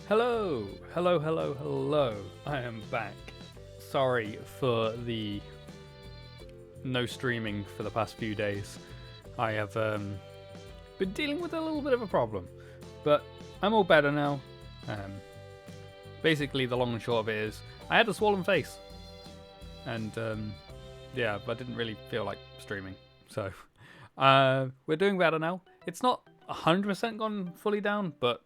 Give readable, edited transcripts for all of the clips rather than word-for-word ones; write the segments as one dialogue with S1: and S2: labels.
S1: Hello, hello, hello, hello. I am back. Sorry for the no streaming for the past few days. I have been dealing with a little bit of a problem, but I'm all better now. Basically, the long and short of it is I had a swollen face, and yeah, I didn't really feel like streaming. So we're doing better now. It's not 100% gone fully down, but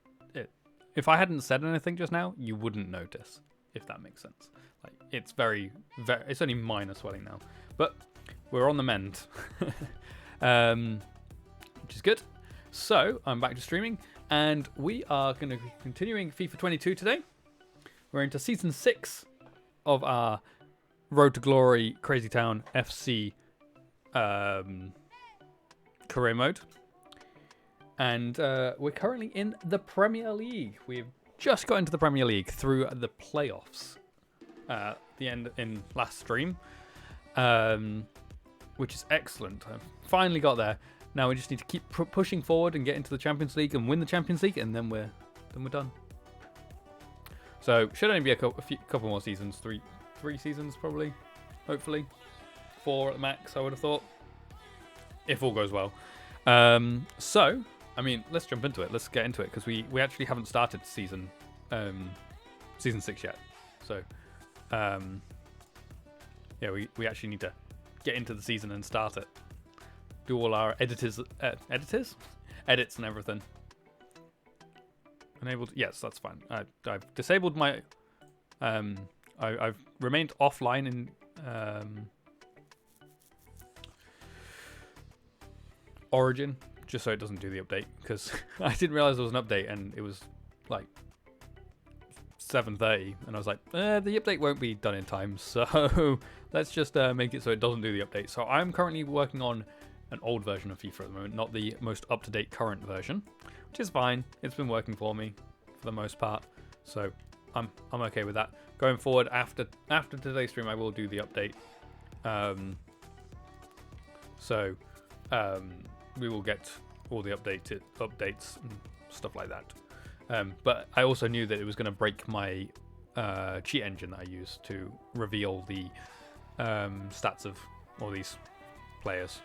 S1: if I hadn't said anything just now, you wouldn't notice, if that makes sense. Like it's very, it's only minor swelling now, but we're on the mend, which is good. So I'm back to streaming, and we are going to be continuing FIFA 22 today. We're into season 6 of our Road to Glory Crazy Town FC career mode. And we're currently in the Premier League. We've just got into the Premier League through the playoffs the end in last stream, which is excellent. I finally got there. Now we just need to keep pushing forward and get into the Champions League and win the Champions League, and then we're done. So should only be a couple more seasons, three seasons probably, hopefully, 4 at the max. I would have thought, if all goes well. So. I mean, let's jump into it. Let's get into it because we actually haven't started season 6 yet. So, yeah, we actually need to get into the season and start it. Do all our edits and everything. Enabled? Yes, that's fine. I've disabled my. I've remained offline in Origin. Just so it doesn't do the update, because I didn't realize there was an update and it was like 7:30, and I was like, the update won't be done in time, so let's just make it so it doesn't do the update. So I'm currently working on an old version of FIFA at the moment, not the most up-to-date current version, which is fine. It's been working for me for the most part, so I'm okay with that. Going forward, after today's stream, I will do the update. We will get all the updates and stuff like that. But I also knew that it was going to break my cheat engine that I use to reveal the stats of all these players.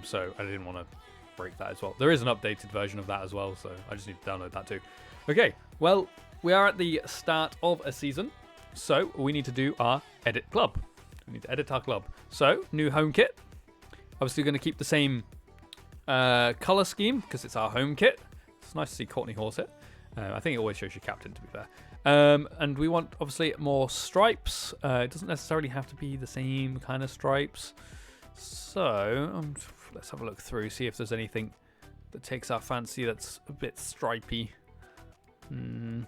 S1: So I didn't want to break that as well. There is an updated version of that as well, so I just need to download that too. Okay, well, we are at the start of a season, so we need to do our edit club. We need to edit our club. So, new home kit. Obviously, going to keep the same color scheme because it's our home kit. It's nice to see Courtney Horsett. I think it always shows your captain, to be fair. And we want obviously more stripes. It doesn't necessarily have to be the same kind of stripes. So let's have a look through, see if there's anything that takes our fancy that's a bit stripy. We're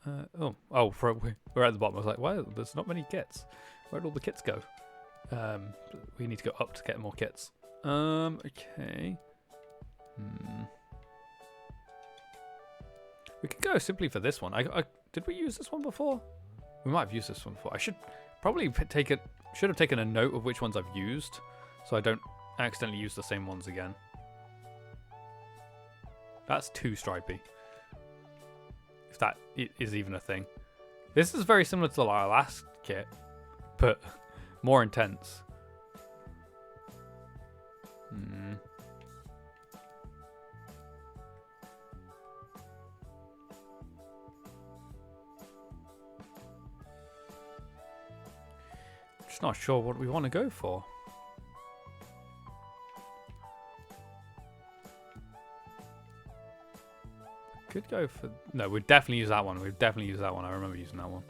S1: at the bottom. I was like, wow, there's not many kits. Where'd all the kits go? We need to go up to get more kits. Okay. We could go simply for this one. Did we use this one before? We might have used this one before. I should probably should have taken a note of which ones I've used, so I don't accidentally use the same ones again. That's too stripy. If that is even a thing. This is very similar to our last kit, but more intense. Just not sure what we want to go for. Could go for... No, we'd definitely use that one. We'd definitely use that one. I remember using that one.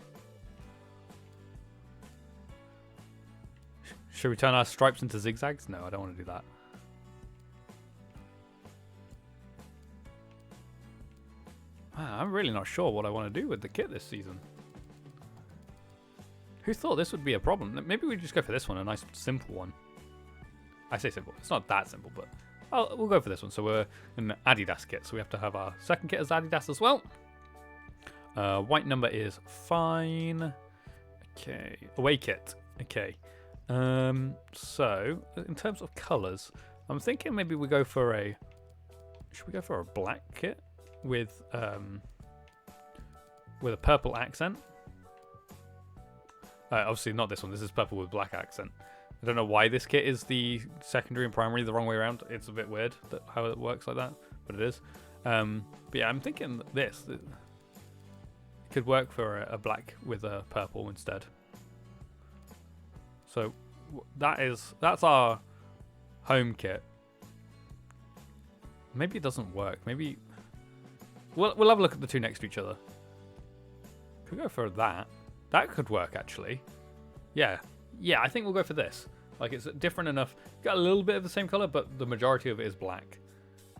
S1: Should we turn our stripes into zigzags? No, I don't want to do that. Wow, I'm really not sure what I want to do with the kit this season. Who thought this would be a problem? Maybe we just go for this one, a nice simple one. I say simple. It's not that simple, but we'll go for this one. So we're in an Adidas kit, so we have to have our second kit as Adidas as well. White number is fine. Okay, away kit. Okay. So in terms of colours, I'm thinking maybe we go for a should we go for a black kit with a purple accent? Obviously not this one. This is purple with black accent. I don't know why this kit is the secondary and primary the wrong way around. It's a bit weird how it works like that, but it is. But yeah, I'm thinking this. It could work for a black with a purple instead. So that's our home kit. Maybe it doesn't work. Maybe we'll have a look at the two next to each other. Could go for that. That could work actually. Yeah, I think we'll go for this. Like it's different enough. Got a little bit of the same color, but the majority of it is black.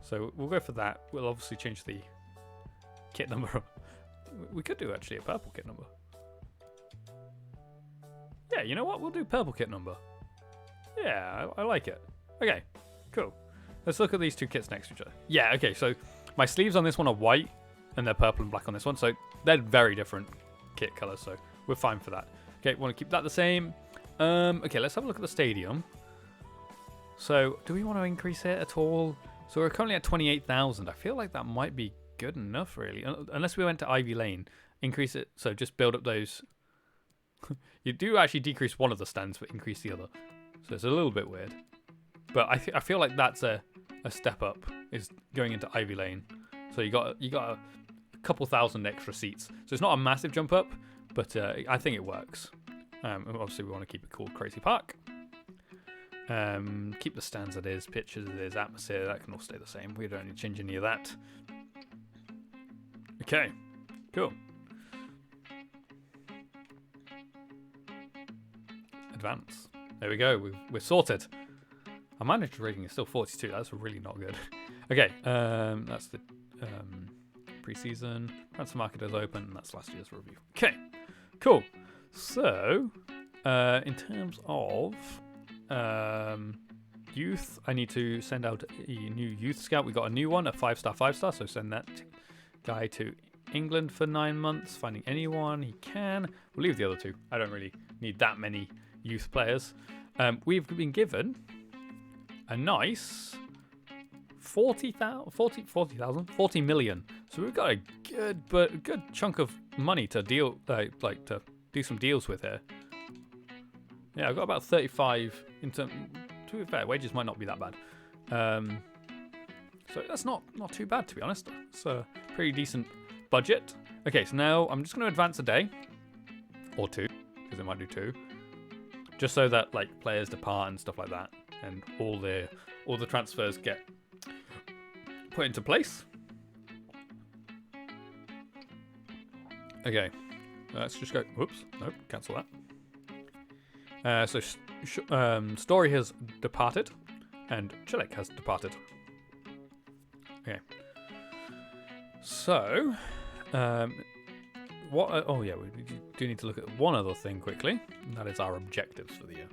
S1: So we'll go for that. We'll obviously change the kit number. We could do actually a purple kit number. Yeah, you know what? We'll do purple kit number. Yeah, I like it. Okay, cool. Let's look at these two kits next to each other. Yeah, okay, so my sleeves on this one are white, and they're purple and black on this one. So they're very different kit colors, so we're fine for that. Okay, want to keep that the same. Okay, let's have a look at the stadium. So, do we want to increase it at all? So we're currently at 28,000. I feel like that might be good enough, really. Unless we went to Ivy Lane. Increase it, so just build up those. You do actually decrease one of the stands, but increase the other. So it's a little bit weird. But I feel like that's a step up, is going into Ivy Lane. So you got a couple thousand extra seats. So it's not a massive jump up, but I think it works. Obviously, we want to keep it called Crazy Park. Keep the stands as it is, pitches as it is, atmosphere, that can all stay the same. We don't need to change any of that. Okay, cool. Advance. There we go, we're sorted. Our manager rating is still 42, that's really not good. Okay, that's the pre-season. Transfer market is open, and that's last year's review. Okay, cool. So, in terms of youth, I need to send out a new youth scout. We got a new one, a 5-star, so send that guy to England for 9 months, finding anyone he can. We'll leave the other two. I don't really need that many youth players. We've been given a nice 40 million. So we've got a good chunk of money to deal, like to do some deals with here. Yeah, I've got about 35 in terms. To be fair, wages might not be that bad. So that's not too bad, to be honest. It's a pretty decent budget. Okay, so now I'm just going to advance a day or two, because it might do 2, just so that like players depart and stuff like that, and all the transfers get put into place. Okay, let's just go. Whoops, nope, cancel that. So Story has departed, and Chilik has departed. Okay. So, what? Oh yeah, we do need to look at one other thing quickly, and that is our objectives for the year.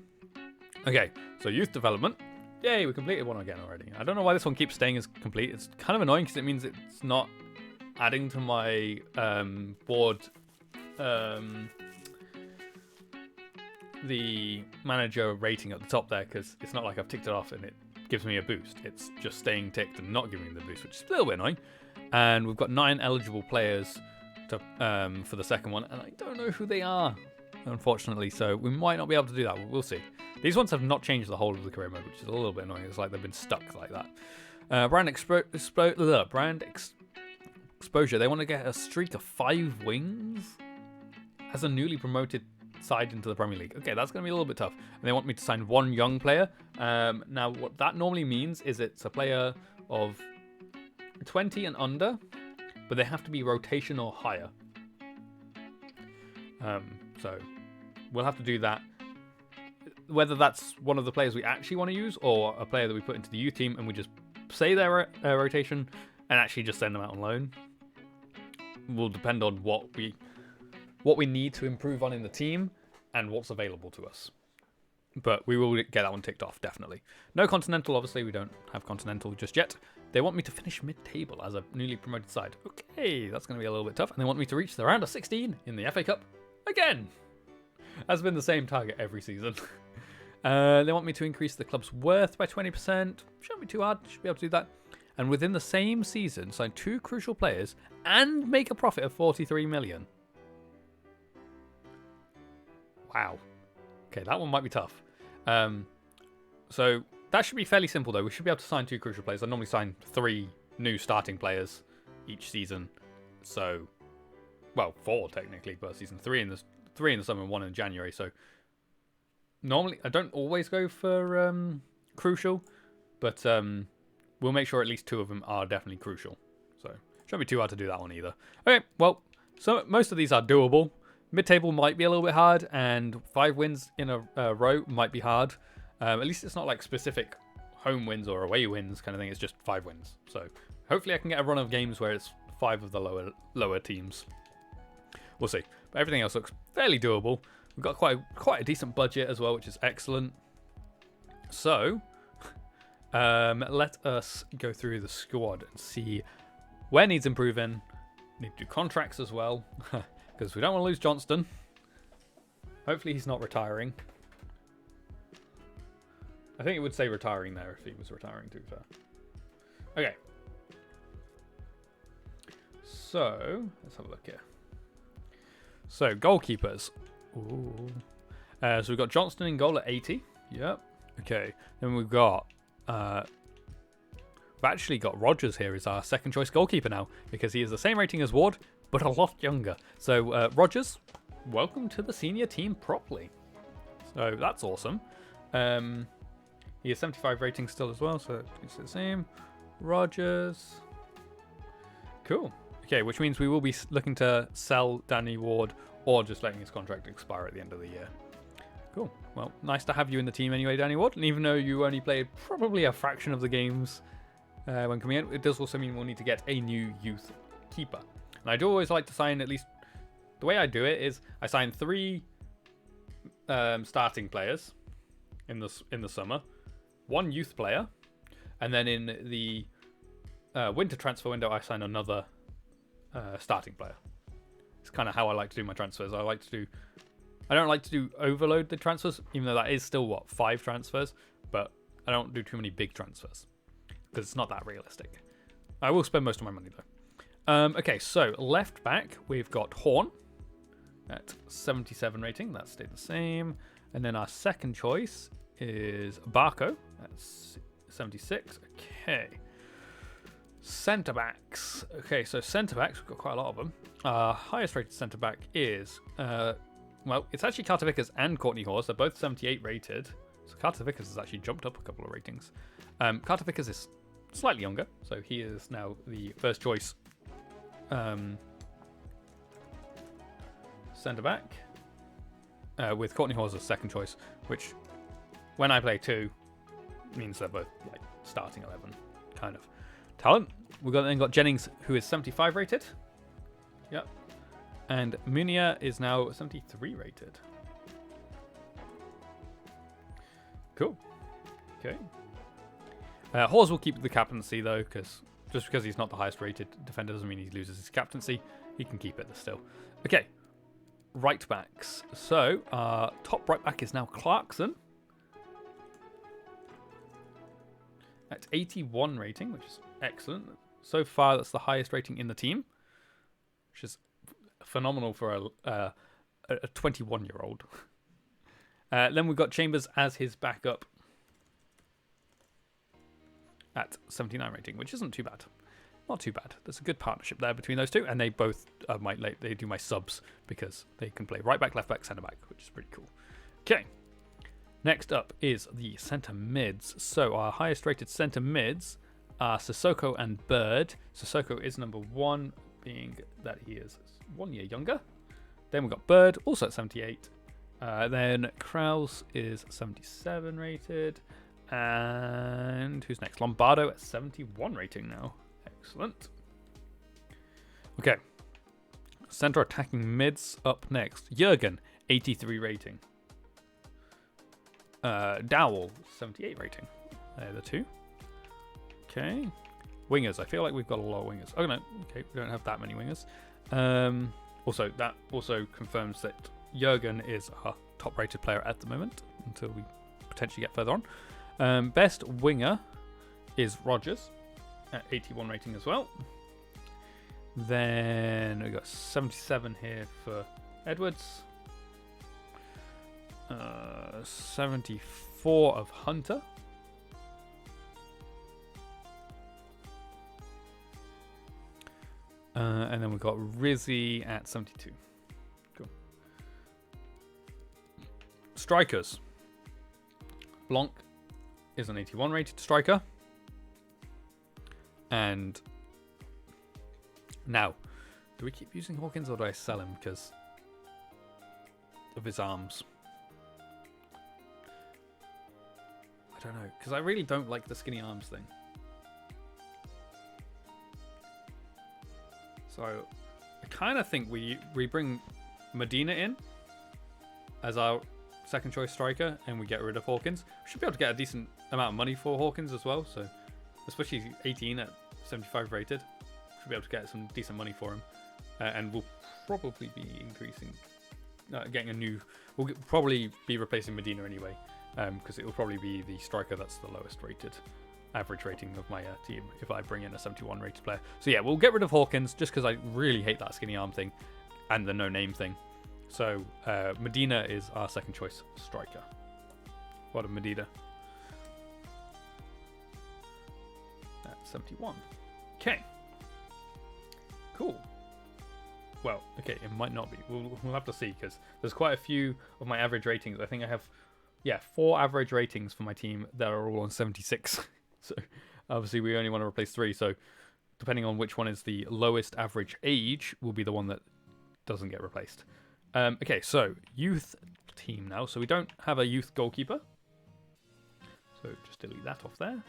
S1: Okay, so youth development. Yay, we completed one again already. I don't know why this one keeps staying as complete. It's kind of annoying because it means it's not adding to my board. The manager rating at the top there, because it's not like I've ticked it off and it gives me a boost. It's just staying ticked and not giving me the boost, which is a little bit annoying. And we've got 9 eligible players to for the second one, and I don't know who they are, unfortunately, so we might not be able to do that. We'll see. These ones have not changed the whole of the career mode, which is a little bit annoying. It's like they've been stuck like that. Brand exposure. They want to get a streak of 5 wins as a newly promoted side into the Premier League. Okay, that's going to be a little bit tough. And they want me to sign 1 young player. Now, what that normally means is it's a player of 20 and under, but they have to be rotation or higher. So we'll have to do that. Whether that's one of the players we actually want to use, or a player that we put into the youth team and we just say they're rotation and actually just send them out on loan, will depend on what we need to improve on in the team and what's available to us. But we will get that one ticked off, definitely. No Continental, obviously. We don't have Continental just yet. They want me to finish mid-table as a newly promoted side. Okay, that's going to be a little bit tough. And they want me to reach the round of 16 in the FA Cup again. Has been the same target every season. They want me to increase the club's worth by 20%. Shouldn't be too hard. Should be able to do that. and within the same season sign 2 crucial players and make a profit of 43 million. Wow. Okay, that one might be tough. So that should be fairly simple, though. We should be able to sign 2 crucial players. I normally sign 3 new starting players each season. So, well, 4 technically per season. 3 in the summer and 1 in January. So normally, I don't always go for crucial, but we'll make sure at least 2 of them are definitely crucial. So shouldn't be too hard to do that one either. Okay, well, so most of these are doable. Mid-table might be a little bit hard, and 5 wins in a row might be hard. At least it's not like specific home wins or away wins kind of thing. It's just 5 wins. So hopefully I can get a run of games where it's 5 of the lower teams. We'll see. But everything else looks fairly doable. We've got quite a decent budget as well, which is excellent. So let us go through the squad and see where needs improving. Need to do contracts as well. Because we don't want to lose Johnston. Hopefully he's not retiring. I think it would say retiring there if he was retiring, to be fair. Okay. So, let's have a look here. So, goalkeepers. Ooh. So we've got Johnston in goal at 80. Yep. Okay. Then we've got... we've actually got Rogers here as our second choice goalkeeper now. Because he is the same rating as Ward, but a lot younger. So, Rogers, welcome to the senior team properly. So, that's awesome. He has 75 rating still as well, so it's the same. Rogers. Cool. Okay, which means we will be looking to sell Danny Ward or just letting his contract expire at the end of the year. Cool. Well, nice to have you in the team anyway, Danny Ward. And even though you only played probably a fraction of the games when coming in, it does also mean we'll need to get a new youth keeper. And I do always like to sign at least... The way I do it is I sign 3 starting players in the summer, 1 youth player, and then in the winter transfer window I sign another starting player. It's kind of how I like to do my transfers. I don't like to do overload the transfers, even though that is still 5 transfers, but I don't do too many big transfers because it's not that realistic. I will spend most of my money though. Okay, so left back we've got Horn at 77 rating. That stayed the same. And then our second choice is Barco at 76. Okay. Centre backs. Okay, so centre backs, we've got quite a lot of them. Our highest rated centre back is, well, it's actually Carter Vickers and Courtney Hawes. They're both 78 rated. So Carter Vickers has actually jumped up a couple of ratings. Carter Vickers is slightly younger, so he is now the first choice centre back. With Courtney Hawes as second choice, which when I play 2 means they're both like starting 11 kind of talent. We've then got Jennings, who is 75 rated. Yep. And Munia is now 73 rated. Cool. Okay. Hawes will keep the captaincy though, because just because he's not the highest rated defender doesn't mean he loses his captaincy. He can keep it still. Okay. Right backs. So our top right back is now Clarkson at 81 rating, which is excellent. So far, that's the highest rating in the team, which is phenomenal for a 21-year-old. Then we've got Chambers as his backup at 79 rating, which isn't too bad. Not too bad. There's a good partnership there between those two, and they both they do my subs because they can play right back, left back, centre back, which is pretty cool. Okay. Next up is the centre mids. So our highest rated centre mids are Sissoko and Bird. Sissoko is number 1, being that he is 1 year younger. Then we've got Bird, also at 78. Then Kraus is 77 rated. And who's next? Lombardo at 71 rating now. Excellent. Okay. Centre attacking mids up next. Jurgen, 83 rating. Dowell, 78 rating. They're the 2. Okay. Wingers. I feel like we've got a lot of wingers. Oh, no. Okay, we don't have that many wingers. Also, that also confirms that Jurgen is our top-rated player at the moment, until we potentially get further on. Best winger is Rogers. at 81 rating as well. Then we got 77 here for Edwards. 74 of Hunter. And then we've got Rizzy at 72. Cool. Strikers. Blanc is an 81 rated striker. And now, do we keep using Hawkins or do I sell him because of his arms? I don't know, because I really don't like the skinny arms thing. So I kind of think we bring Medina in as our second choice striker and we get rid of Hawkins. We should be able to get a decent amount of money for Hawkins as well. So especially 18 at 75 rated, should be able to get some decent money for him. And we'll probably be increasing, getting a new. We'll probably be replacing Medina anyway, because it will probably be the striker that's the lowest rated average rating of my team if I bring in a 71 rated player. So yeah, we'll get rid of Hawkins just because I really hate that skinny arm thing and the no name thing. So Medina is our second choice striker. What a Medina. At 71. Okay. Cool. Well, okay, it might not be. We'll have to see because there's quite a few of my average ratings. I think I have, 4 average ratings for my team that are all on 76. So obviously we only want to replace 3. So depending on which one is the lowest average age will be the one that doesn't get replaced. Okay, so youth team now. So we don't have a youth goalkeeper. So just delete that off there.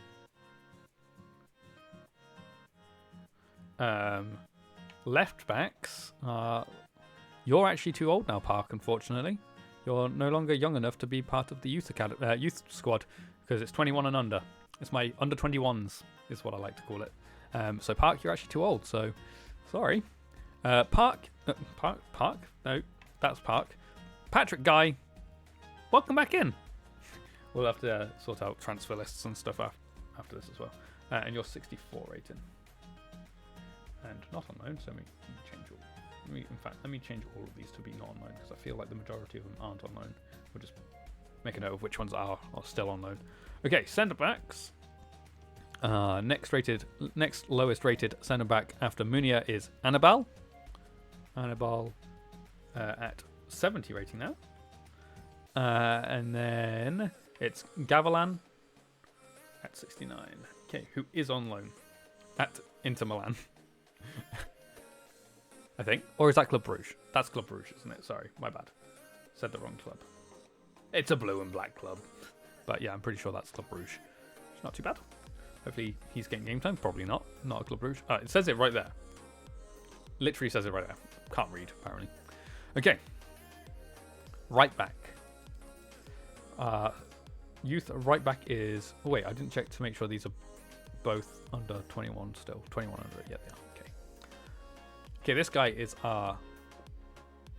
S1: Left backs. You're actually too old now, Park, unfortunately. You're no longer young enough to be part of the youth squad because it's 21 and under. It's my under 21s is what I like to call it. So Park, you're actually too old. So sorry. Park. No, that's Park. Patrick Guy, welcome back in. We'll have to sort out transfer lists and stuff after this as well. And you're 64 rating. And not on loan, so let me change all. Let me change all of these to be not on loan because I feel like the majority of them aren't on loan. We'll just make a note of which ones are still on loan. Okay, centre backs. Next lowest rated centre back after Munir is Annabelle. Annabelle at 70 rating now. And then it's Gavilan at 69. Okay, who is on loan at Inter Milan? I think. Or is that Club Brugge? That's Club Brugge, isn't it? Sorry, my bad. Said the wrong club. It's a blue and black club. But yeah, I'm pretty sure that's Club Brugge. It's not too bad. Hopefully he's getting game time. Probably not. Not a Club Brugge. It says it right there. Literally says it right there. Can't read, apparently. Okay. Right back. Youth right back is... Oh, wait, I didn't check to make sure these are both under 21 still. 21 under it. Yeah, they are. Okay. Okay, this guy is our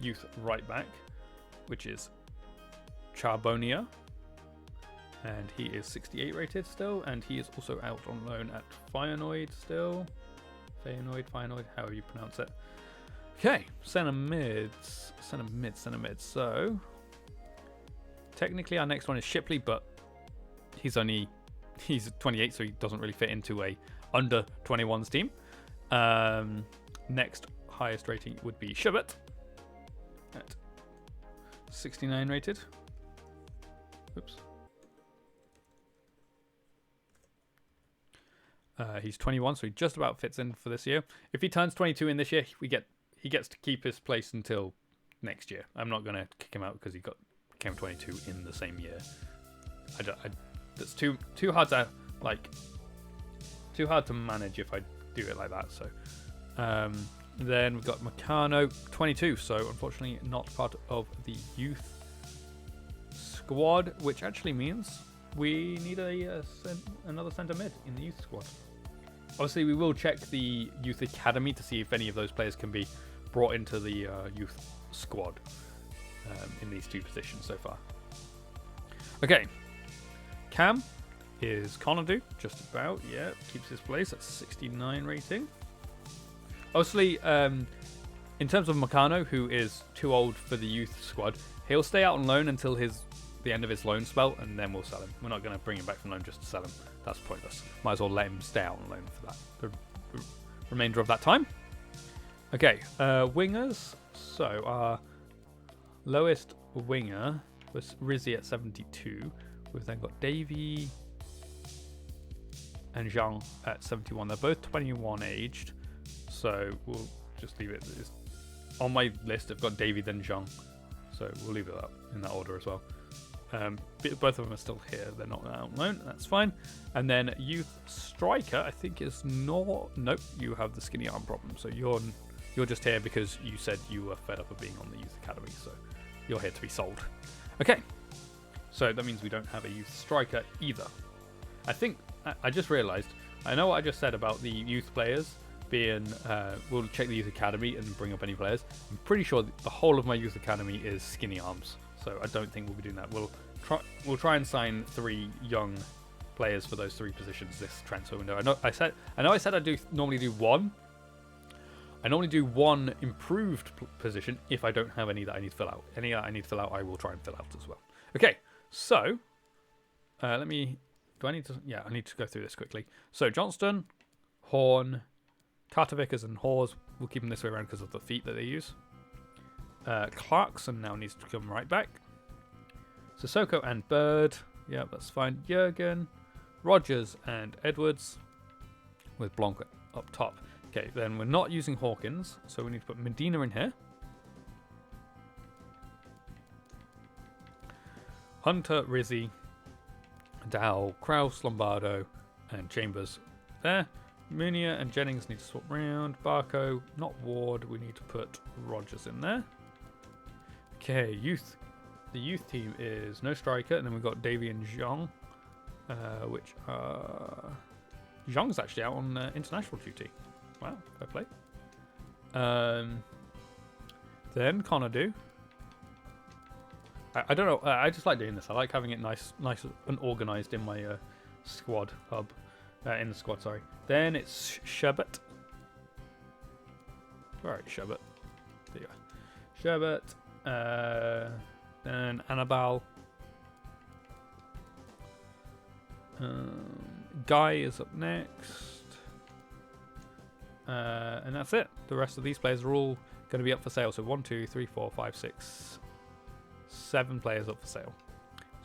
S1: youth right back, which is Charbonia. And he is 68 rated still, and he is also out on loan at Feyenoord still. Feyenoord, however you pronounce it. Okay, centre mids. So, technically our next one is Shipley, but he's 28, so he doesn't really fit into a under 21s team. Next highest rating would be Schubert at 69 rated. Oops. He's 21, so he just about fits in for this year. If he turns 22 in this year, he gets to keep his place until next year. I'm not going to kick him out because he became 22 in the same year. That's too hard to too hard to manage if I do it like that. So then we've got Meccano, 22. So unfortunately not part of the youth squad, which actually means we need another centre mid in the youth squad. Obviously, we will check the youth academy to see if any of those players can be brought into the youth squad in these two positions so far. Okay, Cam is Conadu, just about. Yeah, keeps his place at 69 rating. Obviously, in terms of Meccano, who is too old for the youth squad, he'll stay out on loan until the end of his loan spell, and then we'll sell him. We're not going to bring him back from loan just to sell him. That's pointless. Might as well let him stay out on loan for that the remainder of that time. Okay, wingers. So our lowest winger was Rizzi at 72. We've then got Davy and Zhang at 71. They're both 21 aged, so we'll just leave it. On my list, I've got Davy then Zhang, so we'll leave it up in that order as well. Both of them are still here. They're not out on loan. That's fine. And then youth striker, I think is not. Nope, you have the skinny arm problem. So you're just here because you said you were fed up of being on the youth academy. So you're here to be sold. Okay. So that means we don't have a youth striker either. I think I just realised. I know what I just said about the youth players being. We'll check the youth academy and bring up any players. I'm pretty sure the whole of my youth academy is skinny arms. So I don't think we'll be doing that. We'll try and sign 3 young players for those 3 positions this transfer window. I know I said I normally do 1. I normally do 1 improved position if I don't have any that I need to fill out. Any that I need to fill out, I will try and fill out as well. Okay, so let me. Do I need to? Yeah, I need to go through this quickly. So Johnston, Horn, Carter Vickers, and Hawes. We'll keep them this way around because of the feet that they use. Clarkson now needs to come right back. Sissoko and Bird. Yeah, that's fine. Jurgen, Rogers, and Edwards with Blanc up top. Okay, then we're not using Hawkins, so we need to put Medina in here. Hunter, Rizzi, Dow, Kraus, Lombardo, and Chambers there. Munier and Jennings need to swap round. Barco, not Ward. We need to put Rogers in there. Okay, youth. The youth team is no striker, and then we've got Davy and Zhang, which Zhang's actually out on international duty. Wow, fair play. Then Conadu. I don't know. I just like doing this. I like having it nice and organised in my squad hub. In the squad, sorry. Then it's Sherbet. Alright, Sherbet. There you go. Sherbet. Then Annabelle. Guy is up next. And that's it. The rest of these players are all going to be up for sale. So 1, 2, 3, 4, 5, 6, 7 players up for sale.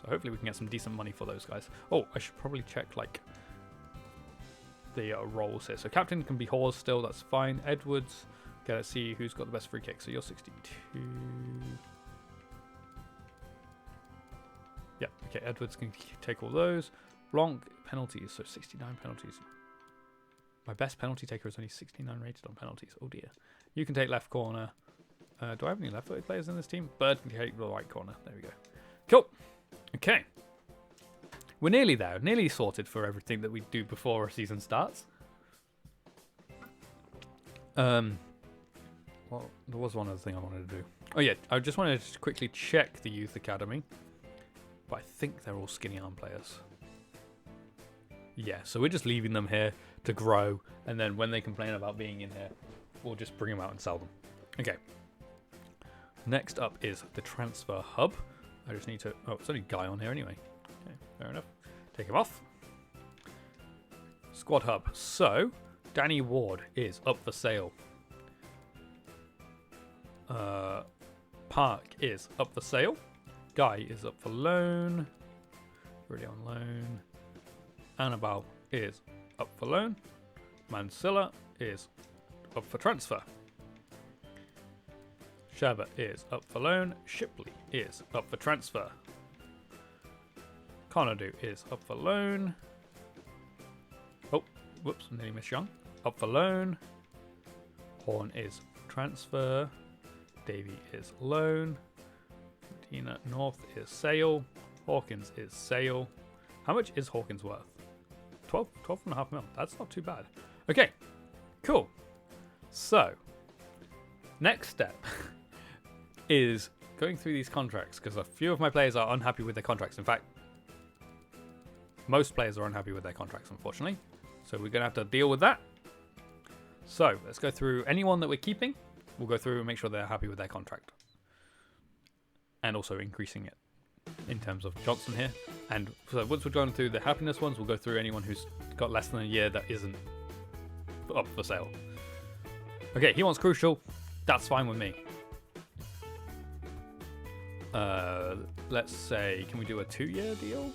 S1: So hopefully we can get some decent money for those guys. Oh, I should probably check like the roles here. So captain can be Hawes still. That's fine. Edwards. Okay, let's see who's got the best free kick. So you're 62. Yeah, okay, Edwards can take all those. Blanc, penalties, so 69 penalties. My best penalty taker is only 69 rated on penalties. Oh dear. You can take left corner. Do I have any left-footed players in this team? Bird can take the right corner. There we go. Cool. Okay. We're nearly there. Nearly sorted for everything that we do before a season starts. Well, there was one other thing I wanted to do. Oh yeah, I just wanted to quickly check the youth academy. But I think they're all skinny arm players. Yeah, so we're just leaving them here to grow. And then when they complain about being in here, we'll just bring them out and sell them. Okay. Next up is the transfer hub. I just need to... Oh, it's only Guy on here anyway. Okay, fair enough. Take him off. Squad hub. So, Danny Ward is up for sale. Park is up for sale. Guy is up for loan. Already on loan. Annabelle is up for loan. Mansilla is up for transfer. Sherbet is up for loan. Shipley is up for transfer. Conadu is up for loan. Oh, whoops, nearly missed Young. Up for loan. Horn is transfer. Davy is loan. Medina North is sale. Hawkins is sale. How much is Hawkins worth? 12.5 mil. That's not too bad. Okay, cool. So, next step is going through these contracts because a few of my players are unhappy with their contracts. In fact, Most players are unhappy with their contracts, unfortunately. So we're going to have to deal with that. So let's go through anyone that we're keeping. We'll go through and make sure they're happy with their contract. And also increasing it in terms of Johnson here. And so once we've gone through the happiness ones, we'll go through anyone who's got less than a year that isn't up for sale. Okay, he wants crucial. That's fine with me. Let's say, can we do a 2-year deal?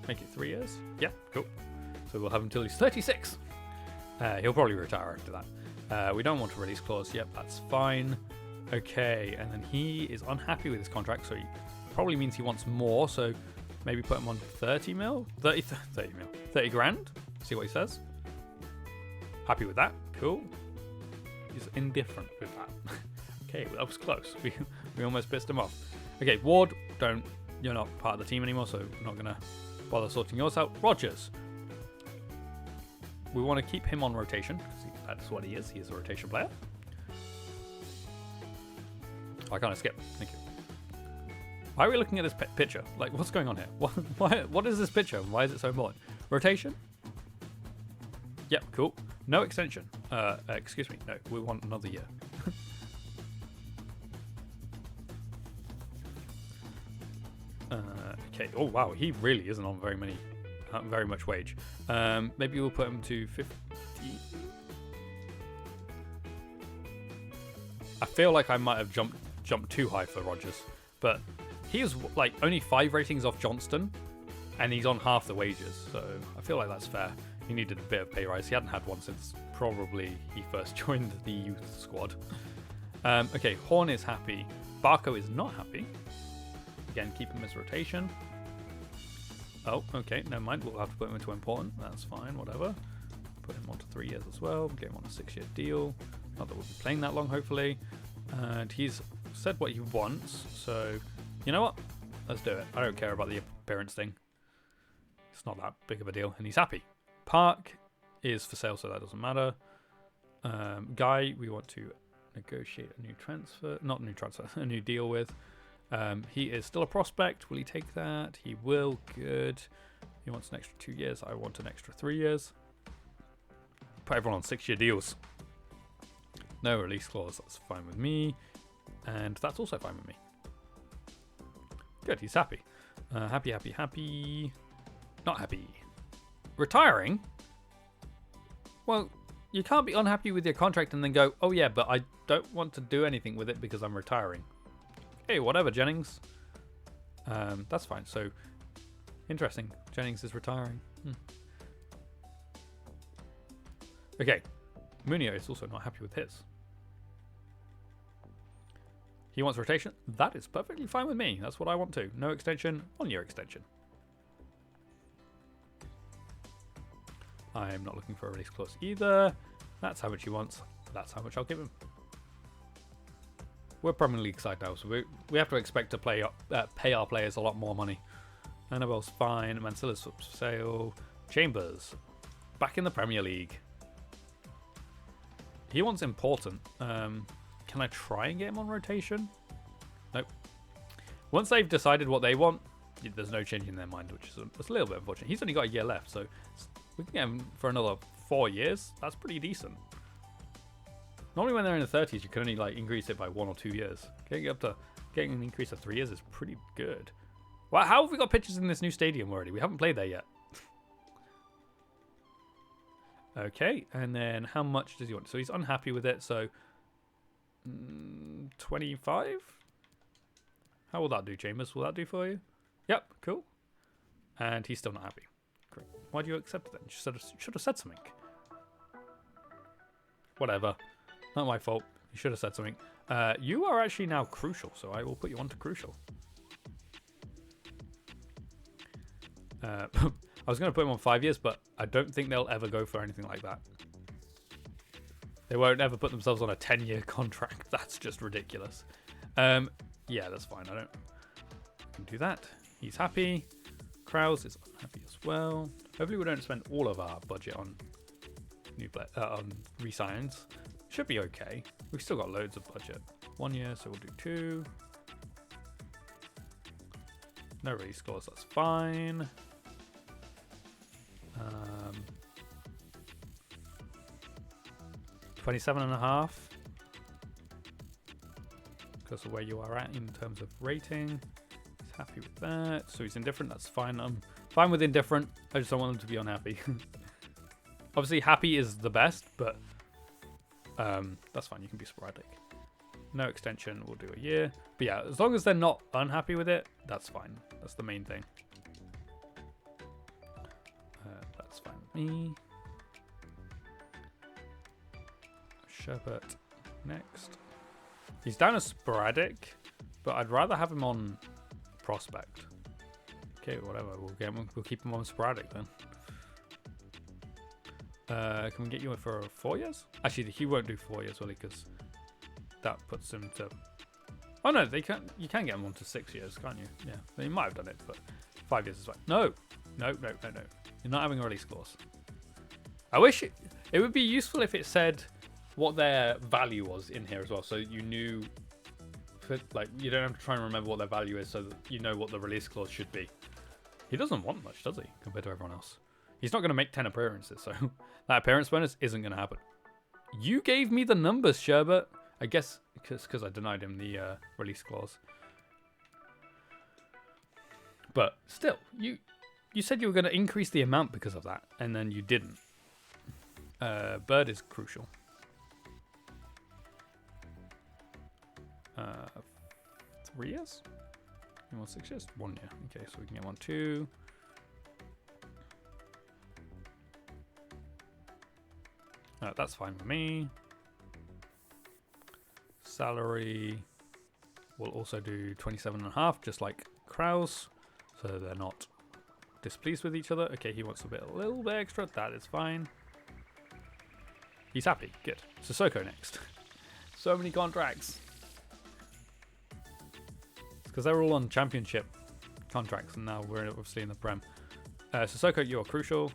S1: Make it 3 years? Yeah, cool. So we'll have him until he's 36. He'll probably retire after that. We don't want a release clause. Yep, that's fine. Okay, and then he is unhappy with his contract, so he probably means he wants more. So maybe put him on 30 mil? 30 mil. 30 grand? See what he says. Happy with that. Cool. He's indifferent with that. Okay, well, that was close. We almost pissed him off. Okay, Ward, you're not part of the team anymore, so we're not going to bother sorting yours out. Rogers. We want to keep him on rotation, because that's what he is. He is a rotation player. I can't skip. Thank you. Why are we looking at this picture? Like, what's going on here? What is this picture? Why is it so important? Rotation? Yep, cool. No extension. Excuse me. No, we want another year. Okay. Oh wow, he really isn't on very much wage. Maybe we'll put him to 50. I feel like I might have jumped too high for Rogers, but he is like only 5 ratings off Johnston, and he's on half the wages. So I feel like that's fair. He needed a bit of pay rise. He hadn't had one since probably he first joined the youth squad. Okay, Horn is happy. Barco is not happy. Again, keep him as rotation. Oh, okay, never mind. We'll have to put him into important. That's fine, whatever. Put him on to 3 years as well. Get him on a 6-year deal. Not that we'll be playing that long, hopefully. And he's said what he wants. So, you know what? Let's do it. I don't care about the appearance thing. It's not that big of a deal. And he's happy. Park is for sale, so that doesn't matter. Guy, we want to negotiate a new transfer. Not a new transfer, a new deal with. He is still a prospect. Will he take that? He will. Good. He wants an extra 2 years. I want an extra 3 years. Put everyone on 6-year deals. No release clause. That's fine with me. And that's also fine with me. Good. He's happy. Happy. Not happy. Retiring? Well, you can't be unhappy with your contract and then go, oh yeah, but I don't want to do anything with it because I'm retiring. Hey, whatever, Jennings. That's fine. So, interesting. Jennings is retiring. Okay. Munio is also not happy with his. He wants rotation. That is perfectly fine with me. That's what I want to. No extension. 1-year extension. I am not looking for a release clause either. That's how much he wants. That's how much I'll give him. We're Premier League side now, so we have to expect to pay our players a lot more money. Annabelle's fine. Mancilla's for sale. Chambers, back in the Premier League. He wants important. Can I try and get him on rotation? Nope. Once they've decided what they want, there's no change in their mind, which is a little bit unfortunate. He's only got a year left, so we can get him for another 4 years. That's pretty decent. Normally when they're in the 30s, you can only like increase it by 1 or 2 years. Getting an increase of 3 years is pretty good. Wow, how have we got pitches in this new stadium already? We haven't played there yet. Okay, and then how much does he want? So he's unhappy with it, so 25? How will that do, Chambers? Will that do for you? Yep, cool. And he's still not happy. Great. Why do you accept it then? You should have said something. Whatever. Not my fault. You should have said something. You are actually now crucial, so I will put you on to crucial. I was going to put him on 5 years, but I don't think they'll ever go for anything like that. They won't ever put themselves on a 10-year contract. That's just ridiculous. Yeah, that's fine. I can do that. He's happy. Krause is unhappy as well. Hopefully we don't spend all of our budget on on re-signs. Should be okay. We've still got loads of budget. 1 year, so we'll do 2. No release clause, that's fine. $27.5 because of where you are at in terms of rating. He's happy with that, so he's indifferent. That's fine. I'm fine with indifferent. I just don't want him to be unhappy. Obviously, happy is the best, but that's fine. You can be sporadic. No extension. We'll do a year. But yeah, as long as they're not unhappy with it, that's fine. That's the main thing. That's fine with me. Sherbet next. He's down as sporadic, but I'd rather have him on prospect. Okay, whatever. We'll keep him on sporadic then. Can we get you in for 4 years? Actually, he won't do 4 years, will he? Because that puts him to. Oh no, they can't. You can get him on to 6 years, can't you? Yeah, they might have done it, but 5 years is fine. No. You're not having a release clause. I wish it would be useful if it said what their value was in here as well, so you knew. Like, you don't have to try and remember what their value is, so that you know what the release clause should be. He doesn't want much, does he, compared to everyone else? He's not going to make 10 appearances, so that appearance bonus isn't going to happen. You gave me the numbers, Sherbet. I guess because I denied him the release clause. But still, you said you were going to increase the amount because of that, and then you didn't. Bird is crucial. 3 years? You want 6 years? 1 year. Okay, so we can get 1, 2. That's fine with me. Salary. We'll also do 27.5, just like Kraus, so they're not displeased with each other. Okay, he wants a little bit extra. That is fine. He's happy. Good. Sissoko next. So many contracts. Because they're all on championship contracts, and now we're obviously in the Prem. Sissoko, you're crucial.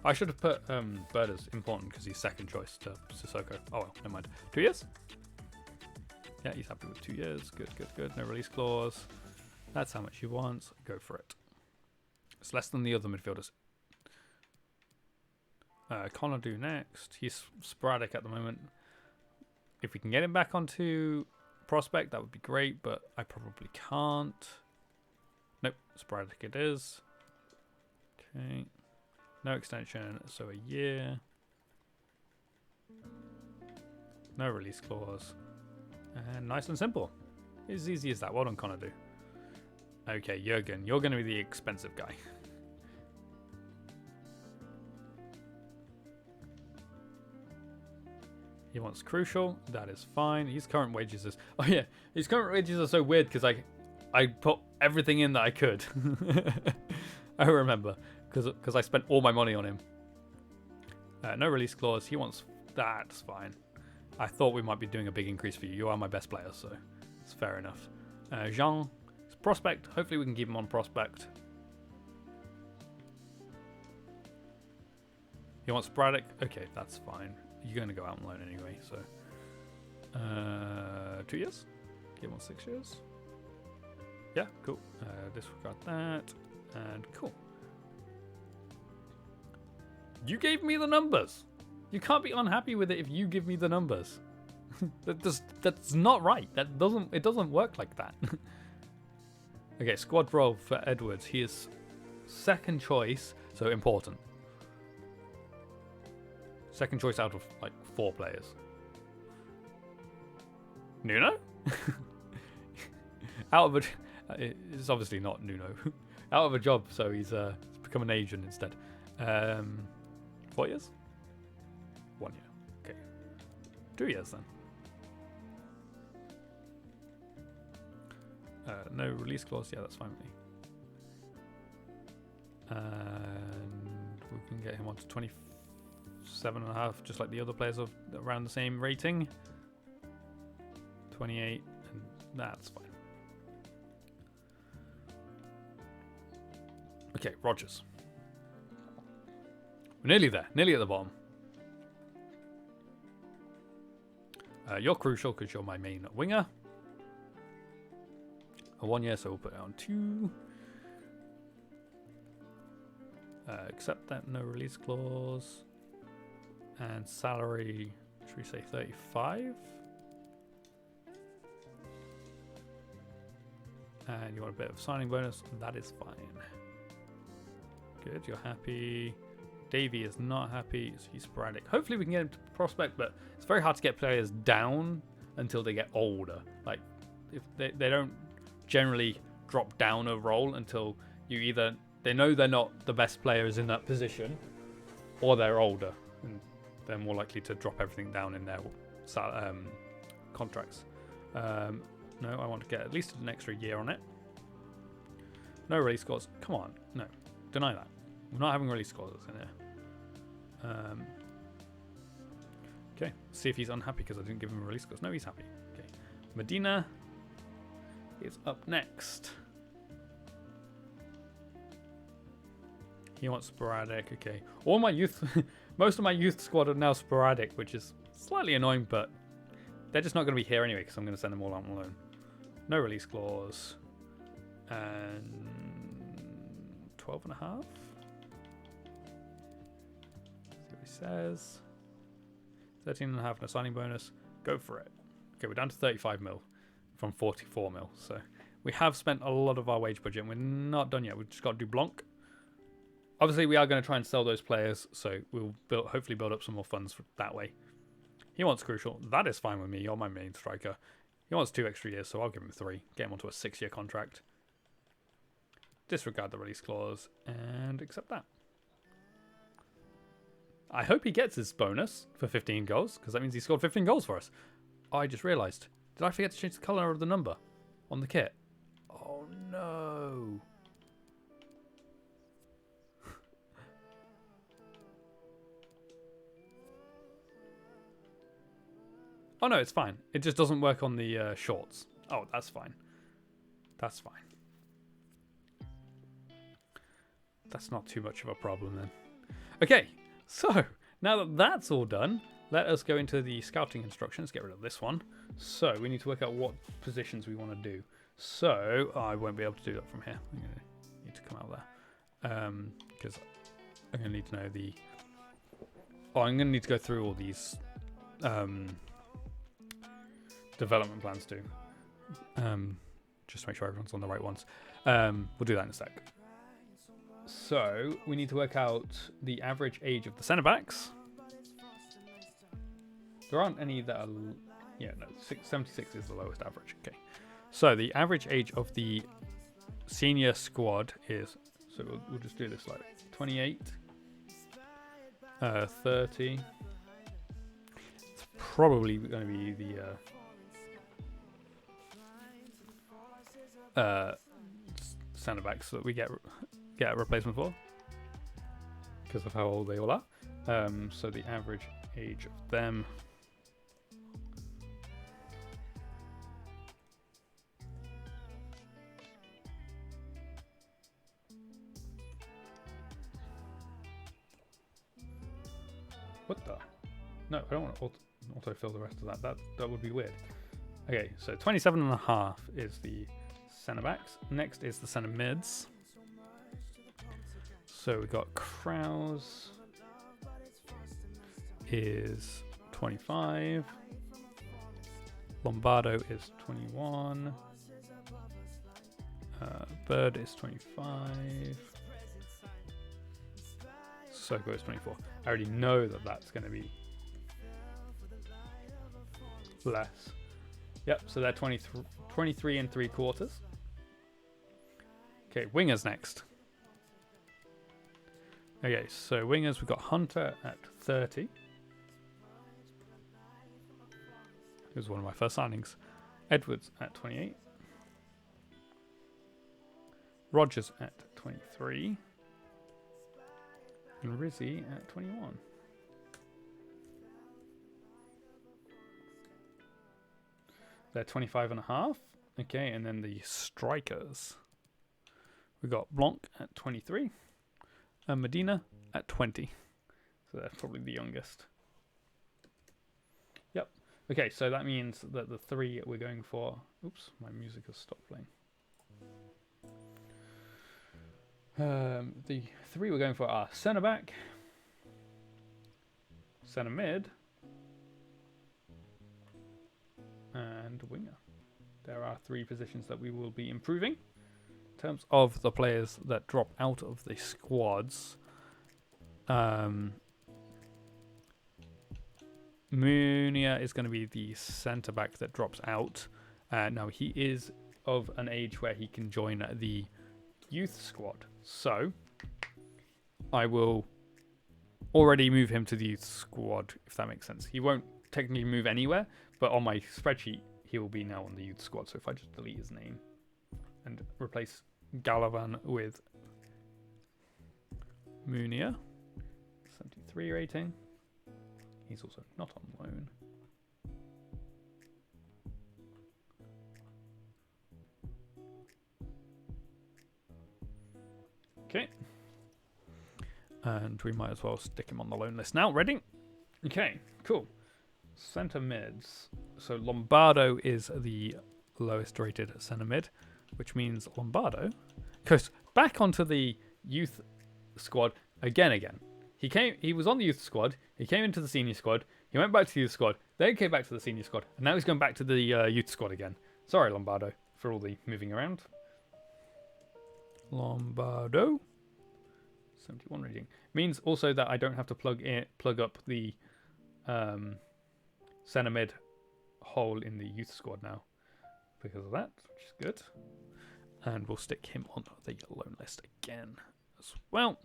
S1: I should have put Bird as important because he's second choice to Sissoko. Oh well, never mind. 2 years? Yeah, he's happy with 2 years. Good. No release clause. That's how much he wants. Go for it. It's less than the other midfielders. Connor do next. He's sporadic at the moment. If we can get him back onto prospect, that would be great, but I probably can't. Nope, sporadic it is. Okay. No extension, so a year. No release clause. And nice and simple. It's as easy as that. Well done, Connor do. Okay, Jurgen, you're going to be the expensive guy. He wants crucial. That is fine. His current wages is... Oh yeah, his current wages are so weird because I put everything in that I could. I remember because I spent all my money on him. No release clause. He wants... That's fine. I thought we might be doing a big increase for you. You are my best player, so it's fair enough. Jean, prospect. Hopefully we can keep him on prospect. He wants sporadic. Okay, that's fine. You're going to go out on loan anyway, so 2 years? He wants 6 years. Yeah, cool. Disregard that, and cool. You gave me the numbers. You can't be unhappy with it if you give me the numbers. That's not right. It doesn't work like that. Okay, squad role for Edwards. He is second choice, so important. Second choice out of like 4 players. Nuno? Out of a... It's obviously not Nuno. Out of a job, so he's become an agent instead. 4 years? 1 year. Okay. 2 years then. No release clause. Yeah, that's fine with me. And we can get him on to 27.5, just like the other players of around the same rating. 28, and that's fine. Okay, Rogers. We're nearly there, nearly at the bottom. You're crucial because you're my main winger. A 1 year, so we'll put it on 2. Accept that, no release clause. And salary, should we say 35? And you want a bit of signing bonus, that is fine. Good, you're happy. Davey is not happy, so he's sporadic. Hopefully we can get him to prospect, but it's very hard to get players down until they get older. Like, if they don't generally drop down a role until they know they're not the best players in that position, or they're older, and they're more likely to drop everything down in their contracts. No, I want to get at least an extra year on it. No release scores. Come on, no, deny that. We're not having release scores in here. Okay, see if he's unhappy because I didn't give him a release scores. No, he's happy. Okay, Medina is up next. He wants sporadic. Okay, all my youth, most of my youth squad are now sporadic, which is slightly annoying, but they're just not going to be here anyway because I'm going to send them all out on loan. No release clause. And 12.5. See what he says. 13.5 and a signing bonus. Go for it. Okay, we're down to 35 mil from 44 mil. So we have spent a lot of our wage budget and we're not done yet. We've just got to do Blanc. Obviously, we are going to try and sell those players, so we'll hopefully build up some more funds that way. He wants Crucial. That is fine with me. You're my main striker. He wants 2 extra years, so I'll give him 3. Get him onto a 6-year contract. Disregard the release clause and accept that. I hope he gets his bonus for 15 goals, because that means he scored 15 goals for us. Oh, I just realised. Did I forget to change the colour of the number on the kit? Oh, no. Oh, no, it's fine. It just doesn't work on the shorts. Oh, that's fine. That's fine. That's not too much of a problem then. Okay, so now that that's all done, let us go into the scouting instructions. Get rid of this one. So we need to work out what positions we want to do. So I won't be able to do that from here. I'm going to need to come out there. Because I'm going to need to know the... Oh, I'm going to need to go through all these... development plans too, just to make sure everyone's on the right ones. We'll do that in a sec. So we need to work out the average age of the centre backs. There aren't any that are, yeah, no, 76 is the lowest average. Okay, so the average age of the senior squad is, so we'll just do this like 28, 30. It's probably going to be the centre backs that we get a replacement for because of how old they all are. So the average age of them what the no I don't want to autofill the rest of that would be weird. Okay, so 27.5 is the centre backs. Next is the centre mids. So we've got Kraus is 25. Lombardo is 21. Bird is 25. Soko is 24. I already know that that's going to be less. Yep, so they're 23 and 3/4. Okay, wingers next. Okay, so wingers, we've got Hunter at 30. He was one of my first signings. Edwards at 28. Rogers at 23. And Rizzi at 21. They're 25.5. Okay, and then the strikers. We got Blanc at 23. And Medina at 20. So they're probably the youngest. Yep. Okay, so that means that the 3 we're going for... Oops, my music has stopped playing. The three we're going for are centre back, centre mid, and winger. There are three positions that we will be improving. In terms of the players that drop out of the squads, Munia is going to be the centre back that drops out. Now he is of an age where he can join the youth squad, so I will already move him to the youth squad, if that makes sense. He won't technically move anywhere, but on my spreadsheet he will be now on the youth squad. So if I just delete his name and replace Galavan with Munia, 73 rating. He's also not on loan. Okay. And we might as well stick him on the loan list now. Ready? Okay, cool. Centre mids. So Lombardo is the lowest rated centre mid, which means Lombardo goes back onto the youth squad again. He was on the youth squad, he came into the senior squad, he went back to the youth squad, then came back to the senior squad, and now he's going back to the youth squad again. Sorry, Lombardo, for all the moving around. Lombardo, 71 rating. Means also that I don't have to plug up the centre mid hole in the youth squad now because of that, which is good. And we'll stick him on the loan list again as well.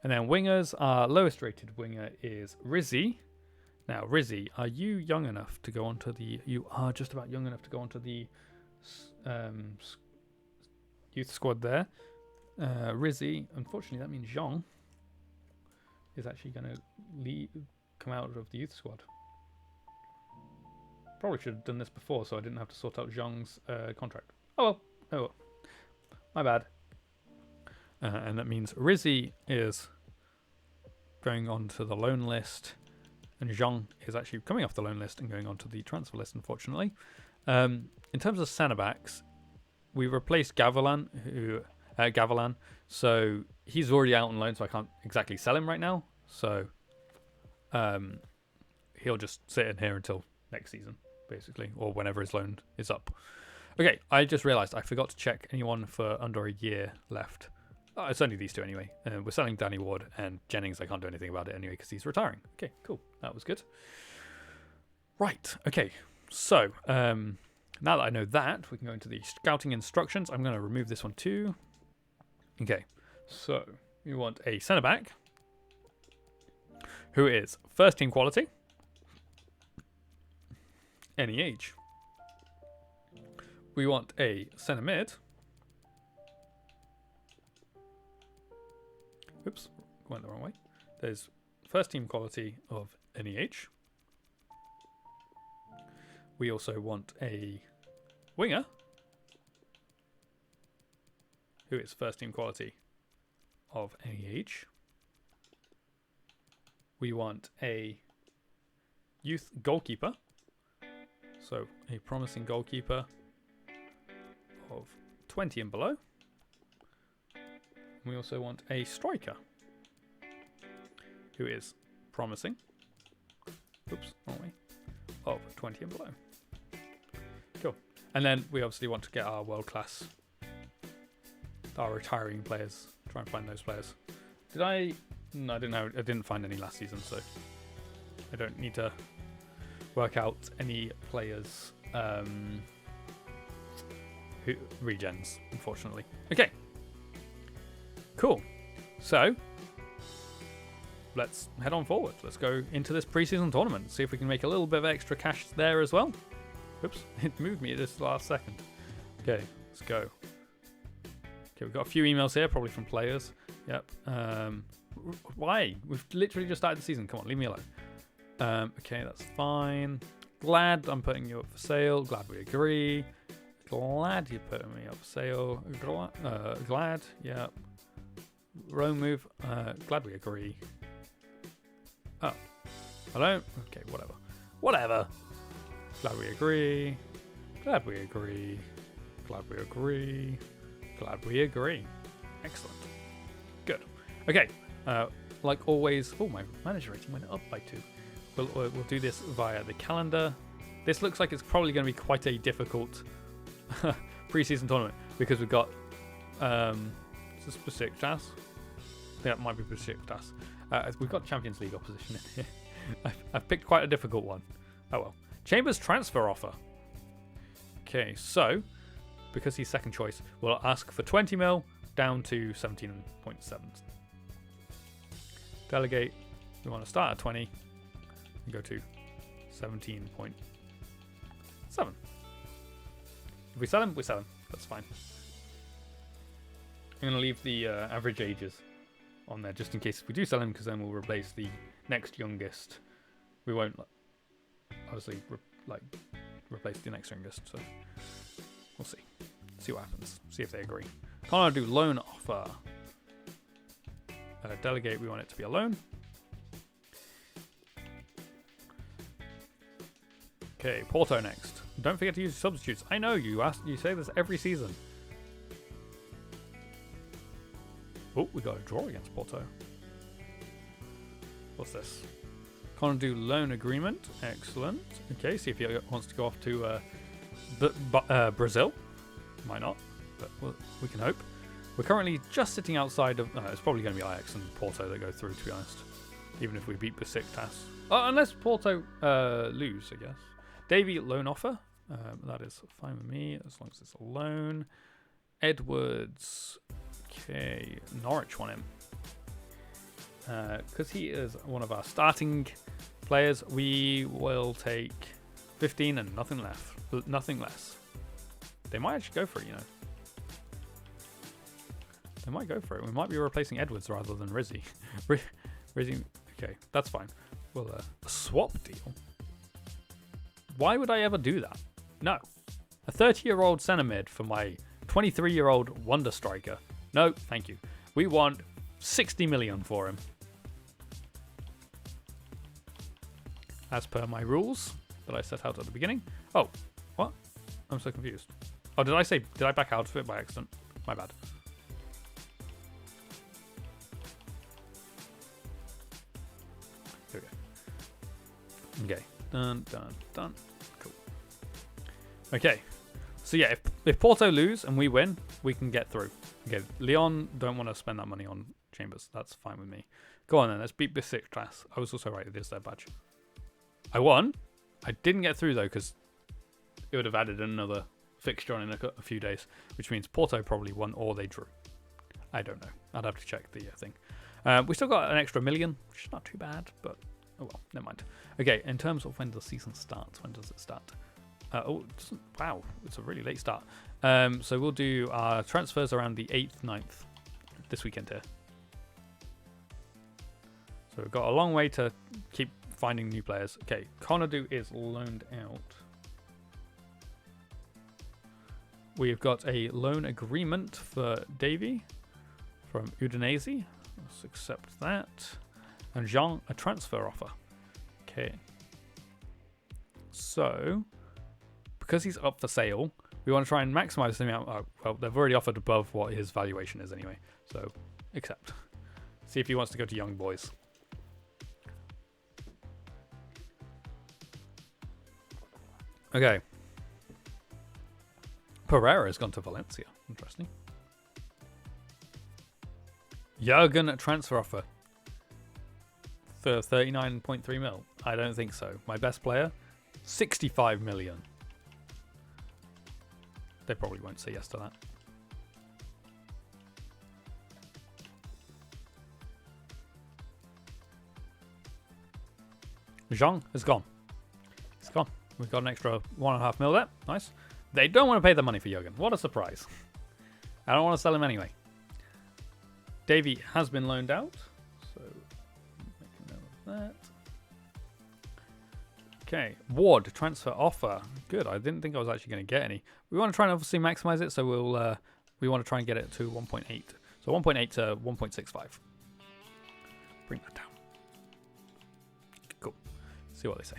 S1: And then wingers, our lowest rated winger is Rizzi. Now, Rizzi, are you young enough to go onto the... You are just about young enough to go onto the youth squad there. Rizzi, unfortunately, that means Jean is actually going to come out of the youth squad. Probably should have done this before so I didn't have to sort out Jean's contract. Oh well. My bad. And that means Rizzi is going on to the loan list, and Jean is actually coming off the loan list and going on to the transfer list, unfortunately. In terms of centre backs, we replaced Gavilan, so he's already out on loan, so I can't exactly sell him right now. So he'll just sit in here until next season, basically, or whenever his loan is up. Okay, I just realised I forgot to check anyone for under a year left. It's only these two anyway. We're selling Danny Ward, and Jennings, I can't do anything about it anyway because he's retiring. Okay, cool. That was good. Right, okay. So, now that I know that, we can go into the scouting instructions. I'm going to remove this one too. Okay, so we want a centre-back who is first team quality, any age. We want a centre-mid. Oops, went the wrong way. There's first team quality of any age. We also want a winger who is first team quality of any age. We want a youth goalkeeper, so a promising goalkeeper of 20 and below. We also want a striker who is promising, oops, wrong way, of 20 and below. Cool. And then we obviously want to get our world class, our retiring players. Try and find those players. Did I? No, I didn't find any last season, so I don't need to work out any players who regens, unfortunately. Okay. Cool. So let's head on forward. Let's go into this preseason tournament. See if we can make a little bit of extra cash there as well. Oops, it moved me at this last second. Okay, let's go. Okay, we've got a few emails here, probably from players. Yep. Why? We've literally just started the season. Come on, leave me alone. Okay, that's fine. Glad I'm putting you up for sale. Glad we agree. Glad you're putting me up for sale. Glad, yeah. Rome move. Glad we agree. Oh. Hello? Okay, whatever. Whatever. Glad we agree. Glad we agree. Glad we agree. Glad we agree. Excellent. Okay, like always. Oh, my manager rating went up by 2. We'll do this via the calendar. This looks like it's probably going to be quite a difficult preseason tournament because we've got is this Besiktas? I think that might be Besiktas. We've got Champions League opposition in here. I've picked quite a difficult one. Oh well. Chambers transfer offer. Okay, so because he's second choice, we'll ask for 20 mil down to 17.7. Delegate. We want to start at 20 and go to 17.7. If we sell him, we sell him. That's fine. I'm going to leave the average ages on there just in case we do sell him, because then we'll replace the next youngest. We won't obviously replace the next youngest, so we'll see. See what happens. See if they agree. Can't I do loan offer? Delegate, we want it to be a loan. Okay, Porto next. Don't forget to use substitutes. I know you say this every season. Oh, we got a draw against Porto. What's this? Can't do loan agreement. Excellent. Okay, see if he wants to go off to Brazil. Might not, but we can hope. We're currently just sitting outside of... it's probably going to be Ajax and Porto that go through, to be honest. Even if we beat Besiktas. Oh, unless Porto lose, I guess. Davy, loan offer. That is fine with me, as long as it's a loan. Edwards. Okay, Norwich want him. Because he is one of our starting players, we will take 15 and nothing less. They might actually go for it, you know. They might go for it. We might be replacing Edwards rather than Rizzy. Rizzy, okay, that's fine. Well, a swap deal? Why would I ever do that? No. A 30-year-old centre mid for my 23-year-old wonder striker. No, thank you. We want 60 million for him. As per my rules that I set out at the beginning. Oh, what? I'm so confused. Oh, did I back out of it by accident? My bad. Here we go. Okay. Done. Cool. Okay. So yeah, if Porto lose and we win, we can get through. Okay, Leon don't want to spend that money on Chambers. That's fine with me. Go on then, let's beat Besiktas. I was also right, it is their badge. I won. I didn't get through though, because it would have added another fixture on in a few days, which means Porto probably won or they drew. I don't know. I'd have to check the thing. We still got an extra million, which is not too bad, but oh well, never mind. Okay, in terms of when the season starts, when does it start? Wow, it's a really late start. So we'll do our transfers around the 8th, 9th this weekend here. So we've got a long way to keep finding new players. Okay, Konadu is loaned out. We've got a loan agreement for Davy from Udinese. Let's accept that. And Jean, a transfer offer. Okay. So, because he's up for sale, we want to try and maximize the amount. Oh, well, they've already offered above what his valuation is anyway. So, accept. See if he wants to go to Young Boys. Okay. Pereira's gone to Valencia. Interesting. Jurgen transfer offer for 39.3 mil. I don't think so. My best player, 65 million. They probably won't say yes to that. Jean is gone. It's gone. We've got an extra 1.5 mil there. Nice. They don't want to pay the money for Jurgen. What a surprise. I don't want to sell him anyway. Davy has been loaned out. So, make a note of that. Okay. Ward, transfer offer. Good. I didn't think I was actually going to get any. We want to try and obviously maximize it, so we want to try and get it to 1.8. So 1.8 to 1.65. Bring that down. Cool. See what they say.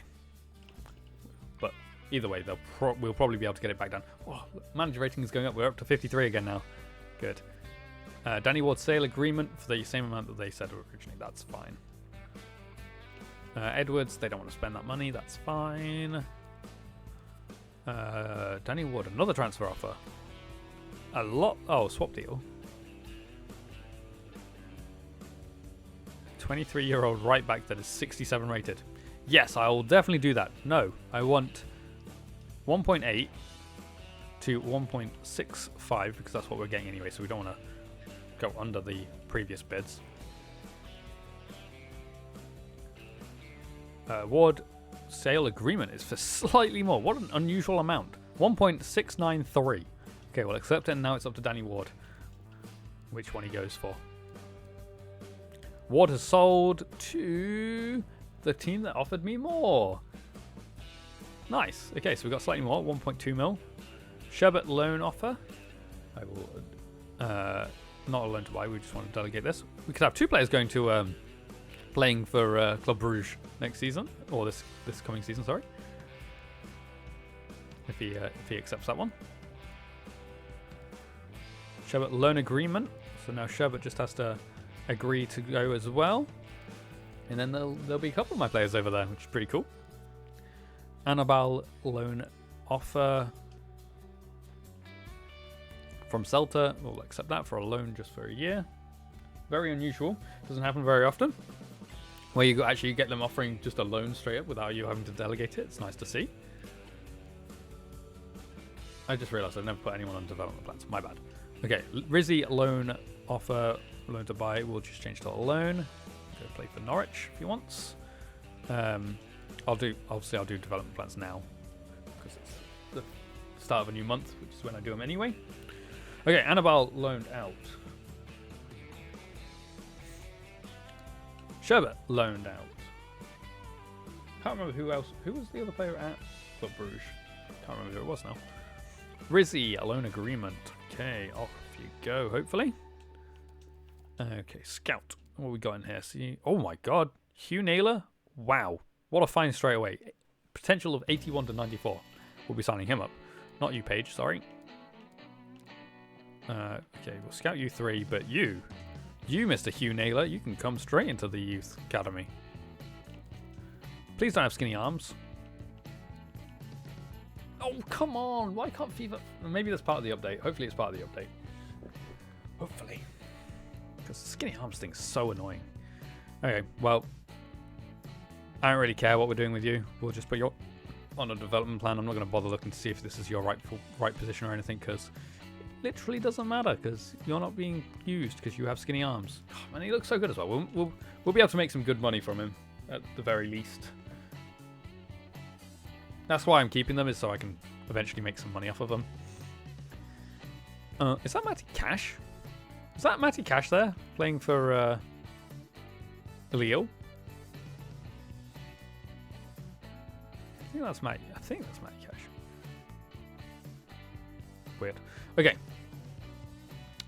S1: But either way, we'll probably be able to get it back down. Oh, manager rating is going up. We're up to 53 again now. Good. Danny Ward sale agreement for the same amount that they said originally. That's fine. Edwards, they don't want to spend that money. That's fine. Danny Ward, another transfer offer. A lot. Oh, swap deal. 23-year-old right back that is 67 rated. Yes, I will definitely do that. No, I want 1.8 to 1.65 because that's what we're getting anyway, so we don't want to go under the previous bids. Ward sale agreement is for slightly more. What an unusual amount. 1.693. Okay, we'll accept it, and now it's up to Danny Ward which one he goes for. Ward has sold to the team that offered me more. Nice. Okay, so we got slightly more, 1.2 mil. Sherbet loan offer. I will, not a loan to buy, we just want to delegate this. We could have 2 players going to playing for Club Bruges next season, or this coming season, sorry. If he accepts that one. Sherbet loan agreement. So now Sherbet just has to agree to go as well. And then there'll be a couple of my players over there, which is pretty cool. Annabelle loan offer from Celta. We'll accept that for a loan just for a year. Very unusual. Doesn't happen very often. Where you actually get them offering just a loan straight up without you having to delegate it. It's nice to see. I just realised I've never put anyone on development plans. My bad. Okay, Rizzy loan offer, loan to buy. We'll just change to a loan. Go play for Norwich if he wants. I'll do development plans now because it's the start of a new month, which is when I do them anyway. Okay, Annabelle loaned out. Sherbet loaned out. Can't remember who else. Who was the other player at Club Bruges? Can't remember who it was now. Rizzy, a loan agreement. Okay, off you go, hopefully. Okay, Scout. What we got in here? See, oh my god. Hugh Naylor. Wow. What a find straight away. Potential of 81 to 94. We'll be signing him up. Not you, Paige, sorry. Okay, we'll scout you 3, but you, Mr. Hugh Naylor, you can come straight into the youth academy. Please don't have skinny arms. Oh, come on. Why can't FIFA... Maybe that's part of the update. Hopefully it's part of the update. Hopefully. Because skinny arms thing's so annoying. Okay, well... I don't really care what we're doing with you. We'll just put you on a development plan. I'm not going to bother looking to see if this is your right position or anything, because it literally doesn't matter, because you're not being used because you have skinny arms. Oh, man, he looks so good as well. We'll be able to make some good money from him, at the very least. That's why I'm keeping them, is so I can eventually make some money off of them. Is that Matty Cash? Is that Matty Cash there, playing for Leo? I think that's Matty Cash. Weird. Okay.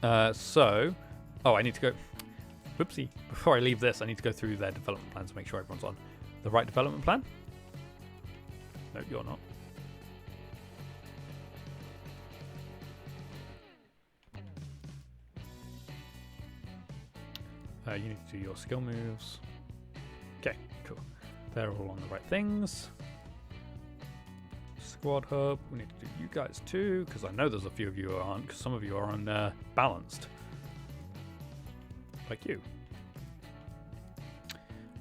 S1: Oh, I need to go... Whoopsie. Before I leave this, I need to go through their development plans to make sure everyone's on the right development plan. No, you're not. You need to do your skill moves. Okay, cool. They're all on the right things. Squad hub. We need to do you guys too, because I know there's a few of you who aren't, because some of you are on balanced. Like you.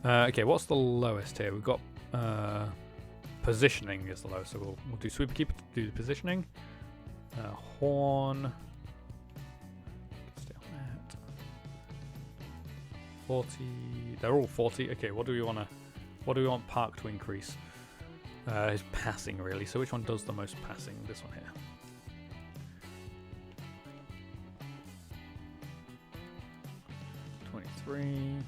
S1: Okay, what's the lowest here? We've got positioning is the lowest, so we'll do sweeper keeper to do the positioning. Horn. Stay on that. 40. They're all 40. Okay, what do we want Park to increase? His passing, really. So which one does the most passing? This one here. .23.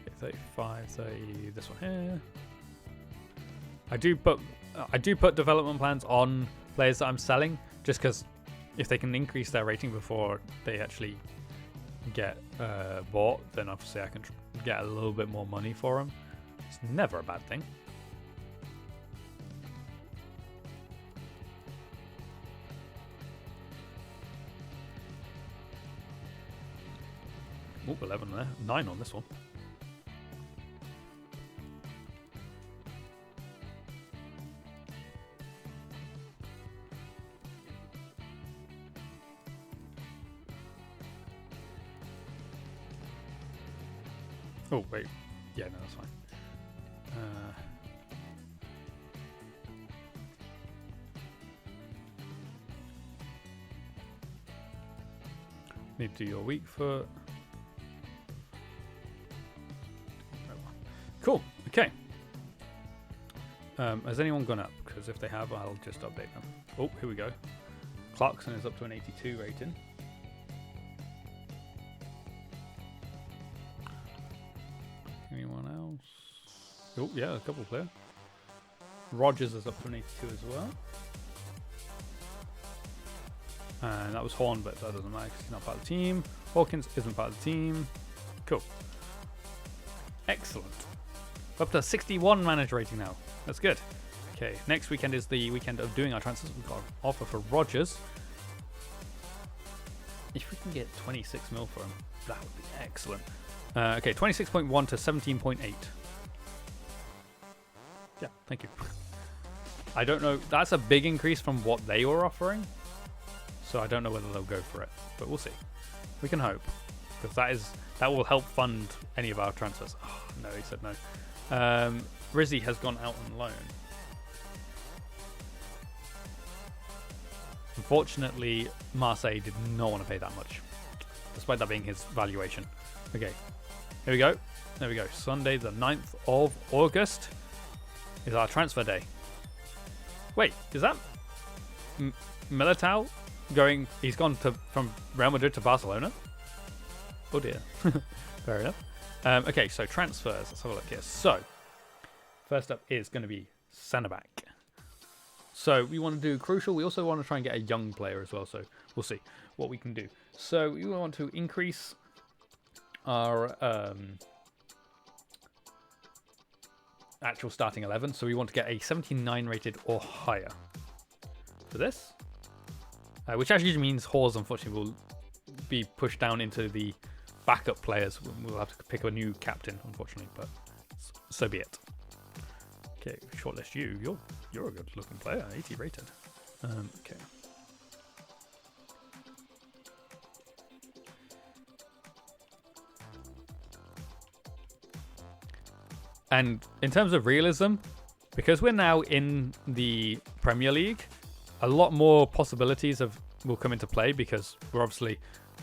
S1: Okay, 35. 30. This one here. I do put development plans on players that I'm selling, just because if they can increase their rating before they actually get bought, then obviously I can get a little bit more money for them. It's never a bad thing. Oh, 11 there. 9 on this one. Oh, wait. Yeah, no, that's fine. Need to do your weak foot. Cool. Okay. Has anyone gone up? Because if they have, I'll just update them. Oh, here we go. Clarkson is up to an 82 rating. Anyone else? Oh, yeah, a couple there. Rogers is up to an 82 as well. And that was Horn, but that doesn't matter because he's not part of the team. Hawkins isn't part of the team. Cool. Excellent. We're up to 61 manager rating now. That's good. Okay, next weekend is the weekend of doing our transfers. We've got an offer for Rogers. If we can get 26 mil for him, that would be excellent. Okay, 26.1 to 17.8. Yeah, thank you. I don't know. That's a big increase from what they were offering. So I don't know whether they'll go for it, but we'll see. We can hope, because that will help fund any of our transfers. Oh, no, he said no. Rizzy has gone out on loan. Unfortunately, Marseille did not want to pay that much, despite that being his valuation. Okay, here we go. There we go. Sunday, the 9th of August is our transfer day. Wait, is that Militao going? He's gone from Real Madrid to Barcelona? Oh dear. Fair enough. Okay, so transfers. Let's have a look here. So, first up is going to be centre back. So we want to do crucial. We also want to try and get a young player as well. So we'll see what we can do. So we want to increase our actual starting 11. So we want to get a 79 rated or higher for this. Which actually means Hawes, unfortunately, will be pushed down into the backup players. We'll have to pick a new captain, unfortunately, but so be it. Okay, shortlist you. You're a good-looking player, 80 rated. Okay. And in terms of realism, because we're now in the Premier League, a lot more possibilities will come into play because we're obviously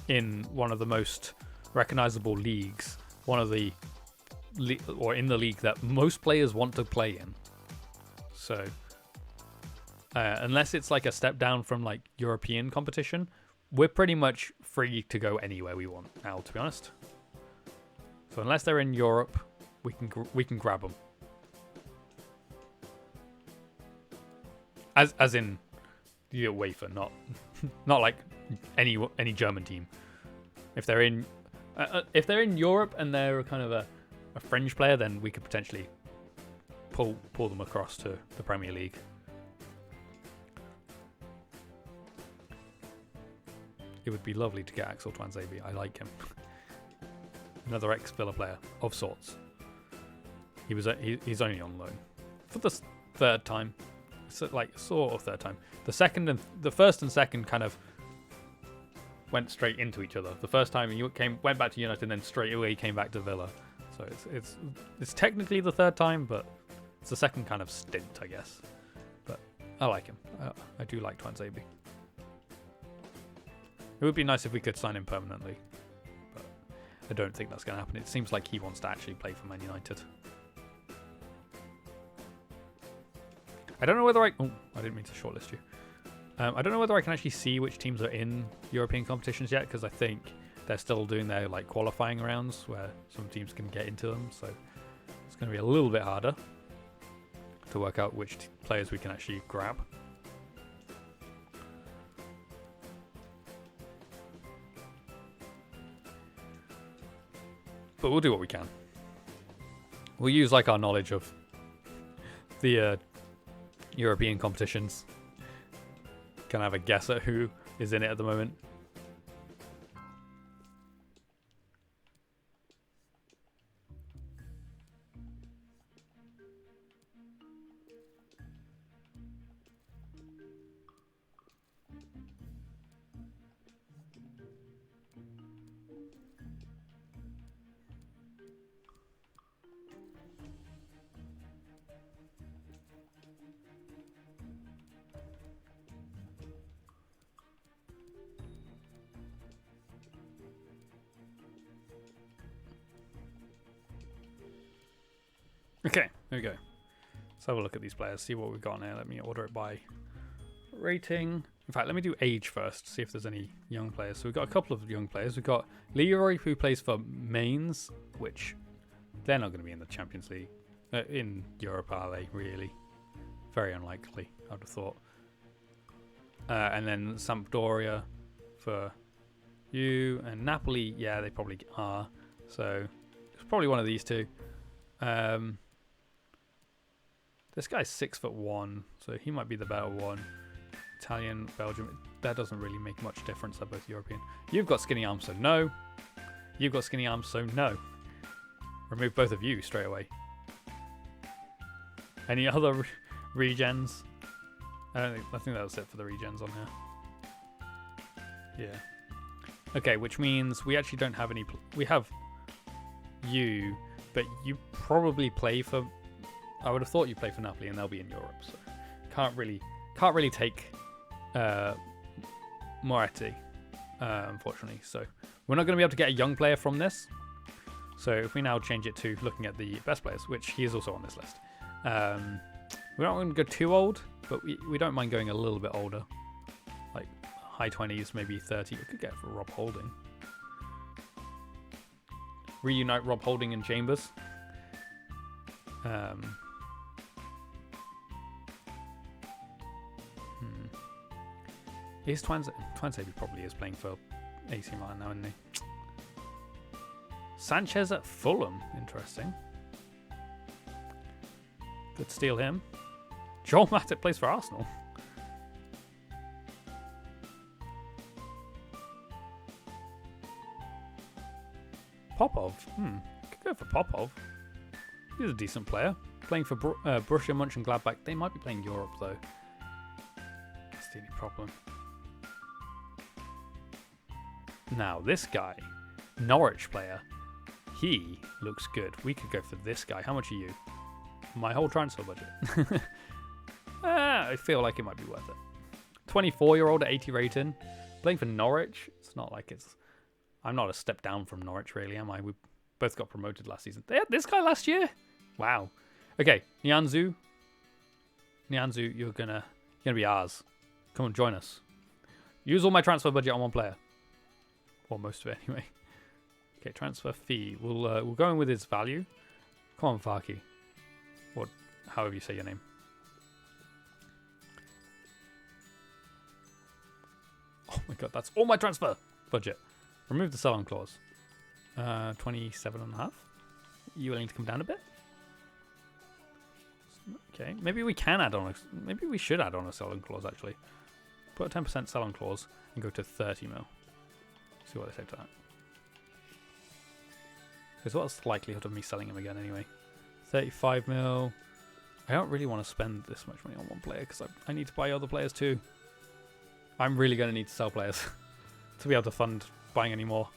S1: in one of the most recognizable leagues, or in the league that most players want to play in. So unless it's like a step down from like European competition, we're pretty much free to go anywhere we want now, to be honest. So unless they're in Europe, we can grab them. As in the UEFA, not like any German team. If they're in Europe and they're kind of a fringe player, then we could potentially pull them across to the Premier League. It would be lovely to get Axel Tuanzebe. I like him. Another ex-Villa player of sorts. He's only on loan for the third time. So, like, sort of third time. The first and second kind of went straight into each other. The first time he went back to United, and then straight away he came back to Villa. So it's technically the third time, but it's the second kind of stint, I guess. But I like him. I do like Tuanzebe. It would be nice if we could sign him permanently, but I don't think that's going to happen. It seems like he wants to actually play for Man United. I don't know whether I didn't mean to shortlist you. I don't know whether I can actually see which teams are in European competitions yet, because I think they're still doing their like qualifying rounds where some teams can get into them. So it's going to be a little bit harder to work out which players we can actually grab. But we'll do what we can. We'll use like our knowledge of the European competitions. Can I have a guess at who is in it at the moment? Okay, there we go. Let's have a look at these players, see what we've got here. Let me order it by rating. In fact, let me do age first, see if there's any young players. So we've got a couple of young players. We've got Leroy, who plays for Mainz, which they're not going to be in the Champions League. In Europe, are they, really? Very unlikely, I would have thought. And then Sampdoria for you. And Napoli, yeah, they probably are. So it's probably one of these two. This guy's 6'1", so he might be the better one. Italian, Belgium, that doesn't really make much difference. They're both European. You've got skinny arms, so no. You've got skinny arms, so no. Remove both of you straight away. Any other regens? I think that was it for the regens on here. Yeah. Okay, which means we actually don't have any. We have you, but you probably play for. I would have thought you play for Napoli, and they'll be in Europe, so can't really take Moretti, unfortunately. So we're not going to be able to get a young player from this. So if we now change it to looking at the best players, which he is also on this list, we're not going to go too old, but we don't mind going a little bit older, like high 20s, maybe 30. We could get for Rob Holding. Reunite Rob Holding and Chambers. Is Twansaby probably is playing for AC Milan now, isn't he? Sanchez at Fulham, interesting. Could steal him. Joel Matip plays for Arsenal. Popov. Could go for Popov. He's a decent player. Playing for Borussia Mönchengladbach. They might be playing Europe though. That's the only problem. Now this guy, Norwich player, he looks good. We could go for this guy. How much are you? My whole transfer budget. I feel like it might be worth it. 24-year-old at 80 rating, playing for Norwich. It's not like it's. I'm not a step down from Norwich, really, am I? We both got promoted last season. They had this guy last year. Wow. Okay, Nianzou, you're gonna be ours. Come on, join us. Use all my transfer budget on one player, or most of it anyway. Okay, transfer fee. We'll go in with its value. Come on, Faki. Or however you say your name. Oh my god, that's all my transfer budget. Remove the sell-on clause. 27.5. You willing to come down a bit? Okay, maybe we can add on. Maybe we should add on a sell-on clause actually. Put a 10% sell-on clause and go to 30 mil. See what they say to that. Because what's the likelihood of me selling him again anyway? 35 mil. I don't really want to spend this much money on one player because I need to buy other players too. I'm really going to need to sell players to be able to fund buying any more.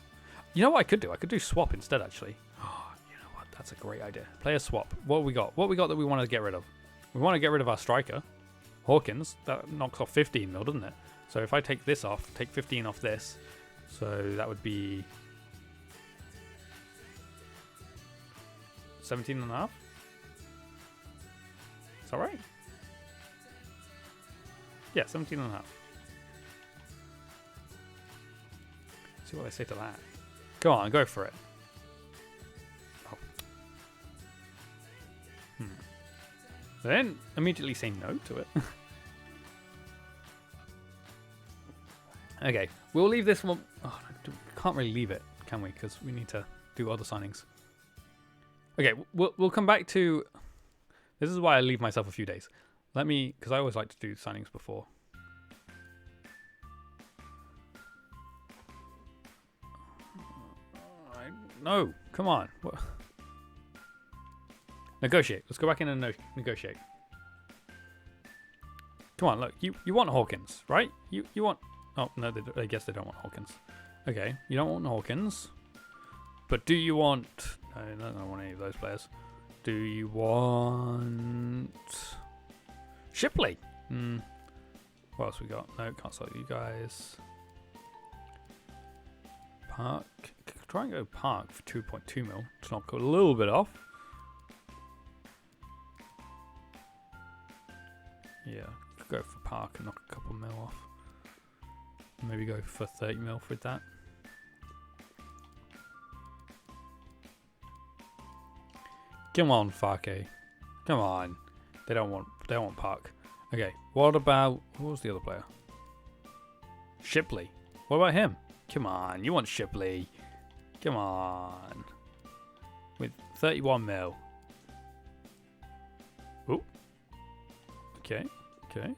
S1: You know what I could do? I could do swap instead actually. Oh, you know what? That's a great idea. Player swap. What have we got? What have we got that we want to get rid of? We want to get rid of our striker, Hawkins. That knocks off 15 mil, doesn't it? So if I take this off, take 15 off this, so that would be 17.5. Is that right? Yeah, 17.5. See what they say to that. Go on, go for it. Oh. They didn't immediately say no to it. Okay, we'll leave this one. Oh, can't really leave it, can we? Because we need to do other signings. Okay, we'll come back to. This is why I leave myself a few days. Because I always like to do signings before. No, come on. What? Negotiate. Let's go back in and negotiate. Come on, look. You want Hawkins, right? You want. Oh no, I guess they don't want Hawkins. Okay, you don't want Hawkins, but do you want? No, I don't want any of those players. Do you want Shipley? What else we got? No, can't sell you guys. Park. Try and go Park for 2.2 mil to knock a little bit off. Yeah, could go for Park and knock a couple mil off. Maybe go for 30 mil for that. Come on, Farke. Come on. They don't want Park. Okay, what about, what was the other player? Shipley. What about him? Come on, you want Shipley. Come on. With 31 mil. Oh. Okay, okay.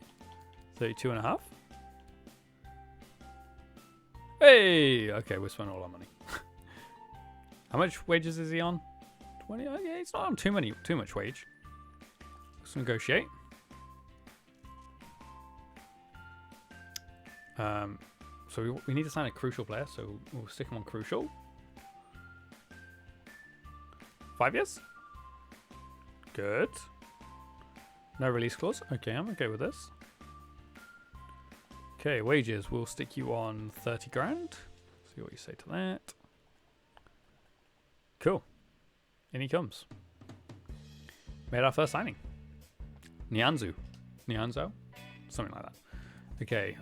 S1: 32 and a half. Hey! Okay, we're spending all our money. How much wages is he on? 20? Okay, he's not on too much wage. Let's negotiate. So we need to sign a crucial player, so we'll stick him on crucial. 5 years? Good. No release clause. Okay, I'm okay with this. Okay, wages. We'll stick you on 30 grand. See what you say to that. Cool. In he comes. Made our first signing. Nianzou. Something like that. Okay,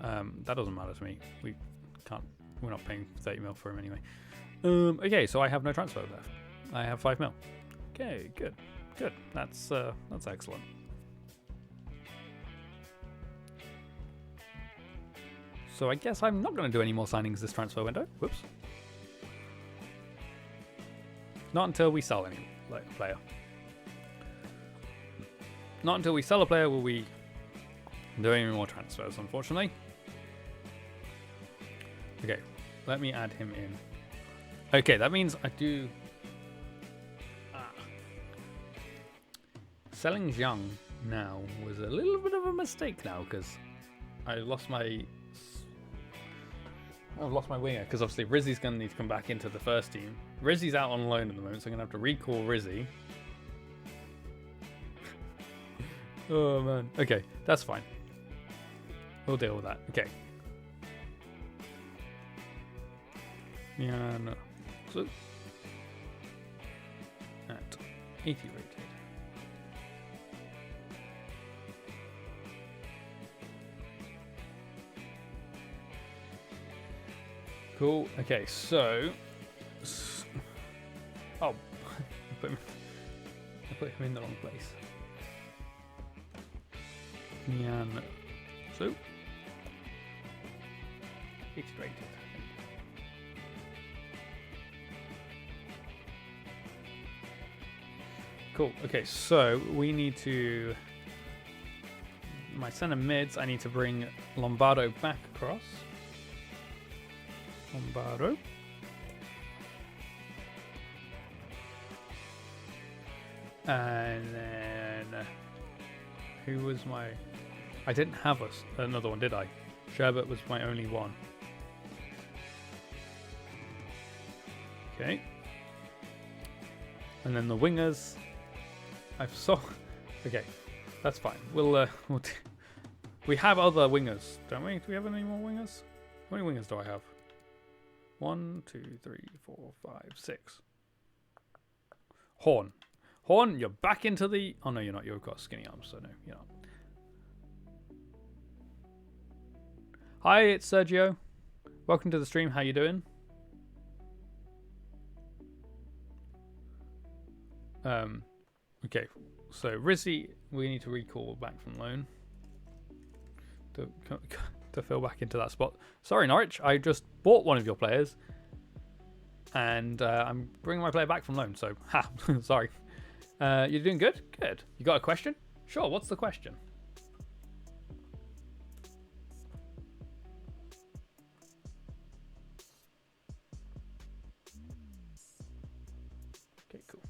S1: that doesn't matter to me. We're not paying 30 mil for him anyway. Okay, so I have no transfer left. I have 5 mil. Okay, good. That's excellent. So I guess I'm not going to do any more signings this transfer window. Whoops. Not until we sell any player. Not until we sell a player will we do any more transfers, unfortunately. Okay, let me add him in. Okay, that means I do... Selling Zhang now was a little bit of a mistake now, because I've lost my winger, because obviously Rizzy's going to need to come back into the first team. Rizzy's out on loan at the moment, so I'm going to have to recall Rizzy. Oh man. Okay, that's fine. We'll deal with that. Okay. Yeah, no. So, at 80 rated. Cool. Okay, so... Oh, I put him in the wrong place. Nyan. So... 80 rated. Cool. Okay, so we need to... My center mids, I need to bring Lombardo back across. Lombardo. And then... Who was my... I didn't have another one, did I? Sherbet was my only one. Okay. And then the wingers... I've saw... Okay, that's fine. We have other wingers, don't we? Do we have any more wingers? How many wingers do I have? 1, 2, 3, 4, 5, 6. Horn. Horn, you're back into the... Oh, no, you're not. You've got skinny arms, so no, you're not. Hi, it's Sergio. Welcome to the stream. How you doing? Okay, so Rizzy, we need to recall back from loan to fill back into that spot. Sorry, Norwich, I just bought one of your players, and I'm bringing my player back from loan. So, sorry. You're doing good? Good. You got a question? Sure. What's the question? Okay, cool.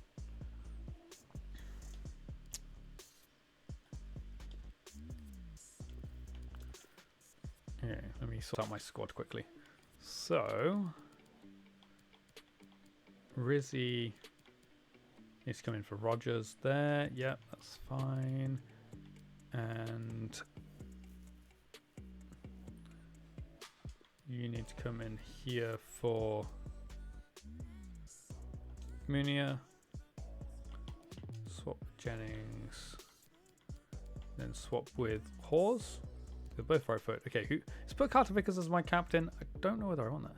S1: Okay, let me sort out my squad quickly. So, Rizzy needs to come in for Rogers there. Yep, that's fine. And you need to come in here for Munir. Swap Jennings. Then swap with Hawes. They're both right foot. Okay, let's put Carter Vickers as my captain. I don't know whether I want that.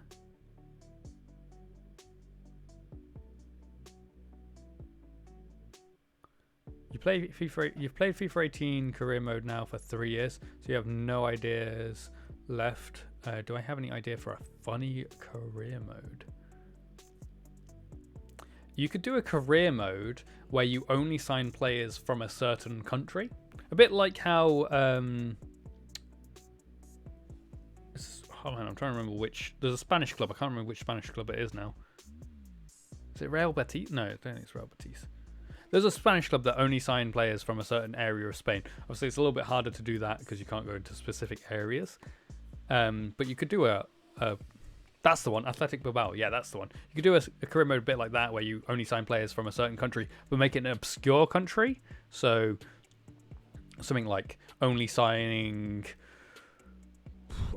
S1: You've played FIFA 18 career mode now for 3 years, so you have no ideas left. Do I have any idea for a funny career mode? You could do a career mode where you only sign players from a certain country. A bit like how... hold on, I'm trying to remember which... There's a Spanish club. I can't remember which Spanish club it is now. Is it Real Betis? No, I don't think it's Real Betis. There's a Spanish club that only sign players from a certain area of Spain. Obviously, it's a little bit harder to do that because you can't go into specific areas. But you could do that's the one, Athletic Bilbao. Yeah, that's the one. You could do a career mode a bit like that where you only sign players from a certain country, but make it an obscure country. So something like only signing,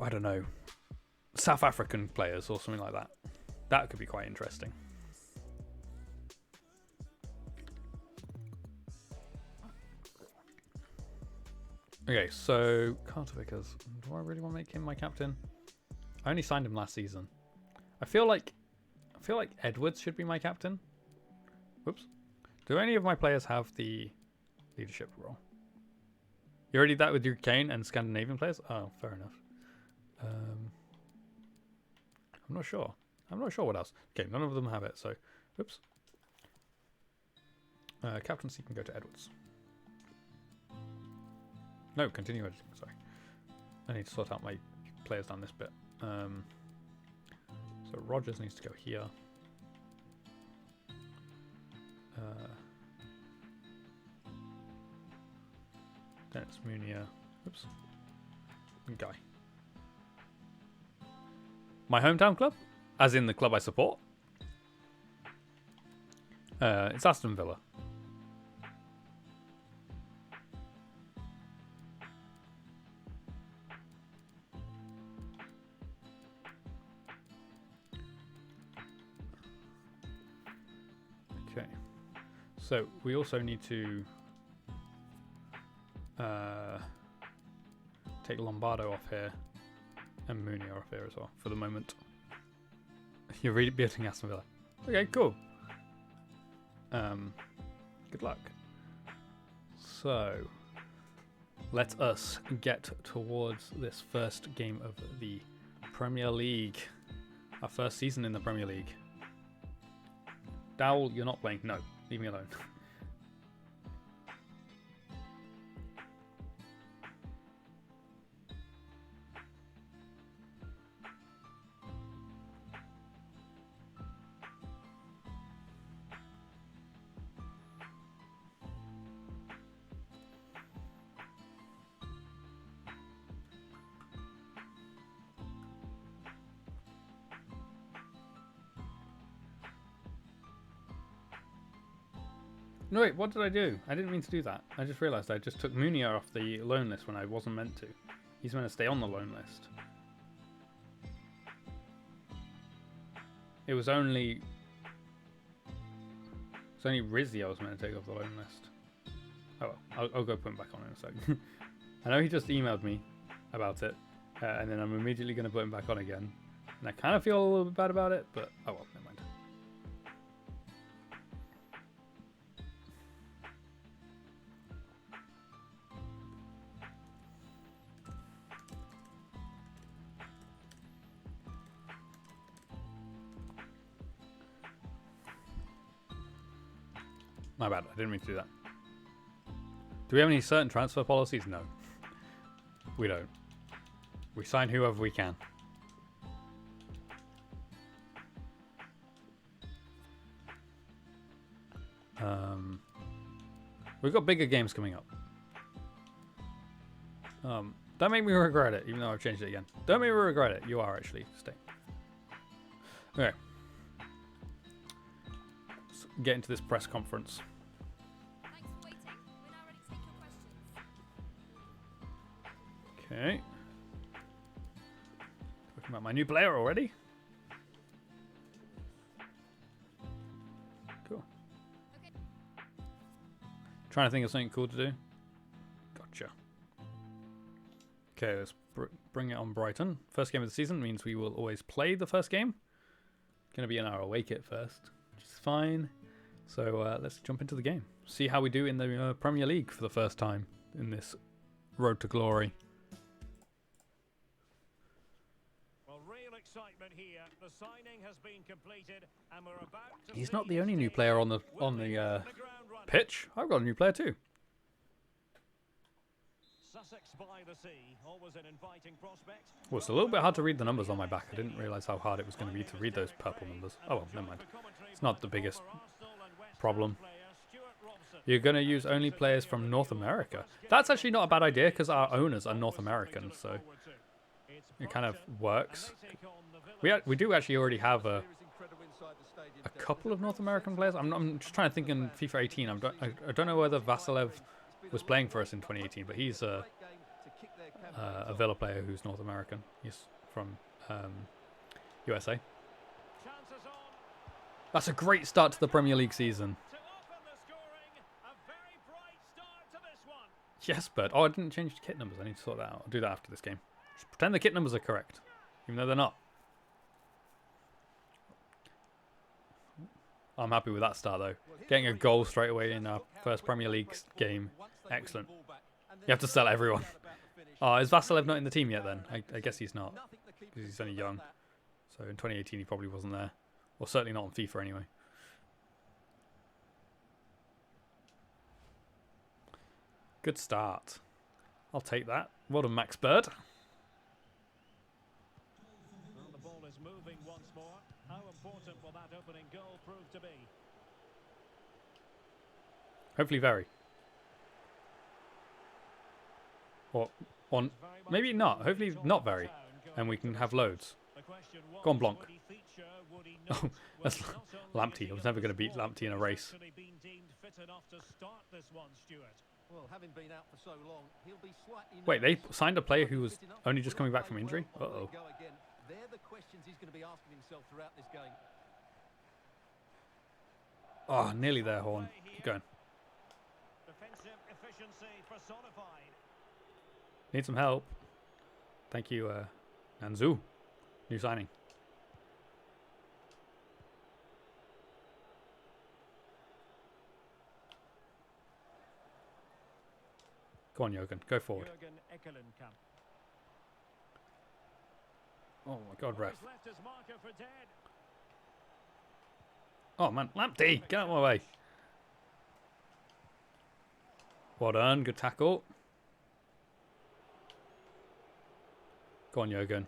S1: I don't know, South African players or something like that. That could be quite interesting. Okay, so Carter Vickers. Do I really want to make him my captain? I only signed him last season. I feel like Edwards should be my captain. Whoops. Do any of my players have the leadership role? You already did that with your Kane and Scandinavian players? Oh, fair enough. I'm not sure. I'm not sure what else. Okay, none of them have it, so whoops. Captaincy can go to Edwards. No, continue editing, sorry. I need to sort out my players down this bit. So Rogers needs to go here. Then it's Munier. Oops. And Guy. My hometown club? As in the club I support? It's Aston Villa. Okay, so we also need to take Lombardo off here and Munier off here as well for the moment. You're really beating Aston Villa. Okay, cool. Good luck. So let us get towards this first game of the Premier League. Our first season in the Premier League. Dowell, you're not playing. No, leave me alone. No, wait, what did I do? I didn't mean to do that. I just realised I just took Munier off the loan list when I wasn't meant to. He's meant to stay on the loan list. It was only Rizzi I was meant to take off the loan list. Oh well, I'll go put him back on in a second. I know he just emailed me about it, and then I'm immediately going to put him back on again. And I kind of feel a little bit bad about it, but oh well, never mind. My bad, I didn't mean to do that. Do we have any certain transfer policies? No. We don't. We sign whoever we can. We've got bigger games coming up. Don't make me regret it, even though I've changed it again. Don't make me regret it. You are actually. Stay. Okay. Let's get into this press conference. Okay. Talking about my new player already. Cool. Trying to think of something cool to do. Gotcha. Okay, let's bring it on Brighton. First game of the season means we will always play the first game. Going to be an hour awake at first, which is fine. So let's jump into the game. See how we do in the Premier League for the first time in this road to glory.
S2: Well, real excitement here. The signing has been completed, and we're about to
S1: He's not the only new player on the pitch. I've got a new player too.
S2: Sussex by the sea, always an inviting prospect.
S1: Well, it's a little bit hard to read the numbers on my back. I didn't realise how hard it was going to be to read those purple numbers. Oh well, never mind. It's not the biggest problem. You're going to use only players from North America. That's actually not a bad idea because our owners are North American, so it kind of works. We do actually already have a couple of North American players. I'm just trying to think in FIFA 18. I don't know whether Vasilev was playing for us in 2018, but he's a Villa player who's North American. He's from USA. That's a great start to the Premier League season. Yes, but I didn't change the kit numbers. I need to sort that out. I'll do that after this game. Just pretend the kit numbers are correct, even though they're not. I'm happy with that start, though. Getting a goal straight away in our first Premier League game. Excellent. You have to sell everyone. Oh, is Vasilev not in the team yet, then? I guess he's not, because he's only young. So in 2018, he probably wasn't there. Or certainly not on FIFA, anyway. Good start. I'll take that. Well done, Max Bird.
S2: Well, the ball is moving once more. How important will that opening goal prove to be?
S1: Hopefully very. Or on, maybe not. Hopefully not very. And we can have loads. Go on, Blanc. Oh, that's Lamptey. I was never going to beat Lamptey in a race. Wait, they signed a player who was only just coming back from injury? Uh-oh. Oh, nearly there, Horn. Keep going. Need some help. Thank you, Nanzu. New signing. Go on, Jürgen. Go forward. Oh my God, ref. Oh man, Lamptey, get out of my way. Well done, good tackle. Go on, Jürgen.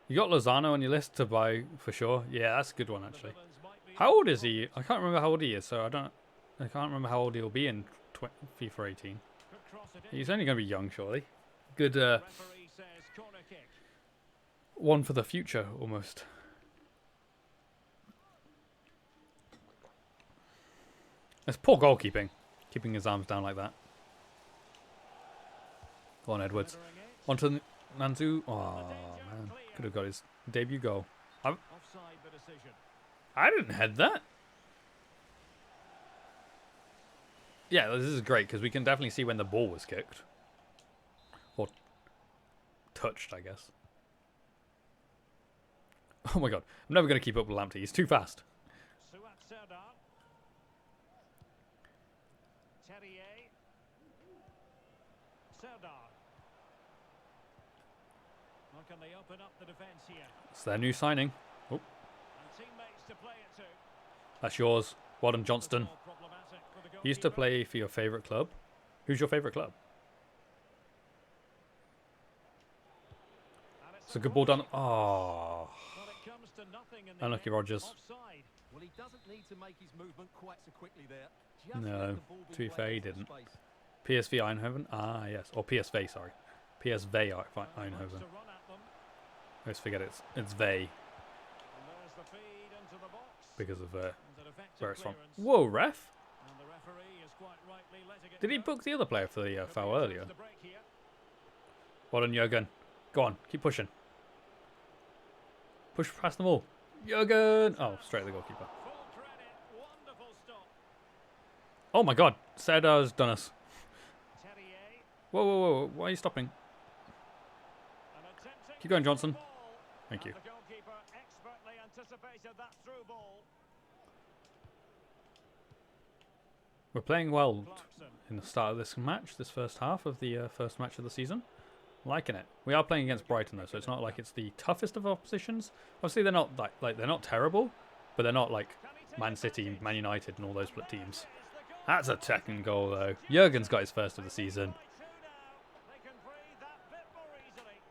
S1: You got Lozano on your list to buy for sure. Yeah, that's a good one actually. How old is he? I can't remember how old he is, so I can't remember how old he'll be in FIFA 18. He's only going to be young, surely. Good one for the future, almost. That's poor goalkeeping. Keeping his arms down like that. Go on, Edwards. On to Nanzu. Oh, man. Could have got his debut goal. I didn't head that. Yeah, this is great because we can definitely see when the ball was kicked. Or touched, I guess. Oh my God. I'm never going to keep up with Lamptey. He's too fast.
S2: Can they open up the defense here?
S1: It's their new signing. Oh. That's yours. Well done, Johnston. You used to play for your favourite club. Who's your favourite club? It's a good ball done. Oh. Unlucky Rogers. No, to be fair, he didn't. PSV Eindhoven? Ah, yes. Or PSV, sorry. PSV Eindhoven. I always forget it's Vey. Because of where it's from. Whoa, ref? Did he book the other player for the foul earlier? Well done, Jürgen. Go on, keep pushing. Push past them all. Jürgen! Oh, straight at the goalkeeper. Oh my God, Serdar's done us. Whoa, whoa, whoa. Why are you stopping?
S2: And attempting
S1: Keep going,
S2: the
S1: Johnson.
S2: ball.
S1: Thank you.
S2: And the goalkeeper expertly anticipated that through ball.
S1: We're playing well
S2: Clarkson.
S1: in the start of this match, this first half of the first match of the season. Liking it. We are playing against Brighton though, so it's not like it's the toughest of oppositions. Obviously, they're not like they're not terrible, but they're not like
S2: Can he take
S1: Man City,
S2: advantage?
S1: Man United, and all those split
S2: There
S1: teams.
S2: it is, the goal.
S1: That's a second goal though. Jurgen's got his first of the season.
S2: By two now. They can breathe that bit more easily.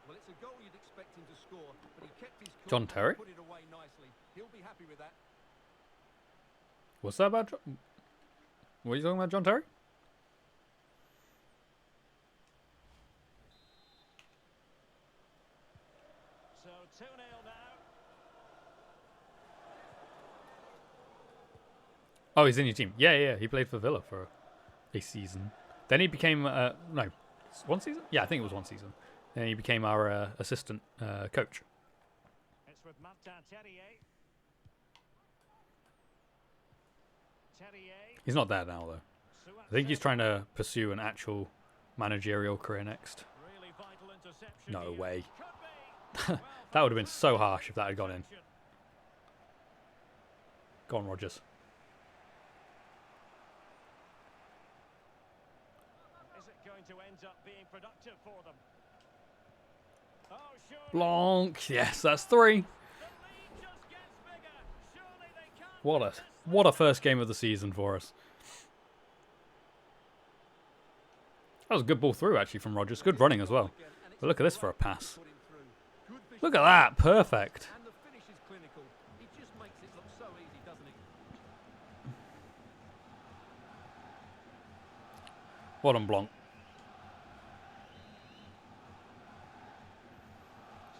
S3: Well, it's a goal you'd expect him to score, but he kept his cool
S1: John Terry?
S3: and put it away nicely. He'll be happy with that.
S1: What's that about? What are you talking about, John Terry?
S2: So 2-0 now.
S1: Oh, he's in your team. Yeah, yeah. He played for Villa for a season. Then he became no, one season. Yeah, I think it was one season. Then he became our assistant coach.
S2: It's with Martin Terrier. Terrier.
S1: He's not there now though. I think he's trying to pursue an actual managerial career next.
S2: Really vital interception
S1: No
S2: here.
S1: way.
S2: Could be.
S1: That would have been so harsh if that had gone in. Go on, Rogers.
S2: Is it going to end up being productive for them? Oh, surely.
S1: Blanc. Yes, that's 3.
S2: The lead just gets bigger. Surely they can't
S1: What
S2: win
S1: a
S2: this
S1: what a first game of the season for us. That was a good ball through actually from Rogers. Good running as well. But look at this for a pass.
S3: Put him through. Good vision.
S1: Look at that. Perfect.
S3: And the finish is clinical. He just makes it look so easy, doesn't he?
S1: Well done, Blanc.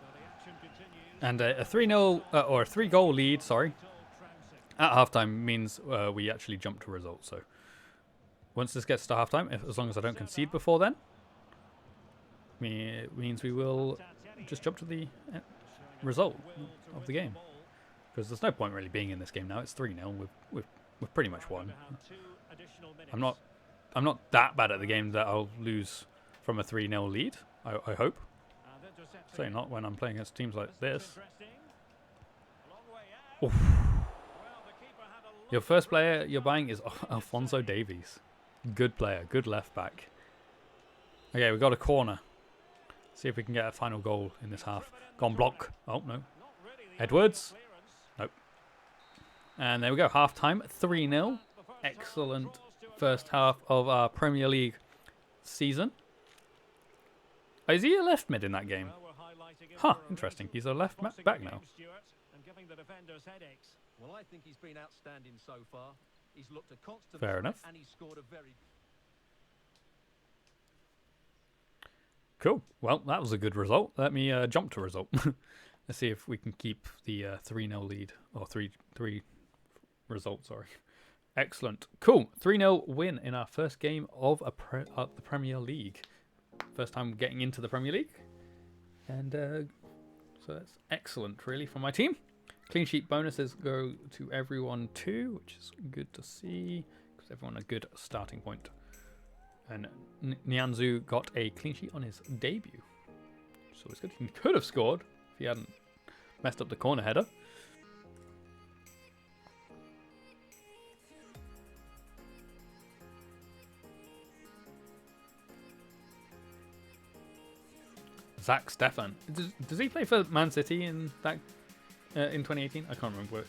S2: So the action continues.
S1: And a 3-0 or a 3-goal lead, sorry,
S2: Trouncing.
S1: at halftime means we actually jump to results. So once this gets to halftime, as long as I don't concede before then, it means we will just jump to the result of the game. Because there's no point really being in this game now. It's 3-0. We've pretty much won. I'm not that bad at the game that I'll lose from a 3-0 lead. I hope. Certainly not when I'm playing against teams like this. Oof. Your first player you're buying is Alphonso Davies. Good player, good left back. Okay, we got a corner. See if we can get a final goal in this half. Gone block. Oh, no. Edwards. Nope. And there we go. Half time. 3-0. Excellent first half of our Premier League season. Oh, is he a left mid in that game? Huh, interesting. He's a left back now.
S3: Well, I think he's been outstanding so far. He's looked a constant
S1: Fair
S3: threat
S1: enough.
S3: and he's scored a very
S1: Cool. Well, that was a good result. Let me jump to result. Let's see if we can keep the 3-0 lead. Or 3 result, sorry. Excellent. Cool. 3-0 win in our first game of the Premier League. First time getting into the Premier League. And so that's excellent, really, from my team. Clean sheet bonuses go to everyone too, which is good to see. Because everyone a good starting point. And Nianzou got a clean sheet on his debut. So it's good. He could have scored if he hadn't messed up the corner header. Zach Stefan. Does he play for Man City in that in 2018? I can't remember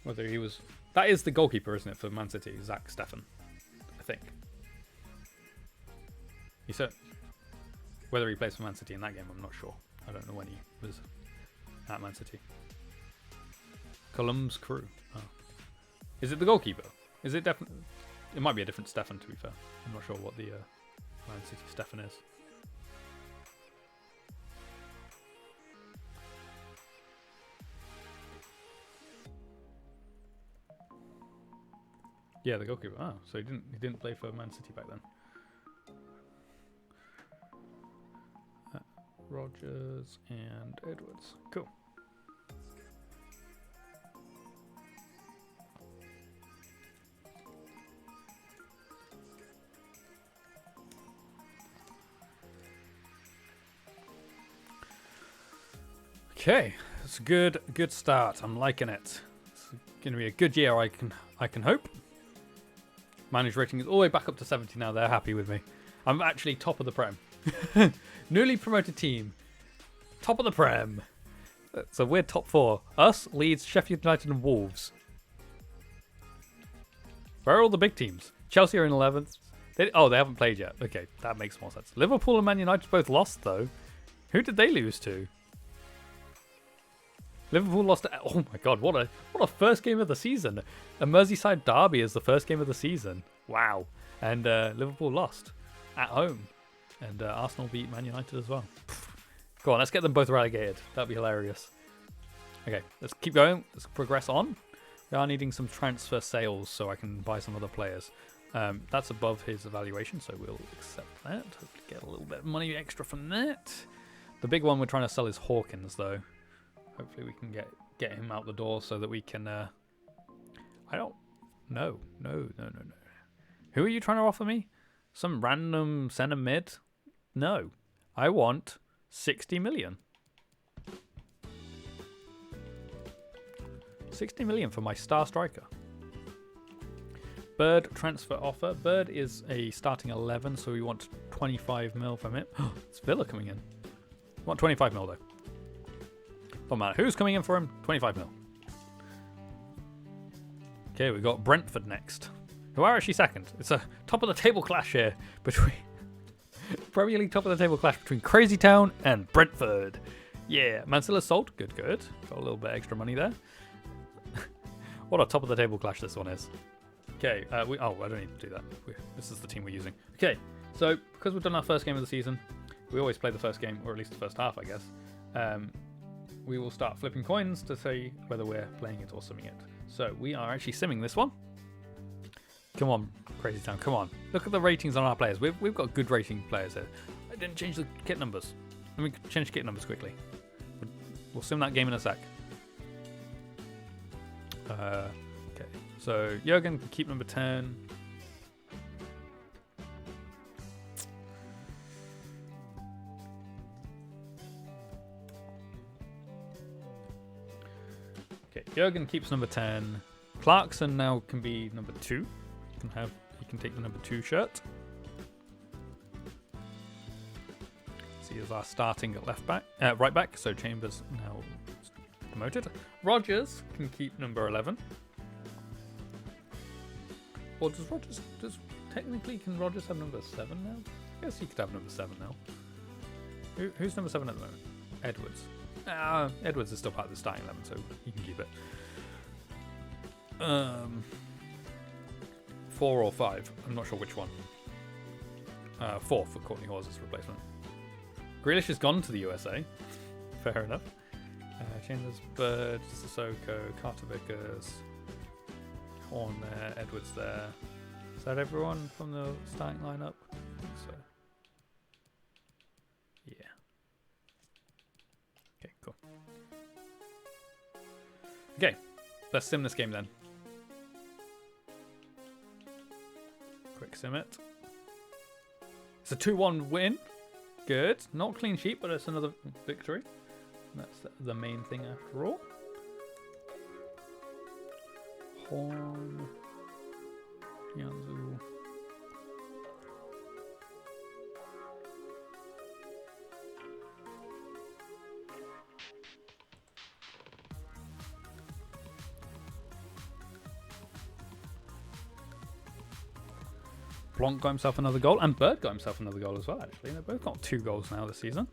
S1: whether he was. That is the goalkeeper, isn't it, for Man City? Zach Stefan, I think. He said whether he plays for Man City in that game, I'm not sure. I don't know when he was at Man City. Columns Crew. Oh. Is it the goalkeeper? Is it definitely? It might be a different Stefan, to be fair. I'm not sure what the Man City Stefan is. Yeah, the goalkeeper. Oh, so he didn't play for Man City back then. Rogers and Edwards. Cool. Okay, it's a good start. I'm liking it. It's going to be a good year. I can hope. Managed rating is all the way back up to 70 now. They're happy with me. I'm actually top of the Prem. Newly promoted team, top of the Prem. So we're top 4. Us, Leeds, Sheffield United, and Wolves. Where are all the big teams? Chelsea are in 11th. They haven't played yet. Okay, that makes more sense. Liverpool and Man United both lost though. Who did they lose to? Liverpool lost. Oh my God! What a first game of the season. A Merseyside derby is the first game of the season. Wow! And Liverpool lost at home, and Arsenal beat Man United as well. Go on, let's get them both relegated. That'd be hilarious. Okay, let's keep going. Let's progress on. We are needing some transfer sales so I can buy some other players. That's above his evaluation, so we'll accept that. Hopefully get a little bit of money extra from that. The big one we're trying to sell is Hawkins, though. Hopefully we can get him out the door so that we can... I don't... No. Who are you trying to offer me? Some random centre mid? No. I want 60 million. 60 million for my star striker. Bird transfer offer. Bird is a starting 11, so we want 25 mil from it. It's Villa coming in. We want 25 mil though. Don't matter who's coming in for him. 25 mil. Okay, we've got Brentford next, who are actually second. It's a top of the table clash here between Premier League top of the table clash between Crazy Town and Brentford. Yeah, Mansilla sold. Good. Got a little bit extra money there. What a top of the table clash this one is. Okay, I don't need to do that. This is the team we're using. Okay, so because we've done our first game of the season, we always play the first game, or at least the first half, I guess. We will start flipping coins to say whether we're playing it or simming it. So we are actually simming this one. Come on, Crazy Town, come on. Look at the ratings on our players. We've got good rating players here. I didn't change the kit numbers. Let me change the kit numbers quickly. We'll sim that game in a sec. Okay, so Jurgen can keep number 10. Okay, Jurgen keeps number 10. Clarkson now can be number 2. He can take the number 2 shirt. So he is our starting at right back. So Chambers now promoted. Rogers can keep number 11. Or can Rogers have number 7 now? I guess he could have number 7 now. Who's number 7 at the moment? Edwards. Edwards is still part of the starting 11, so he can keep it. 4 or 5. I'm not sure which one. 4 for Courtney Hawes' replacement. Grealish has gone to the USA. Fair enough. Chambers, Bird, Sissoko, Carter Vickers, Horn there, Edwards there. Is that everyone from the starting lineup? I think so. Yeah. Okay, cool. Okay, let's sim this game then. Quick sim it. It's a 2-1 win. Good. Not clean sheet, but it's another victory. That's the main thing after all. Horn. Yanzu. Blanc got himself another goal, and Bird got himself another goal as well, actually. They've both got 2 goals now this season.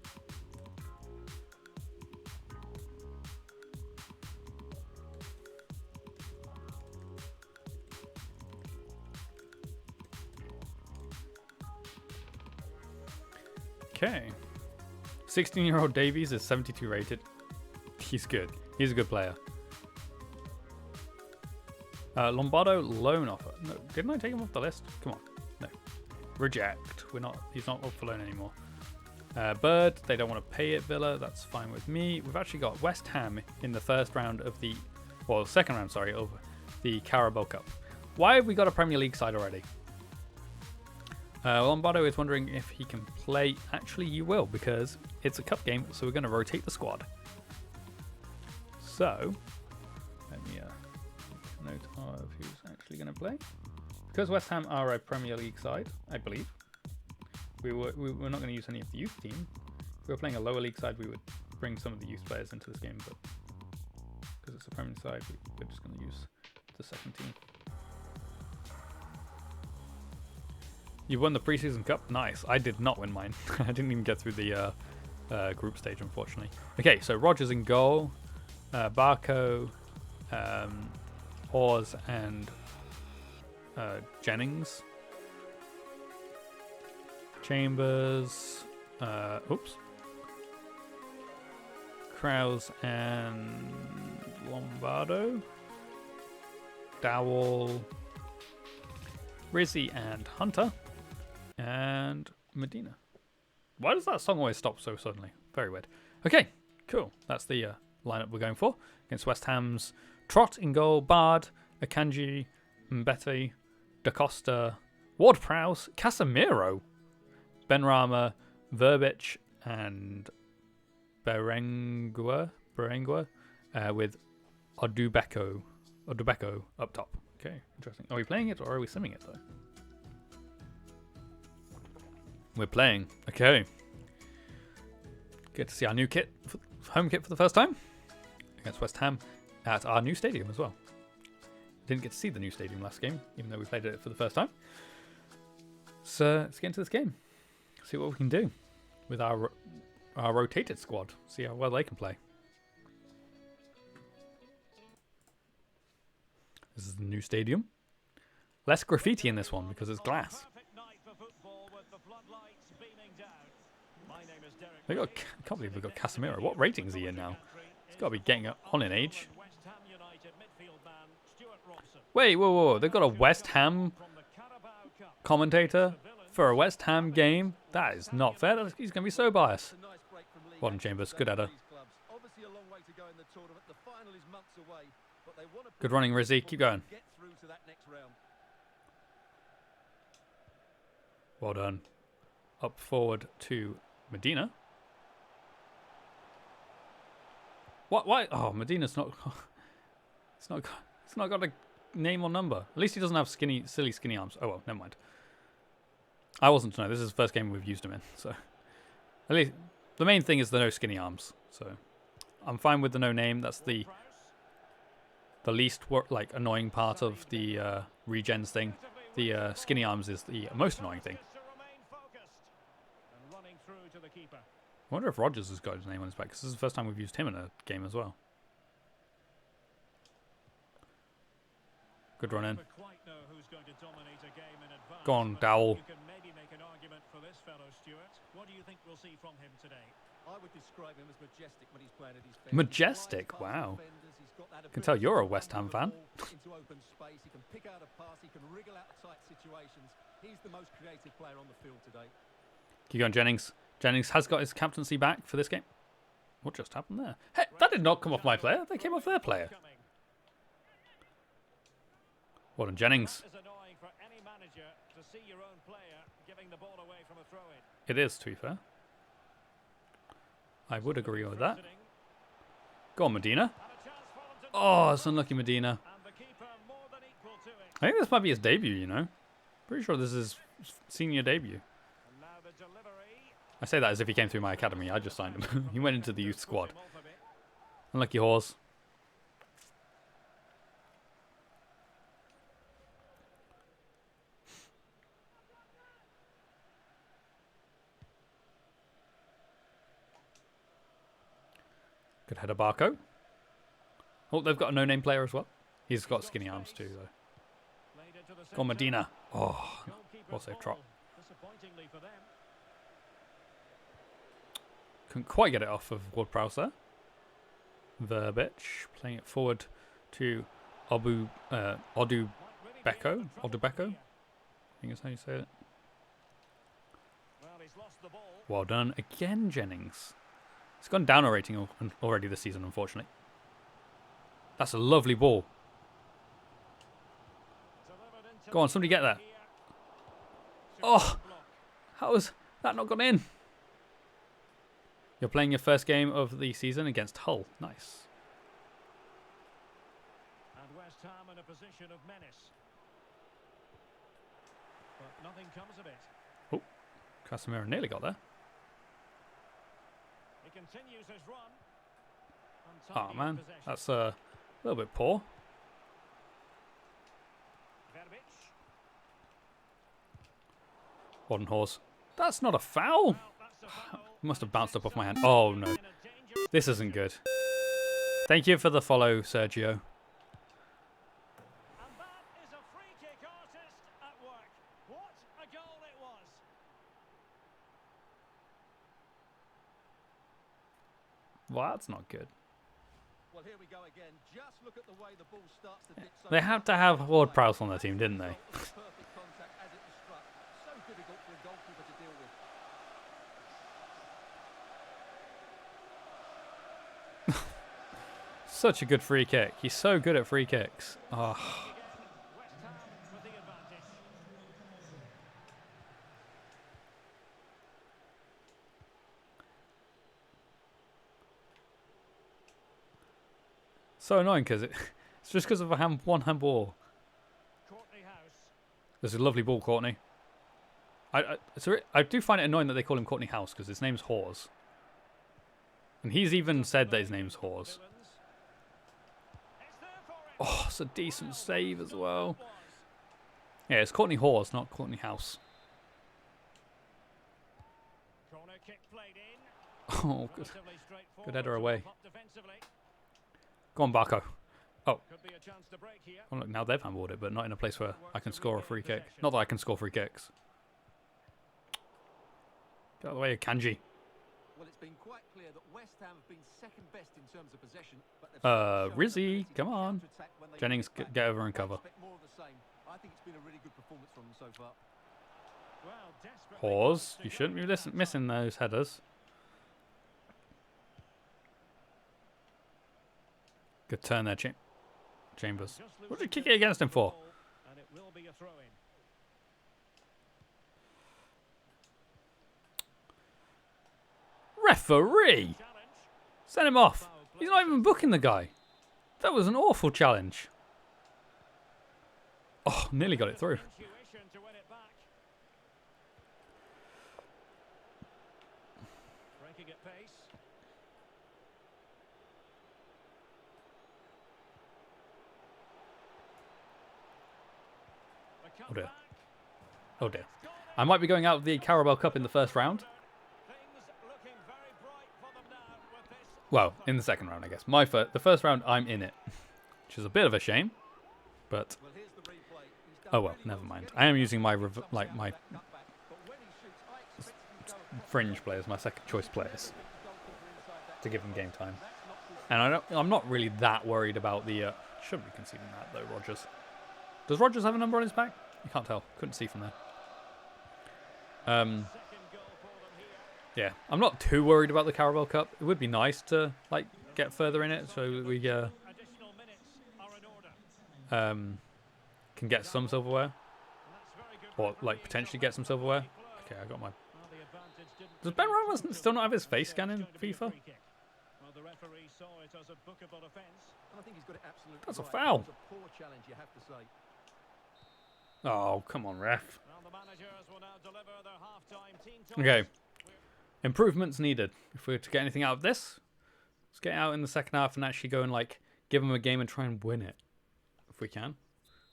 S1: Okay. 16-year-old Davies is 72 rated. He's good. He's a good player. Lombardo loan offer. No, didn't I take him off the list? Come on. No. Reject. He's not up for loan anymore. Bird, they don't want to pay it, Villa. That's fine with me. We've actually got West Ham in the first round of the, well, second round, sorry, of the Carabao Cup. Why have we got a Premier League side already? Lombardo is wondering if he can play. Actually, you will, because it's a cup game, so we're going to rotate the squad. So, let me make a note of who's actually going to play. Because West Ham are a Premier League side, I believe. We're not going to use any of the youth team. If we were playing a lower league side, we would bring some of the youth players into this game, but because it's a Premier League side, we're just going to use the second team. You won the preseason cup? Nice. I did not win mine. I didn't even get through the group stage, unfortunately. Okay, so Rogers in goal, Barco, Hawes, and Jennings. Chambers, Krause and Lombardo, Dowell, Rizzi and Hunter, and Medina. Why does that song always stop so suddenly? Very weird. Okay, cool. That's the lineup we're going for against West Ham's Trot in goal, Bard, Akanji, Mbete, Da Costa, Ward-Prowse, Casemiro, Benrahma, Verbic, and Berengua with Odubeko up top. Okay, interesting. Are we playing it or are we simming it though? We're playing. Okay. Get to see our new kit, home kit for the first time against West Ham at our new stadium as well. Didn't get to see the new stadium last game, even though we played it for the first time. So let's get into this game. See what we can do with our rotated squad. See how well they can play. This is the new stadium. Less graffiti in this one because it's glass. I can't believe we've got Casemiro. What rating is he in now? He's got to be getting on in age. Wait, whoa. They've got a West Ham commentator for a West Ham game? That is not fair. He's going to be so biased. Well done, Chambers. Good header. Good running, Rizzi. Keep going. Well done. Up forward to Medina. What? Why? Oh, Medina's not. It's not got a name or number. At least he doesn't have silly skinny arms. Oh well, never mind. I wasn't to know. This is the first game we've used him in, so at least the main thing is the no skinny arms. So I'm fine with the no name. That's the least annoying part of the regens thing. The skinny arms is the most annoying thing. I wonder if Rogers has got his name on his back, because this is the first time we've used him in a game as well. Good run in. Go on, Dowell. Majestic, wow. I can tell you're a West Ham fan. Keep going, Jennings. Jennings has got his captaincy back for this game. What just happened there? Hey, that did not come off my player. That came off their player. Well done, Jennings. It is, to be fair. I would agree with that. Go on, Medina. Oh, it's unlucky, Medina. I think this might be his debut, you know. Pretty sure this is his senior debut. I say that as if he came through my academy. I just signed him. He went into the youth squad. Unlucky horse. Good header, Barco. Oh, they've got a no-name player as well. He's got skinny arms too, though. Go on, Medina. Oh, well saved, Trot. Couldn't quite get it off of Ward-Prowse there. Verbic playing it forward to Odubeko. Odubeko, I think is how you say it.
S2: Well, he's lost the ball.
S1: Well done again, Jennings. It's gone down a rating already this season, unfortunately. That's a lovely ball. Go on, somebody get that. Oh, how has that not gone in? You're playing your first game of the season against Hull. Nice.
S2: And West Ham in a position of menace. But nothing comes of it.
S1: Oh, Casemiro nearly got there.
S2: He continues his run.
S1: Oh
S2: Untidy
S1: man,
S2: possession.
S1: that's a little bit poor.
S2: Verbic.
S1: Warden Horse. That's not a foul.
S2: Well, that's a foul.
S1: Must have bounced up off my hand. Oh no, this isn't good. Thank you for the follow, Sergio.
S2: And that is a free kick artist at work. What a goal it was.
S1: Well, that's not good.
S3: Well, here we go again. Just look at the way the ball starts to dip so
S1: They had to have Ward Prowse on their team, didn't they?
S3: Perfect contact as it was struck. So difficult for a goalkeeper to deal with.
S1: Such a good free kick. He's so good at free kicks. Oh.
S2: West Ham with the advantage.
S1: So annoying because it's just because of a one handball.
S2: Courtney House.
S1: There's a lovely ball, Courtney. I do find it annoying that they call him Courtney House because his name's Hawes. And he's even said that his name's Hawes. Oh, it's a decent save as well. Yeah, it's Courtney Hawes, not Courtney House.
S2: Corner kick played in.
S1: Oh, good.
S2: Relatively straightforward
S1: Good header
S2: to
S1: away.
S2: move up defensively.
S1: Go on, Barco. Oh.
S2: Could be a chance to break here.
S1: Oh, look, now they've handballed it, but not in a place where I can score a free kick. Not that I can score free kicks. Get out of the way of Kanji.
S3: Well, it's been quite clear that West Ham have been second best in terms of possession, but they've shown the
S1: Rizzy,
S3: ability to
S1: come on.
S3: counter-attack when they
S1: Jennings,
S3: get back.
S1: get over and
S3: I
S1: cover.
S3: expect more of the same. I think it's been a really good performance from them so far.
S2: Well, desperately
S1: Hawes,
S2: wants to
S1: you
S2: go
S1: shouldn't be
S2: with that
S1: missing those headers. Good turn there, Chambers.
S2: Just
S1: What did you
S2: losing
S1: kick it
S2: control
S1: against him
S2: of the
S1: for?
S2: ball, and it will be a throw-in.
S1: Referee!
S2: Challenge.
S1: Send him off.
S2: Foul
S1: He's
S2: play.
S1: not even booking the guy. That was an awful challenge. Oh, nearly got it through.
S2: Intuition to win it back. Breaking at pace. The
S1: Oh dear.
S2: comeback.
S1: Oh dear. I might be going out of the Carabao Cup in the first round.
S2: Things looking very bright for them now with this.
S1: Well, in the second round, I guess. The first round, I'm in it, which is a bit of a shame. But
S3: Well, here's the replay. He's done
S1: oh well,
S3: really
S1: never
S3: well to
S1: mind.
S3: get
S1: I am
S3: it
S1: using my
S3: sometimes
S1: my
S3: that cutback, but when he shoots, I expect him to go across
S1: fringe players, my second choice players,
S3: the goalkeeper inside that.
S1: to give them game time.
S3: That's not good.
S1: And I'm not really that worried about the. Shouldn't be conceding that though, Rogers. Does Rogers have a number on his back? You can't tell. Couldn't see from there.
S2: Second goal for them here.
S1: Yeah, I'm not too worried about the Carabao Cup. It would be nice to like get further in it, so we
S2: Additional minutes are in order.
S1: can get some silverware,
S2: And that's very good
S1: or like
S2: refereeing.
S1: potentially get some silverware. Okay, I got my.
S2: Well, the advantage didn't
S1: Does
S2: really
S1: Ben Rama
S2: total
S1: still not have his
S2: the
S1: face
S2: fact
S1: scan
S2: that
S1: in
S2: it's going to be a
S1: FIFA?
S2: free kick. Well, the referee saw it as a bookable offence.
S3: I think he's got it absolutely
S1: That's a
S3: right.
S1: foul.
S3: It was a poor challenge, you have to say.
S1: Oh, come on, ref.
S2: Well, the managers will now deliver their half-time team talks.
S1: Okay. Improvements needed. If we're to get anything out of this, let's get out in the second half and actually go and like give them a game and try and win it, if we can.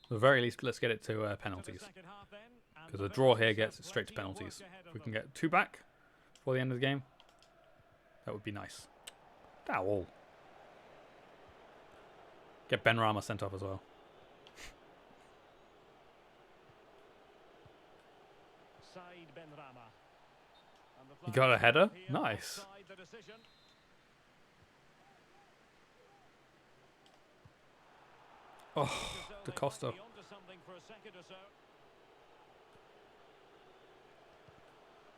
S1: At the very least, let's get it to
S2: To the
S1: penalties,
S2: second half then, and
S1: because
S2: the
S1: a draw
S2: Bears
S1: here
S2: have
S1: gets it straight to
S2: plenty of
S1: penalties.
S2: work ahead
S1: If
S2: of
S1: we can
S2: them.
S1: get 2 back before the end of the game, that would be nice. Foul. Get Ben Rama sent off as well.
S2: Said Benrahma. And the
S1: You got a
S2: flag
S1: header?
S2: here
S1: Nice.
S2: offside the decision.
S1: Oh,
S2: As though
S1: Da
S2: they
S1: Costa.
S2: might be onto something for a second or so.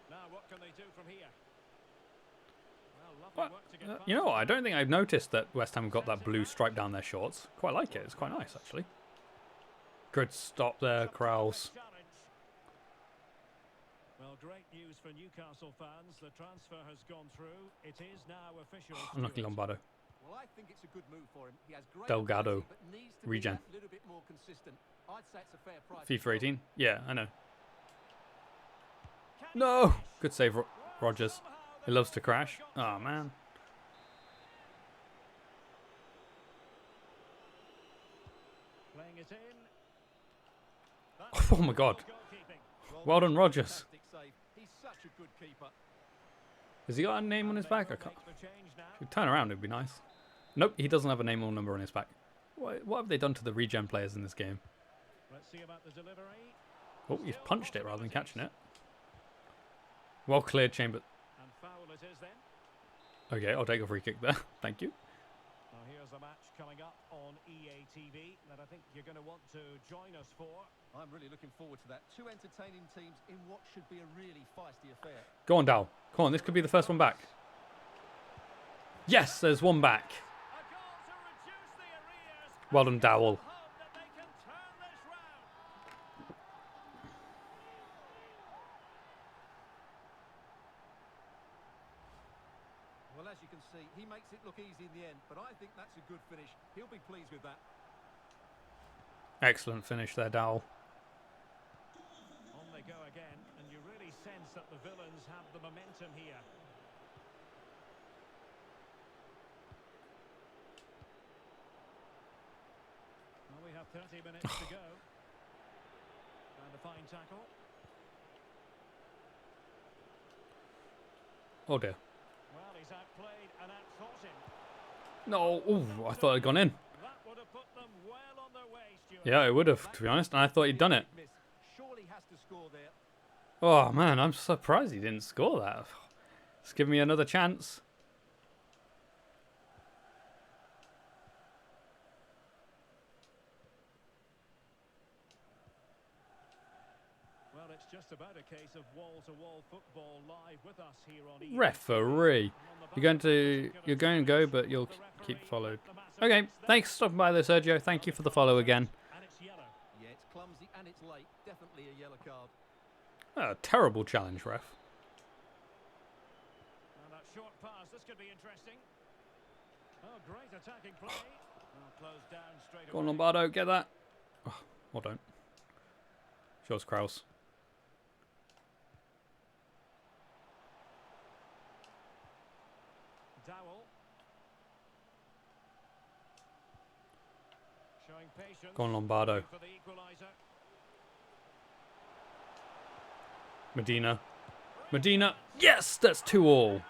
S2: Now Now what can they do from here? Well, lovely work to get
S1: You know what? I
S2: past.
S1: don't think I've noticed that West Ham got that blue stripe down their shorts. Quite like it. It's quite nice, actually. Good stop there, Krause.
S2: Well, great news for Newcastle fans. The transfer has gone through. It is now official.
S1: Unlucky Lombardo.
S3: Well, I think it's a good move for him. He has great
S1: Delgado.
S3: ability, but needs to
S1: Regen.
S3: be that little bit more consistent. I'd say it's a fair price.
S1: FIFA 18? Yeah, I know. No! Good save, Rogers. He loves to crash. Oh, man.
S2: Playing it in.
S1: Oh, my God. Well done, Rogers.
S3: Fantastic save. He's such a good keeper.
S1: Has he got a name on his back? I can't. If you turn around, it'd be nice. Nope, he doesn't have a name or number on his back. What have they done to the regen players in this game?
S2: Let's see about the delivery.
S1: Oh, he's punched it rather than catching it. Well cleared, Chamber.
S2: And foul it is then.
S1: Okay, I'll take a free kick there. Thank you.
S2: Now here's a match coming up on EA TV that I think you're going to want to join us for.
S3: I'm really looking forward to that. Two entertaining teams in what should be a really feisty affair.
S1: Go on, Dow. Come on, this could be the first one back. Yes, there's one back.
S2: A goal to reduce the arrears.
S1: Well done, Dowell.
S2: Hope that they can turn this round.
S3: Well, as you can see, he makes it look easy in the end, but I think that's a good finish. He'll be pleased with that.
S1: Excellent finish there, Dowell.
S2: On they go again, and you really sense that the villains have the momentum here. Well, we have 30 minutes to go. And a fine tackle.
S1: Oh, dear.
S2: Well, he's outplayed and outthought him.
S1: No. Ooh, I thought I'd gone in.
S2: That would have put them well on their way, Stuart.
S1: Yeah, it would have, to be honest. And I thought he'd done it.
S3: Miss. Surely has to score there.
S1: Oh, man, I'm surprised he didn't score that. Just give me another chance.
S2: Well, it's just about a case of wall-to-wall football live with us here on EA.
S1: Referee. You're going to go, but you'll keep followed. Okay, thanks for stopping by there, Sergio. Thank you for the follow again.
S2: And it's yellow.
S3: Yeah, it's clumsy and it's late. Definitely a yellow card.
S1: Oh, terrible challenge, ref.
S2: And that short pass, this could be interesting. Oh, great attacking play. Well, closed down straight
S1: Go on,
S2: away.
S1: Lombardo, get that. Oh, or don't. Shows Krause.
S2: Dowell. Showing patience.
S1: Go on, Lombardo.
S2: For the equaliser.
S1: Medina. Medina. Yes, that's 2-2.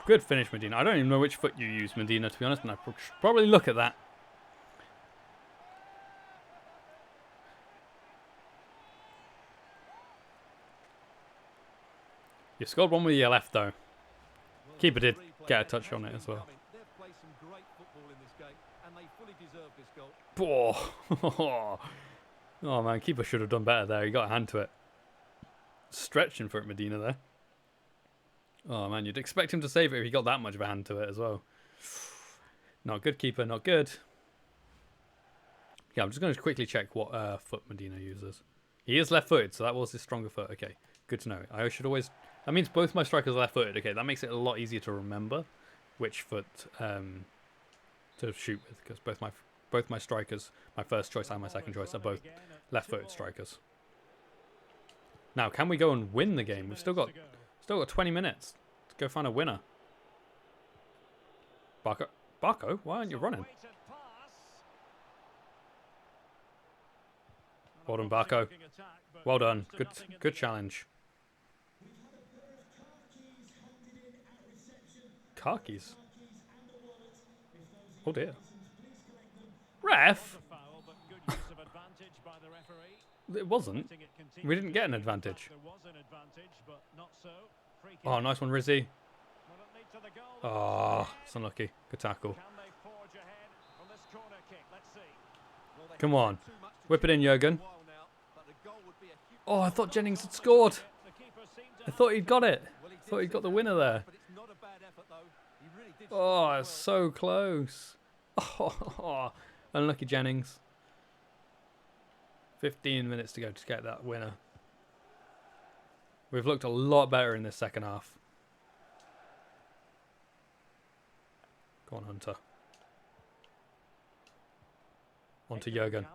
S1: Good finish, Medina. I don't even know which foot you use, Medina, to be honest, and I should probably look at that. You scored one with your left, though. Keeper did get a touch on it as well.
S3: They've played some great football in this game, and they fully deserve this goal.
S1: Oh, man, keeper should have done better there. He got a hand to it. Stretching for it, Medina, there. Oh, man, you'd expect him to save it if he got that much of a hand to it as well. Not good, keeper, not good. Yeah, I'm just going to quickly check what foot Medina uses. He is left-footed, so that was his stronger foot. Okay, good to know. I should always... That means both my strikers are left-footed. Okay, that makes it a lot easier to remember which foot to shoot with, because both my strikers, my first choice and my second choice, are both left-footed strikers. Now, can we go and win the game? We've still got 20 minutes to go find a winner. Barco, why aren't you running? Well done, Barco. Well done. Good challenge. Car keys. Oh dear. Ref? It wasn't. We didn't get an advantage. Oh, nice one, Rizzy. Oh, it's unlucky. Good tackle. Come on. Whip it in, Jurgen. Oh, I thought Jennings had scored. I thought he'd got it.
S3: Well, he
S1: I thought
S3: did
S1: he'd got the
S3: set
S1: winner
S3: that,
S1: there.
S3: but it's not a bad effort though. He really did
S1: Oh,
S3: strike
S1: it's
S3: well.
S1: so close. Oh, unlucky Jennings. 15 minutes to go to get that winner. We've looked a lot better in this second half. Go on, Hunter. On to Jurgen.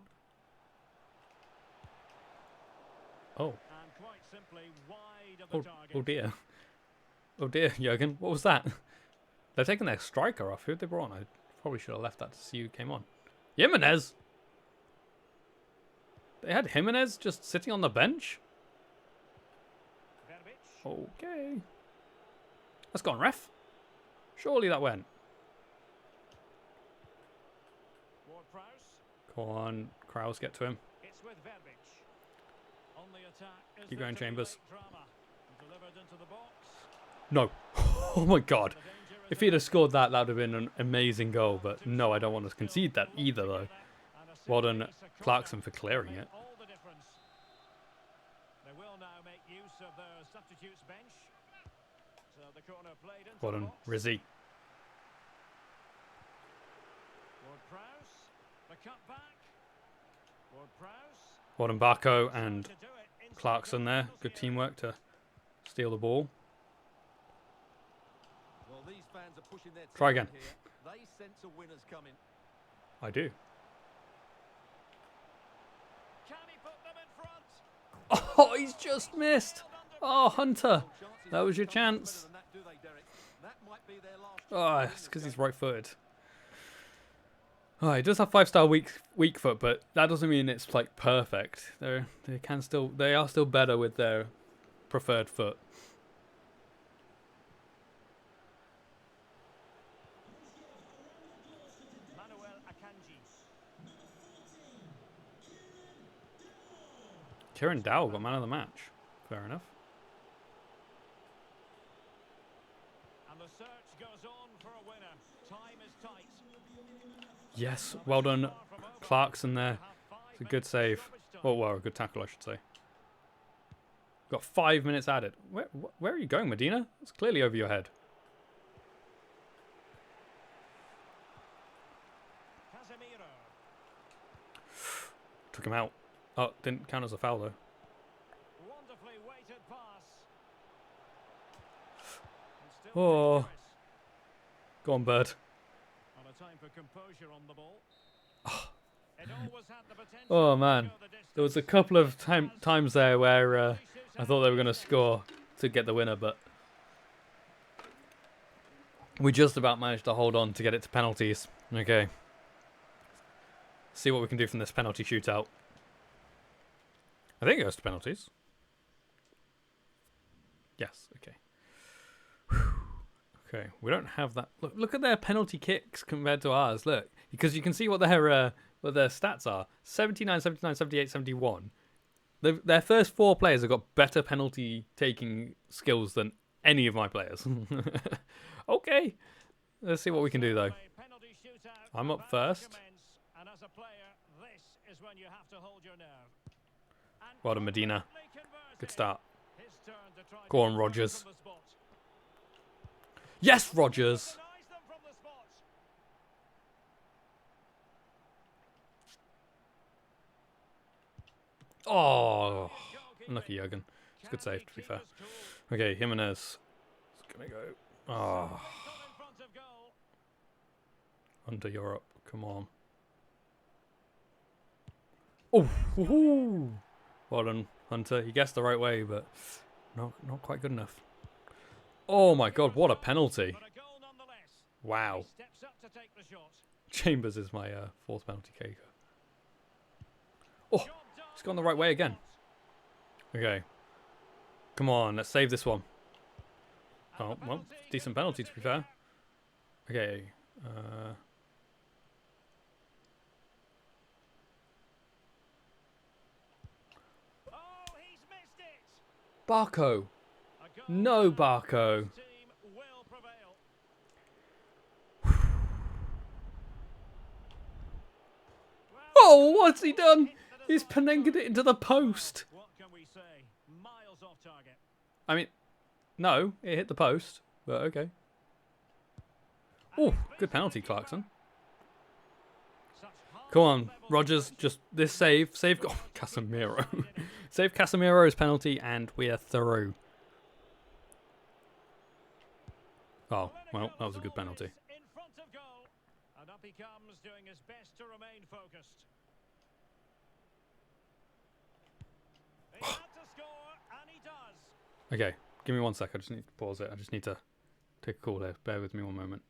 S1: Oh.
S2: And quite simply wide of the
S1: Oh,
S2: target.
S1: oh dear. Oh dear, Jurgen. What was that? They're taking their striker off. Who they brought on? I probably should have left that to see who came on. Jimenez! They had Jimenez just sitting on the bench?
S2: Verbic.
S1: Okay. That's gone, ref. Surely that went.
S2: Ward-Prowse.
S1: Go on, Kraus, get to him.
S2: It's with Verbic. On the attack is
S1: Keep
S2: there
S1: going,
S2: to be
S1: Chambers.
S2: late drama. Delivered into the box.
S1: No. Oh my god.
S2: The danger is
S1: If he'd have scored that, that would have been an amazing goal. But no, I don't want to concede that either, though.
S2: And a
S1: Well
S2: set
S1: done,
S2: piece, a corner,
S1: Clarkson, for clearing
S2: made
S1: it.
S2: all the difference. They will now make use of their substitutes bench. So the corner played into
S1: Well
S2: the
S1: done,
S2: box.
S1: Rizzi.
S2: Ward-Prowse. The cut back. Ward-Prowse.
S1: Well done, Barco and
S2: To do it inside
S1: Clarkson
S2: goal
S1: there.
S2: middle
S1: Good
S2: area.
S1: teamwork to steal the ball.
S3: Well, these fans are pushing their
S1: Try
S3: tempo
S1: again.
S3: here. They sense a winner's coming.
S1: I do.
S2: Can he put them in front?
S1: Oh, he's just missed. Oh, Hunter.
S3: Well, chances
S1: That was your
S3: don't come much
S1: chance.
S3: better than that, do they, Derek? That might be their last
S1: Oh,
S3: chance to
S1: it's
S3: win
S1: because
S3: this
S1: he's
S3: game.
S1: right-footed. Oh, he does have 5-star weak foot, but that doesn't mean it's like perfect. They are still better with their preferred foot.
S2: Manuel Akanji.
S1: Kieran Dowell got man of the match. Fair enough.
S2: And the search goes on for a winner. Time is tight.
S1: Yes, well done, Clarkson there. It's a good save. Oh, well, a good tackle, I should say. Got 5 minutes added. Where are you going, Medina? It's clearly over your head.
S2: Casemiro.
S1: Took him out. Oh, didn't count as a foul, though.
S2: Wonderfully weighted pass. And still
S1: Oh.
S2: dangerous.
S1: Go on, Bird.
S2: And a time for composure on the ball. It always had the potential
S1: Oh,
S2: to
S1: man.
S2: go the
S1: There was a
S2: distance.
S1: couple of times there where I thought they were going to score to get the winner, but we just about managed to hold on to get it to penalties. Okay. See what we can do from this penalty shootout. I think it goes to penalties. Yes, okay. Whew. Okay, we don't have that. Look at their penalty kicks compared to ours. Look, because you can see what their stats are. 79, 79, 78, 71. Their first 4 players have got better penalty taking skills than any of my players. Okay, let's see what we can do though.
S2: Penalty shootout
S1: I'm up
S2: about to
S1: first.
S2: commence. And as a player, this is when you have to hold your nerve. And
S1: Well done, Medina.
S2: completely converted.
S1: Good start.
S2: His turn to try
S1: Go
S2: to
S1: on,
S2: get
S1: Rodgers.
S2: from the spot.
S1: Yes, Rodgers.
S2: Denies them from the spot.
S1: Oh, unlucky Jurgen. It's a good save, to be fair. Okay, Jimenez. It's gonna go. Oh, under Europe. Come on. Oh, woohoo. Well done, Hunter. He guessed the right way, but not quite good enough. Oh my God, what a penalty! Wow. Chambers is my 4th penalty taker. Oh, he's gone the right way again. Okay. Come on, let's save this one. Oh, well, decent penalty to be fair. Okay. Barco. No, Barco. Oh, what's he done? He's penenged it into the post.
S2: What can we say? Miles off target.
S1: I mean, No, it hit the post, but okay. Oh, good penalty, Clarkson. Come on, Rogers, just this save. Oh, Casemiro. Save Casemiro's penalty and we are through. Oh, well, that was a good penalty.
S2: In front of goal. And up he comes, doing his best to remain focused. He had to score, and he does.
S1: Okay, give me 1 sec. I just need to pause it. I just need to take a call here. Bear with me 1 moment.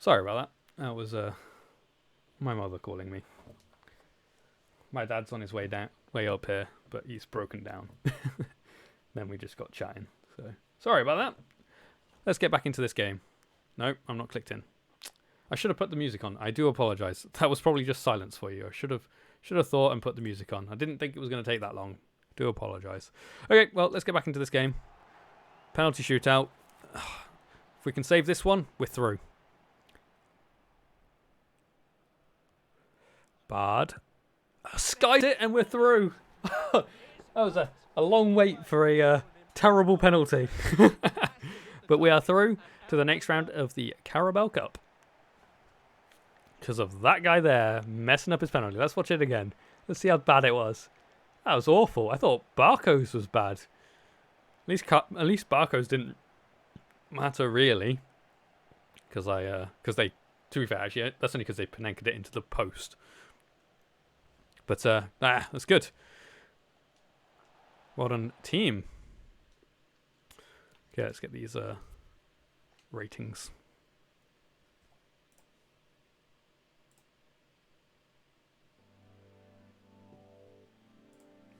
S1: Sorry about that. That was my mother calling me. My dad's on his way up here, but he's broken down. Then we just got chatting. So sorry about that. Let's get back into this game. No, I'm not clicked in. I should have put the music on. I do apologise. That was probably just silence for you. I should have thought and put the music on. I didn't think it was going to take that long. Do apologise. Okay, well, let's get back into this game. Penalty shootout. If we can save this one, we're through. Bad. Skied it and we're through. That was a long wait for a terrible penalty. But we are through to the next round of the Carabao Cup. Because of that guy there messing up his penalty. Let's watch it again. Let's see how bad it was. That was awful. I thought Barco's was bad. At least Barco's didn't matter really. Because they, to be fair, actually, that's only because they Panenka'd it into the post. But that's good. Well done, team. Okay, let's get these ratings.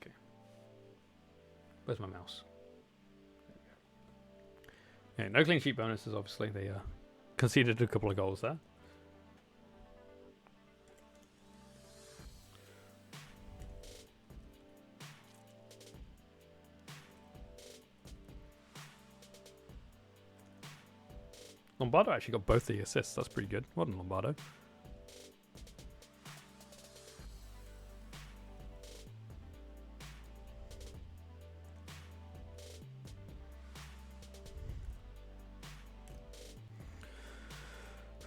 S1: Okay. Where's my mouse? Okay, no clean sheet bonuses, obviously. They conceded a couple of goals there. Lombardo actually got both the assists. That's pretty good. Well done, Lombardo.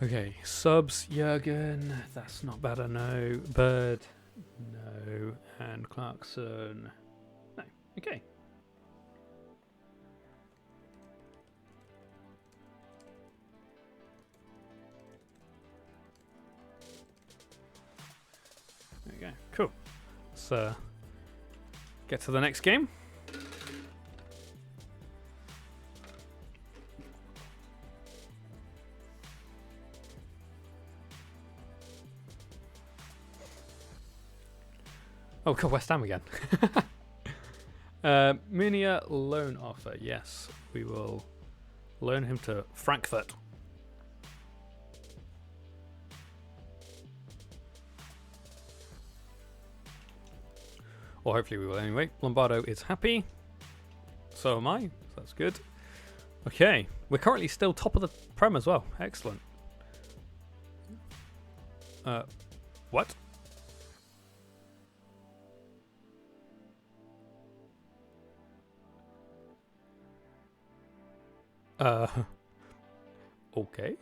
S1: Okay, subs, Jurgen. That's not bad, I know. Bird, no. And Clarkson, no. Okay. There you go. Cool. Let's get to the next game. Oh, God, West Ham again. Munia loan offer. Yes, we will loan him to Frankfurt. Or hopefully we will anyway. Lombardo is happy. So am I. So that's good. Okay. We're currently still top of the Prem as well. Excellent. What? Okay.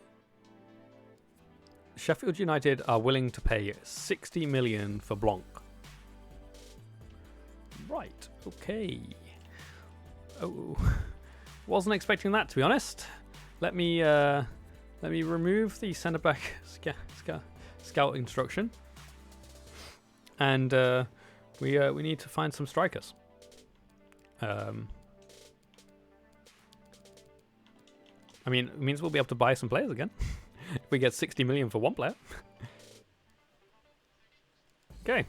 S1: Sheffield United are willing to pay 60 million for Blanc. Right, okay. Oh, wasn't expecting that, to be honest. Let me remove the centre back scout instruction, and we need to find some strikers. I mean, it means we'll be able to buy some players again. If we get 60 million for one player. Okay.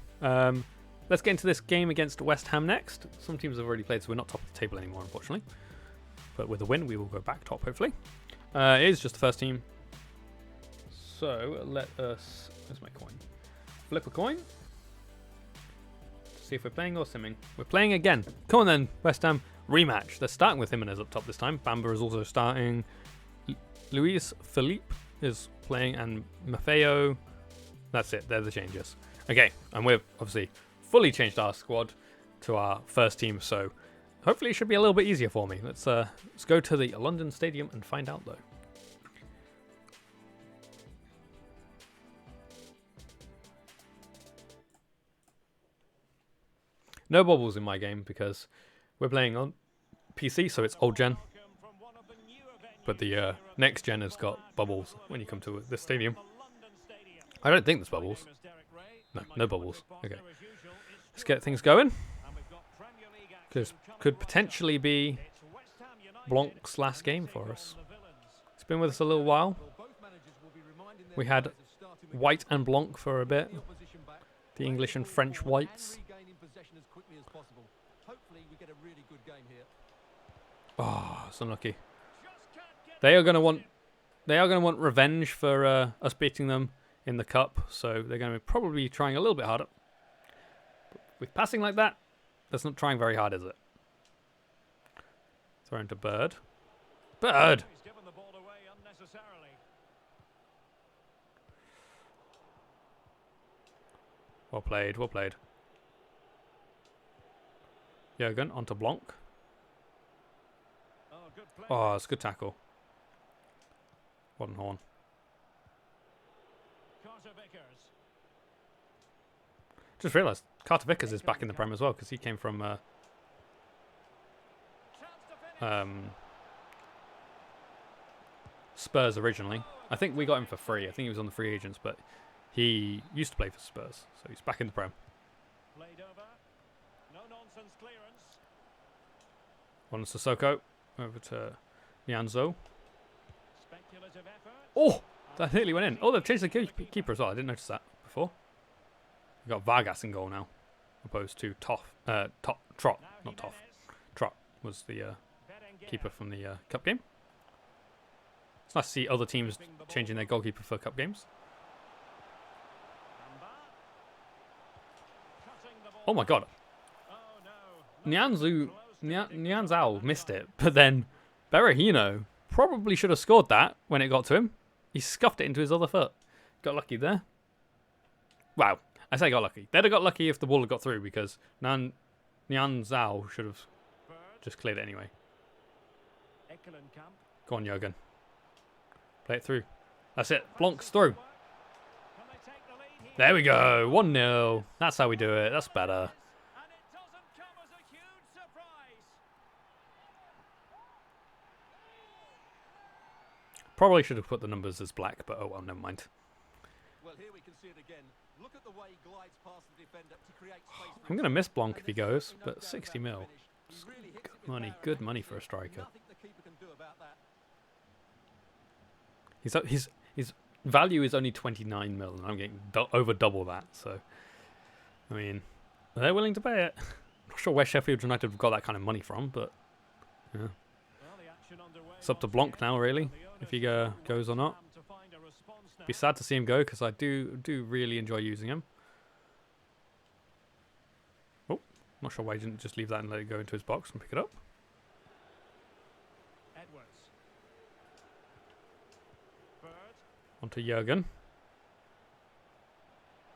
S1: Let's get into this game against West Ham next. Some teams have already played, so we're not top of the table anymore, unfortunately. But with a win, we will go back top, hopefully. It is just the first team. So let us... Where's my coin? Flip a coin. See if we're playing or simming. We're playing again. Come on then, West Ham. Rematch. They're starting with Jimenez up top this time. Bamba is also starting. Luis Felipe is playing, and Maffeo. That's it. They're the changes. Okay, and we've obviously fully changed our squad to our first team, so hopefully it should be a little bit easier for me. Let's go to the London Stadium and find out, though. No bubbles in my game because we're playing on PC, so it's old gen. But the next gen has got bubbles when you come to this stadium. I don't think there's bubbles. No, no bubbles. Okay. Let's get things going. This could potentially be Blanc's last game for us. He's been with us a little while.
S3: their
S1: We had
S3: players have started with
S1: White and Blanc for a bit.
S3: the opposition back.
S1: The
S3: Play
S1: English and
S3: ball
S1: French
S3: forward
S1: whites.
S3: and regaining possession as quickly as possible. Hopefully we get a really good game here.
S1: Oh, it's unlucky.
S2: Just can't get
S1: They are going to
S2: past
S1: want
S2: him.
S1: they are going to want revenge for us beating them in the cup, so they're going to probably be trying a little bit harder. But with passing like that, that's not trying very hard, is it? Thrown to Bird. Bird!
S2: He's given the ball away unnecessarily.
S1: Well played, well played. Jurgen onto Blanc.
S2: Oh, good play.
S1: Oh, it's a good tackle. Horn.
S2: Carter Vickers.
S1: Just realised Carter Vickers is back in the Prem as well, because he came from
S2: Chance to finish.
S1: Spurs originally. I think we got him for free. I think he was on the free agents, but he used to play for Spurs, so he's back in the Prem.
S2: Played over. No nonsense clearance.
S1: On Sissoko, over to Nyanzo.
S2: Speculative effort.
S1: Oh, that nearly went in. Oh, they've changed the keeper as well. I didn't notice that before. We've got Vargas in goal now, opposed to Trot,
S2: Now
S1: not Toff.
S2: Jimenez.
S1: Trot was the
S2: Berenguer.
S1: keeper from the cup game. It's nice to see other teams changing their goalkeeper for cup games.
S2: Bamba. Cutting the ball.
S1: Oh my god,
S2: Oh no.
S1: Nyanzao missed it, but then Berahino probably should have scored that when it got to him. He scuffed it into his other foot. Got lucky there. Wow, I say got lucky. They'd have got lucky if the ball had got through, because Nyanzao should have
S2: Bird.
S1: just cleared it anyway.
S2: Eckelenkamp.
S1: Go on, Jurgen. Play it through. That's it. Blanc's through.
S2: Can they take the lead here?
S1: There we go. 1-0. That's how we do it. That's better.
S2: And it doesn't come as a huge surprise.
S1: Probably should have put the numbers as black, but oh well, never mind.
S3: Well, here we can see it again. Look at the way he glides past the defender to create space. for
S1: I'm going to miss
S3: himself.
S1: Blanc if he
S3: And there's
S1: goes,
S3: certainly no
S1: but
S3: doubt
S1: 60
S3: about the
S1: mil.
S3: finish. He really hits it with
S1: Money.
S3: power,
S1: Good
S3: and
S1: money
S3: there's
S1: for a striker.
S3: Nothing the keeper can do about that.
S1: His value is only 29 mil, and I'm getting over double that. So, I mean, they're willing to pay it. I'm not sure where Sheffield United have got that kind of money from, but yeah.
S2: Well, the action underway
S1: It's up to
S2: once
S1: Blanc
S2: again.
S1: now, really,
S2: The
S1: if he
S2: owners
S1: goes or
S2: want
S1: not.
S2: West Ham to find a response now.
S1: Be sad to see him go, because I do really enjoy using him. Oh, not sure why he didn't just leave that and let it go into his box and pick it up.
S2: Edwards. Bird.
S1: Onto Jurgen.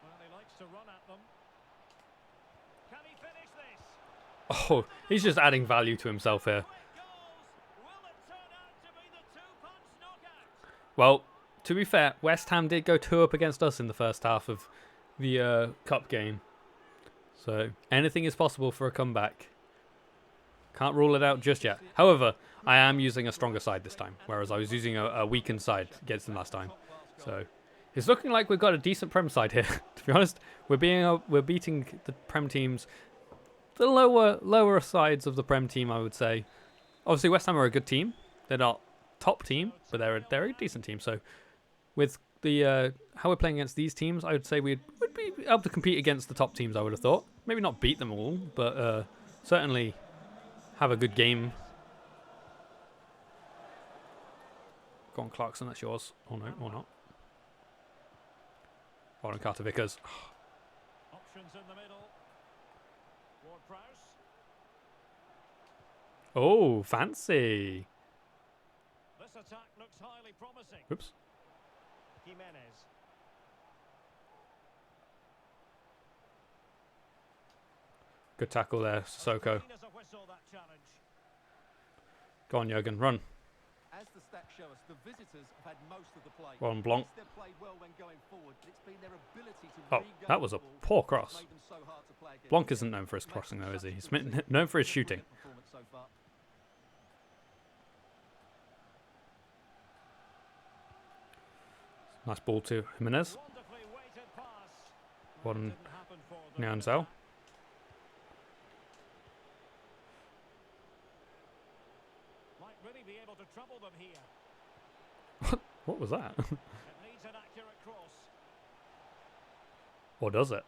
S2: Well, he likes to run at them. Can he finish this?
S1: Oh, he's just adding value to himself here.
S2: Quick goals. Will it turn out to be the two-punch knockout?
S1: Well, to be fair, West Ham did go 2-up against us in the first half of the cup game. So anything is possible for a comeback. Can't rule it out just yet. However, I am using a stronger side this time, whereas I was using a weakened side against them last time. So it's looking like we've got a decent Prem side here. To be honest, we're beating the Prem teams, the lower sides of the Prem team, I would say. Obviously, West Ham are a good team. They're not top team, but they're a decent team. So with the how we're playing against these teams, I would say we would be able to compete against the top teams. I would have thought, maybe not beat them all, but certainly have a good game. Go on, Clarkson, that's yours. Oh no, or not. Warren Carter Vickers.
S2: Options in the middle. Ward-Prowse.
S1: Oh, fancy.
S2: This attack looks highly promising.
S1: Oops.
S2: Jimenez.
S1: Good tackle there, Sissoko.
S2: Clean as a whistle, that challenge.
S1: Go on, Jurgen, run.
S3: As the stats show us, the visitors have had most of the play.
S1: Well, Blanc.
S3: Yes, they've played well when going forward, but it's been their ability to
S1: Oh,
S3: regain
S1: that was
S3: the
S1: a
S3: ball
S1: poor
S3: that's
S1: cross.
S3: made them so hard to play against.
S1: Blanc isn't known for his crossing, though, is he? He's known for his shooting.
S3: Performance so far.
S1: Nice ball to Jimenez.
S2: Wonderfully weighted pass.
S1: One
S2: Didn't happen for them.
S1: Nyanzao.
S2: Might really be able to trouble them here.
S1: What was that?
S2: It needs an accurate
S1: Or does it?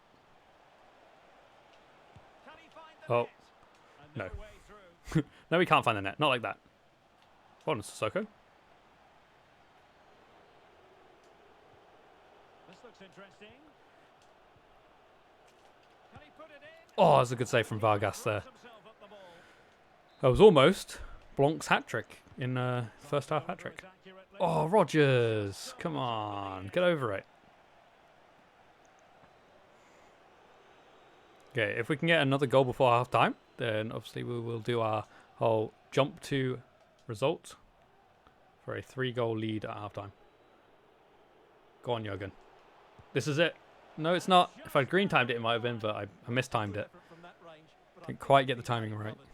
S2: Can he find the
S1: Oh,
S2: net? And
S1: no.
S2: way through.
S1: No, we can't find the net. Not like that. Hold on, Sissoko.
S2: This looks interesting. Can he put it in?
S1: Oh, that's a good save from Vargas there.
S2: Throws himself at the ball.
S1: That was almost Blanc's hat-trick in first half hat-trick.
S2: Accurately.
S1: Oh, Rogers. Come on. Get over it. Okay, if we can get another goal before half-time, then obviously we will do our whole jump to result for a 3-goal lead at half-time. Go on, Jurgen. This is it. No, it's not. If I'd green-timed it, it might have been, but I mistimed it.
S3: From that range, but I
S1: Didn't
S3: think
S1: quite get the
S3: he's
S1: timing right.
S3: covered.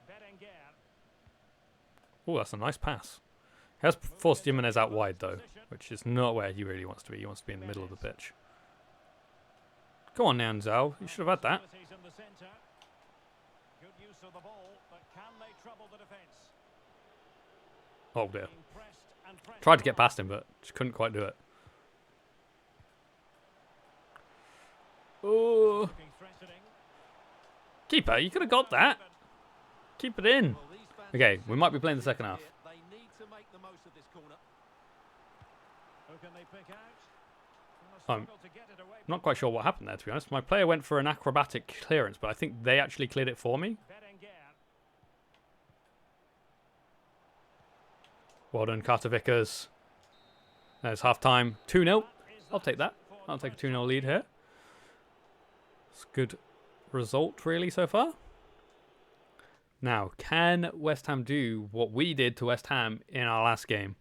S2: Berenguer.
S1: Oh, that's a nice pass. He has forced Jimenez out wide, though, which is not where he really wants to be. He wants to be in the middle of the pitch. Go on, Nianzao. You should have had that.
S2: Facilities in the centre. Good use of the ball, but can they trouble the defence?
S1: Oh, dear.
S2: Being pressed and pressed
S1: Tried to get
S2: hard.
S1: past him, but just couldn't quite do it. Oh,
S2: Looking threatening.
S1: keeper, you could have got that. Keep it in.
S3: Well, these fans
S1: Okay,
S3: have
S1: we might be
S3: said
S1: playing the second half.
S3: here, they need to make the most of this corner.
S2: Who can they pick out?
S1: I'm
S2: Struggle to get it away
S1: not quite sure what happened there, to be honest. My player went for an acrobatic clearance, but I think they actually cleared it for me.
S2: Berenguer.
S1: Well done, Carter Vickers. There's half-time. 2-0. I'll take that. I'll take a 2-0 lead here. It's a good result, really, so far. Now, can West Ham do what we did to West Ham in our last game?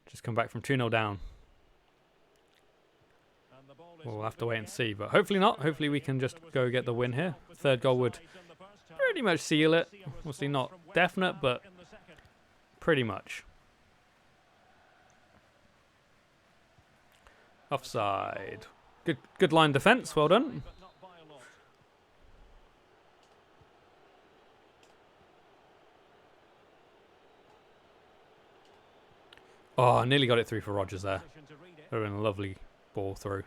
S1: Just come back from 2-0 down.
S2: And the ball is
S1: We'll have to
S2: moving
S1: wait and
S2: again.
S1: see, but hopefully not. Hopefully we can just go get the win here. Third goal would
S2: In the first half.
S1: pretty much seal it.
S2: See a
S1: Obviously
S2: response
S1: not
S2: from West
S1: definite,
S2: Ham
S1: but
S2: in the second.
S1: pretty much. Offside. Good line defence. Well done.
S2: But not by a lot.
S1: Oh, I nearly got it through for Rogers there.
S2: Position to read it.
S1: Would have been a lovely ball through.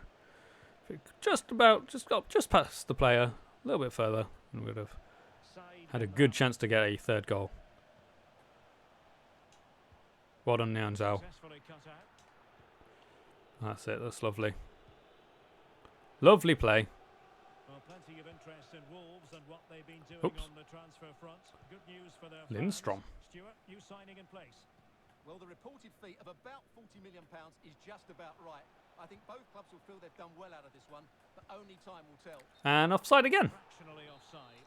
S1: If it just got just past the player, a little bit further, and would have
S2: Side
S1: had a
S2: and
S1: good
S2: up.
S1: chance to get a third goal. Well done, Nianzao.
S2: Successfully cut out.
S1: That's it. That's lovely. Lovely play.
S2: Well, plenty of interest in Wolves and what they've been doing
S1: Oops.
S2: on the transfer front. Good news for their
S1: Lindstrom.
S2: fans. Stuart, new signing in place.
S3: Well, the reported fee of about £40 million is just about right. I think both clubs will feel they've done well out of this one, but only time will tell.
S1: And offside again.
S2: Fractionally offside.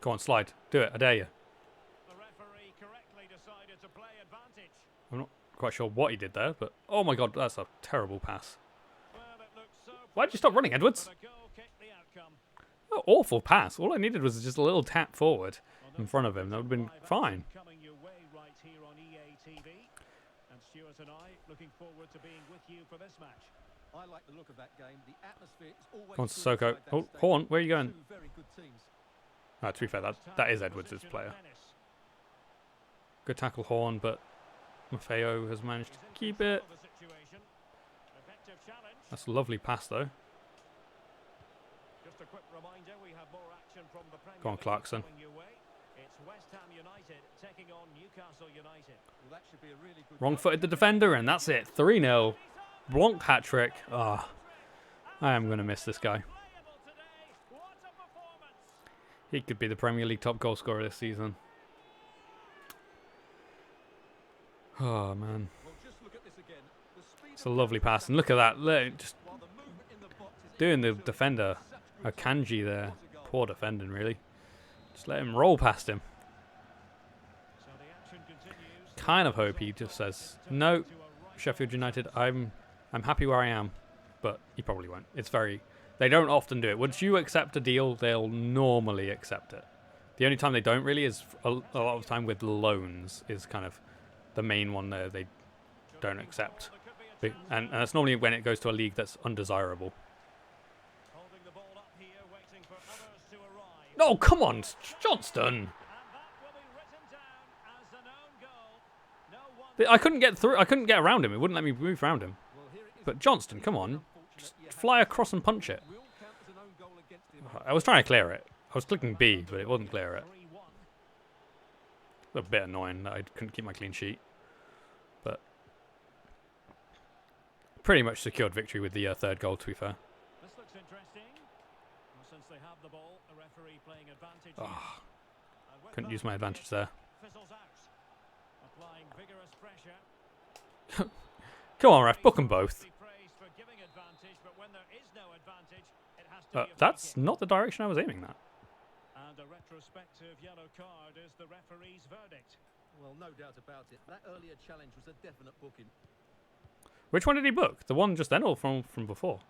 S1: Go on, slide. Do it. I dare you.
S2: The referee correctly decided to play advantage.
S1: I'm not quite sure what he did there, but oh my god, that's a terrible pass.
S2: Well, it looked so
S1: Why'd you stop running, Edwards?
S2: but a goal kicked the outcome.
S1: Oh, awful pass. All I needed was just a little tap forward
S2: Well,
S1: in front of him. That would have been
S2: live action
S1: fine.
S2: Coming your way right here on EA TV. And Stuart and I looking forward to being with you for this match.
S3: I like the look of that game. The atmosphere is always
S1: Go on,
S3: good
S1: Sissoko.
S3: inside that
S1: Oh,
S3: stadium.
S1: Horn, where are you going?
S3: Two very good teams.
S1: To be fair, that
S2: Time
S1: is
S2: and
S1: Edwards'
S2: position
S1: player.
S2: of menace.
S1: Good tackle, Horn, but Maffeo has managed to
S2: He's in
S1: keep
S2: control
S1: it.
S2: of the situation. Effective challenge.
S1: That's a lovely pass, though.
S2: Just a quick reminder, we have more action from the Premier
S1: Go on,
S2: League
S1: Clarkson.
S2: coming your way. It's West Ham United taking on Newcastle United.
S3: Well, that should be a really good
S1: Wrong-footed the defender, and that's it. 3-0. Blanc hat-trick. Ah, I am going to miss this guy.
S2: Playable today. What a performance.
S1: He could be the Premier League top goal scorer this season. Oh, man.
S3: Well, just look at this again. The speed
S1: It's a lovely pass, and look at that. Just
S3: while the movement in the box is
S1: doing the
S3: equal to
S1: defender,
S3: such good
S1: Akanji there.
S3: What a goal.
S1: Poor defending, really. Just let him roll past him.
S2: So the action continues.
S1: Kind of hope he just says, no, Sheffield United, I'm happy where I am. But he probably won't. It's very... They don't often do it. Once you accept a deal, they'll normally accept it. The only time they don't really is a lot of the time with loans is kind of the main one there they don't accept. And that's normally when it goes to a league that's undesirable.
S2: Holding the ball up here, waiting
S1: No, come on, Johnston.
S2: And that will be written down as an own goal. No wonder.
S1: I couldn't get through. I couldn't get around him. It wouldn't let me move around him.
S3: Well, here it is.
S1: But Johnston, come on. Just fly across and punch it.
S3: Will count as an own goal against him.
S1: I was trying to clear it. I was clicking B, but it wouldn't clear it.
S2: 3-1.
S1: A bit annoying that I couldn't keep my clean sheet. But pretty much secured victory with the third goal, to be fair.
S2: This looks interesting. Well, since they have the ball, the referee playing advantage.
S1: Oh,
S2: And with
S1: couldn't
S2: that,
S1: use my advantage there.
S2: fizzles out. Applying vigorous pressure.
S1: Come on, ref. Book them both.
S2: Be praised for giving advantage, but when there is no advantage, it has to be a free
S1: That's
S2: kick.
S1: not the direction I was aiming that.
S2: And a retrospective yellow card is the referee's verdict.
S3: Well, no doubt about it. That earlier challenge was a definite booking.
S1: Which one did he book? The one just then or from before?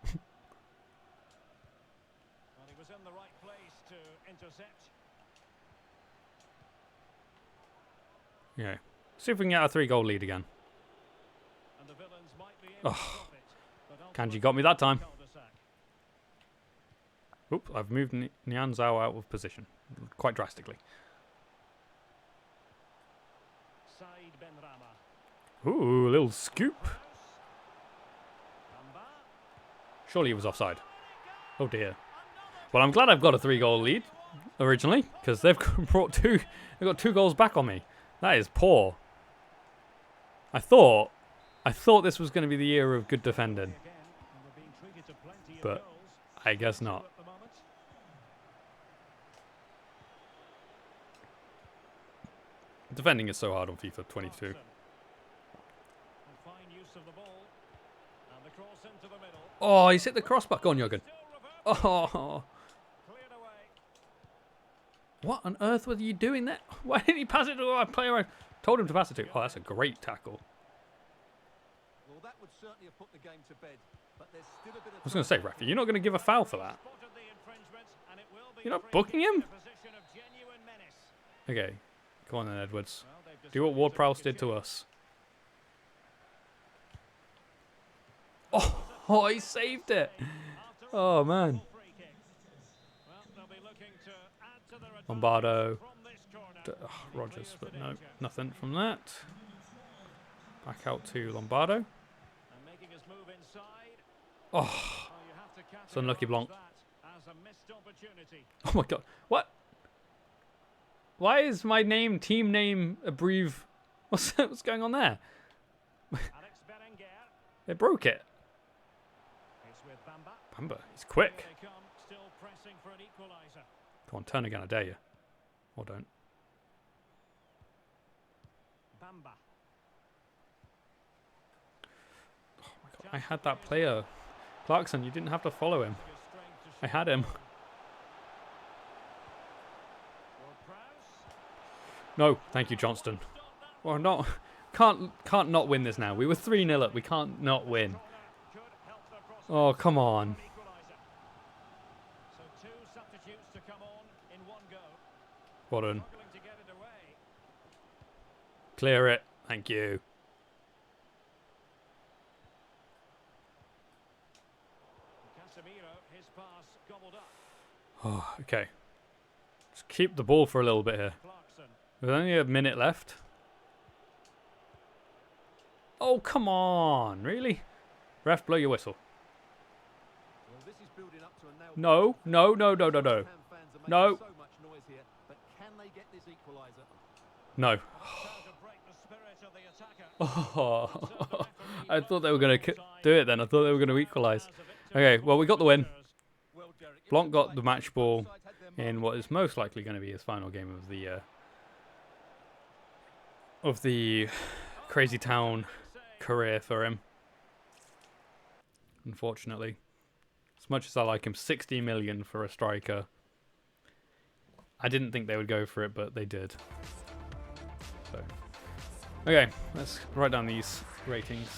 S2: Well, he was in the right place to intercept.
S1: Yeah. See if we can get a 3-goal lead again.
S2: And the villains might be able to stop it. But
S1: Kanji got me that time.
S2: cul-de-sac.
S1: Oop, I've moved Nian Zhao out of position. Quite drastically.
S2: Said Benrahma.
S1: Ooh, a little scoop.
S2: Bamba.
S1: Surely he was offside. Oh dear. Well, I'm glad I've got a 3-goal lead originally, because they've they've got 2 goals back on me. That is poor. I thought this was going to be the year of good defending,
S2: Again, and we're being treated to plenty of
S1: but
S2: goals
S1: I guess not.
S2: at the moment.
S1: Defending is so hard on FIFA 22.
S2: Thompson. And fine use of the ball. And the cross into the middle.
S1: Oh, he's hit the crossbar. Go on, Jürgen.
S2: Still reversed.
S1: Oh,
S2: Cleared away.
S1: what on earth were you doing there? Why didn't he pass it to a player I told him to pass it to? Oh, that's a great tackle.
S3: Well, that would certainly have put the game to bed. But there's still a bit of
S1: I was going to say, Rafi, you're not going to give a foul for that.
S2: Spotted the infringement, and it will be
S1: You're
S2: a
S1: not
S2: free
S1: booking
S2: kick in
S1: him?
S2: a position of genuine menace.
S1: Okay, come on then, Edwards.
S2: Well, they've
S1: Do what
S2: decided
S1: Ward
S2: to
S1: Prowse
S2: make a
S1: did to
S2: change.
S1: us. Oh, he saved it.
S2: After
S1: Oh,
S2: a
S1: man.
S2: free kick. Well, they'll be looking to add to their advantage
S1: Lombardo.
S2: from this corner.
S1: Rogers,
S2: Clears
S1: but
S2: the
S1: no,
S2: danger.
S1: nothing from that. Back out to Lombardo.
S2: And making his move inside.
S1: Oh,
S2: Oh, you have to
S1: It's unlucky,
S2: categorise
S1: Blanc.
S2: that as a missed opportunity.
S1: oh my god. What? Why is my team name, what's going on there?
S2: Alex Berenguer.
S1: They broke it.
S2: It's with Bamba.
S1: Bamba, he's quick.
S2: Here they come, still pressing for an equaliser.
S1: Come on, turn again, I dare you. Or don't.
S2: Bamba.
S1: Oh my god, I had that player. Clarkson, you didn't have to follow him.
S2: His strength to
S1: I had him.
S2: Ward-Prowse.
S1: No, thank you, Johnston. Well, not, can't not win this now. We were 3-0 up. We can't not win.
S2: Could help their prospects
S1: Oh, come on.
S2: of equaliser. So 2 substitutes to come on in one go.
S1: Well done.
S2: Struggling to get it away.
S1: Clear it. Thank you.
S2: Casemiro, his pass gobbled up.
S1: Oh, okay. Just keep the ball for a little bit here.
S2: Clarkson.
S1: There's only a minute left. Oh, come on. Really? Ref, blow your whistle.
S3: Well, this is building up to a nail.
S1: No, no, no, no, no, no.
S3: Ham fans are making
S1: No.
S3: so much noise here, but can they get this equaliser?
S1: No.
S2: Trying to break the spirit of the attacker.
S1: Oh, I thought they were going to do it then. I thought they were going to equalise. Okay, well, we got the win.
S3: Well, Derek, it
S1: Blanc
S3: looks
S1: got
S3: like
S1: the match ball
S3: both sides had their
S1: in what is most likely going to be his final game of the Crazy Town career for him. Unfortunately, as much as I like him, 60 million for a striker. I didn't think they would go for it, but they did. So, okay, let's write down these ratings.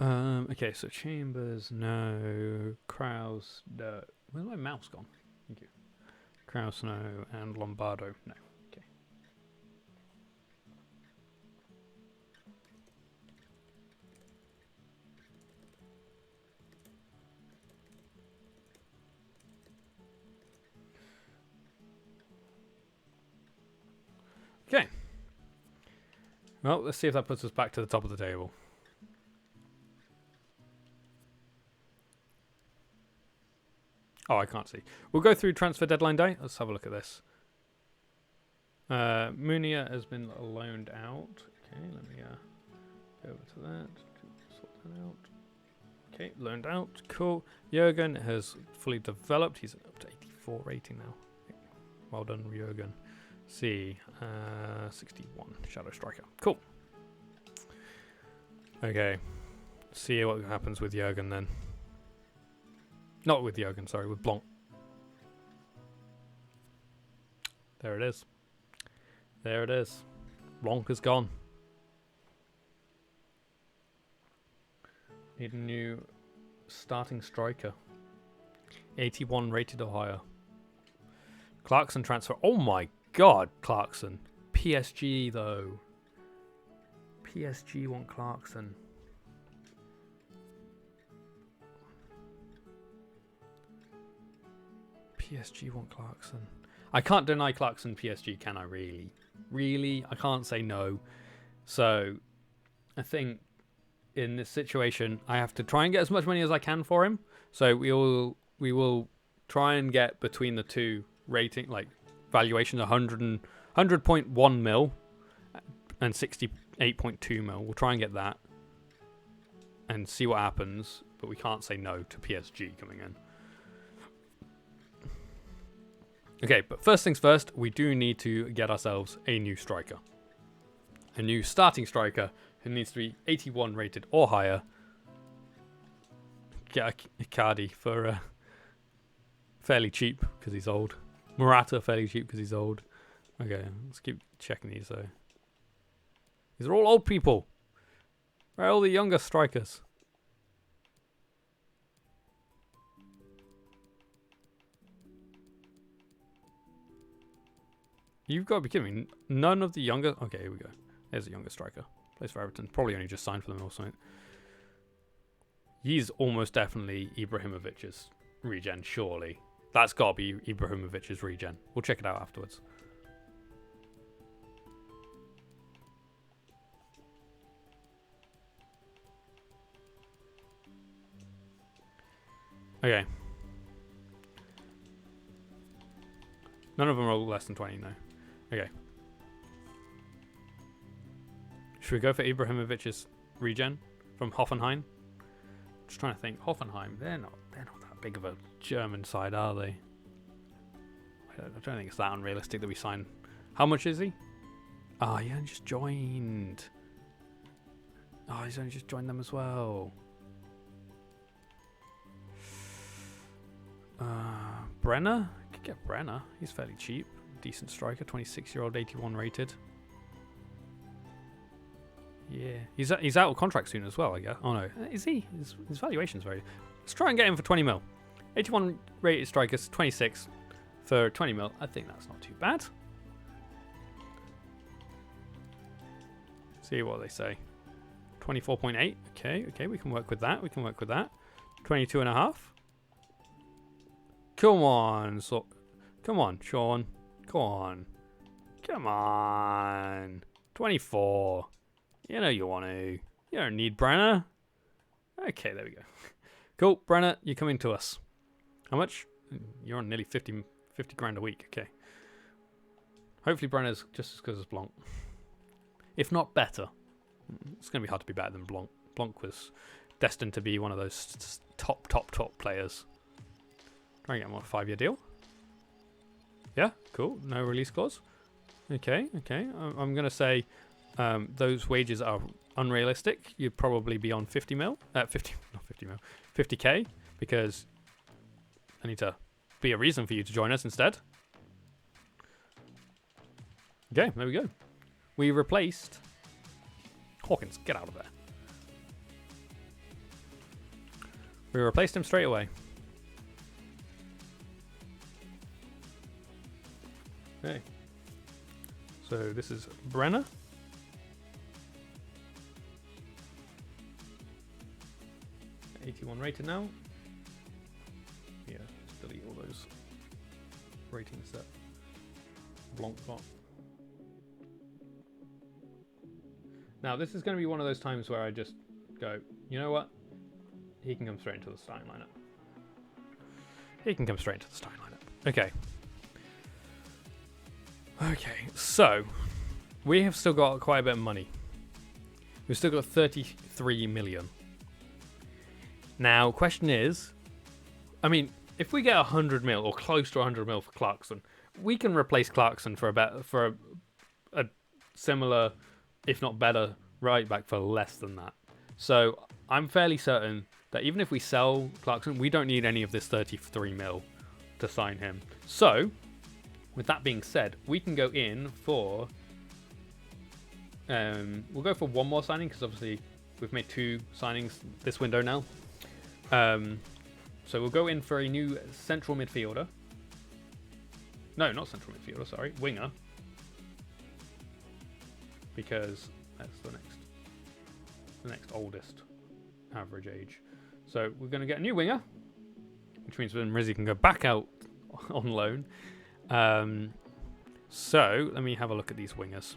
S1: Okay, so Chambers, no. Kraus, no. Where's my mouse gone? Thank you. Kraus, no. And Lombardo, no. Okay. Okay. Well, let's see if that puts us back to the top of the table. Oh, I can't see. We'll go through transfer deadline day. Let's have a look at this. Munir has been loaned out. Okay, let me go over to that. Sort that out. Okay, loaned out. Cool. Jurgen has fully developed. He's up to 84 rating now. Well done, Jurgen. See, 61 Shadow Striker. Cool. Okay. See what happens with Jurgen then. Not with Jurgen, sorry, with Blanc. There it is. There it is. Blanc is gone. Need a new starting striker. 81 rated or higher. Clarkson transfer. Oh my god, Clarkson. PSG though. PSG want Clarkson. PSG want Clarkson. I can't deny Clarkson PSG, can I really? Really? I can't say no. So, I think in this situation, I have to try and get as much money as I can for him. So we will try and get between the two rating, like valuations, 100.1 mil and 68.2 mil. We'll try and get that and see what happens. But we can't say no to PSG coming in. Okay, but first things first, we do need to get ourselves a new striker. A new starting striker who needs to be 81 rated or higher. Get Icardi for fairly cheap because he's old. Morata fairly cheap because he's old. Okay, let's keep checking these though. These are all old people. Where are all the younger strikers? You've got to be kidding me. None of the younger... Okay, here we go. There's a younger striker. Plays for Everton. Probably only just signed for them or something. He's almost definitely Ibrahimovic's regen, surely. That's got to be Ibrahimovic's regen. We'll check it out afterwards. Okay. None of them are less than 20, no. Okay. Should we go for Ibrahimovic's regen from Hoffenheim? Just trying to think. Hoffenheim, they're not that big of a German side, are they? I don't think it's that unrealistic that we sign. How much is he? Ah, he only just joined. Oh, he's only just joined them as well. Brenner? Could get Brenner. He's fairly cheap. Decent striker. 26-year-old, 81 rated. Yeah. He's out of contract soon as well, I guess. Oh no. Is he? His valuation's very... Let's try and get him for 20 mil. 81 rated strikers, 26 for 20 mil. I think that's not too bad. See what they say. 24.8. Okay, we can work with that. 22.5. Come on, come on, Sean. Come on. 24. You know you want to. You don't need Brenner. Okay, there we go. Cool, Brenner, you're coming to us. How much? You're on nearly 50 grand a week. Okay. Hopefully Brenner's just as good as Blanc. If not better. It's going to be hard to be better than Blanc. Blanc was destined to be one of those top players. Try and get him on a 5-year deal. Yeah, cool. No release clause. Okay. I'm going to say those wages are unrealistic. You'd probably be on 50 mil. 50k, because I need to be a reason for you to join us instead. Okay, there we go. We replaced Hawkins. Get out of there. We replaced him straight away. Okay. So this is Brenner. '81 rated now. Yeah, just delete all those ratings that Blanc got. Now this is going to be one of those times where I just go, you know what? He can come straight into the starting lineup. He can come straight into the starting lineup. Okay. Okay, so we have still got quite a bit of money. We've still got 33 million. Now, question is, I mean, if we get 100 mil or close to 100 mil for Clarkson, we can replace Clarkson for a similar, if not better, right back for less than that. So I'm fairly certain that even if we sell Clarkson, we don't need any of this 33 mil to sign him. So, with that being said, we can go in for... we'll go for one more signing, because obviously we've made 2 signings this window now. So we'll go in for a new central midfielder. No, not central midfielder, sorry. Winger. Because that's the next oldest average age. So we're going to get a new winger, which means then Rizzy can go back out on loan. So let me have a look at these wingers.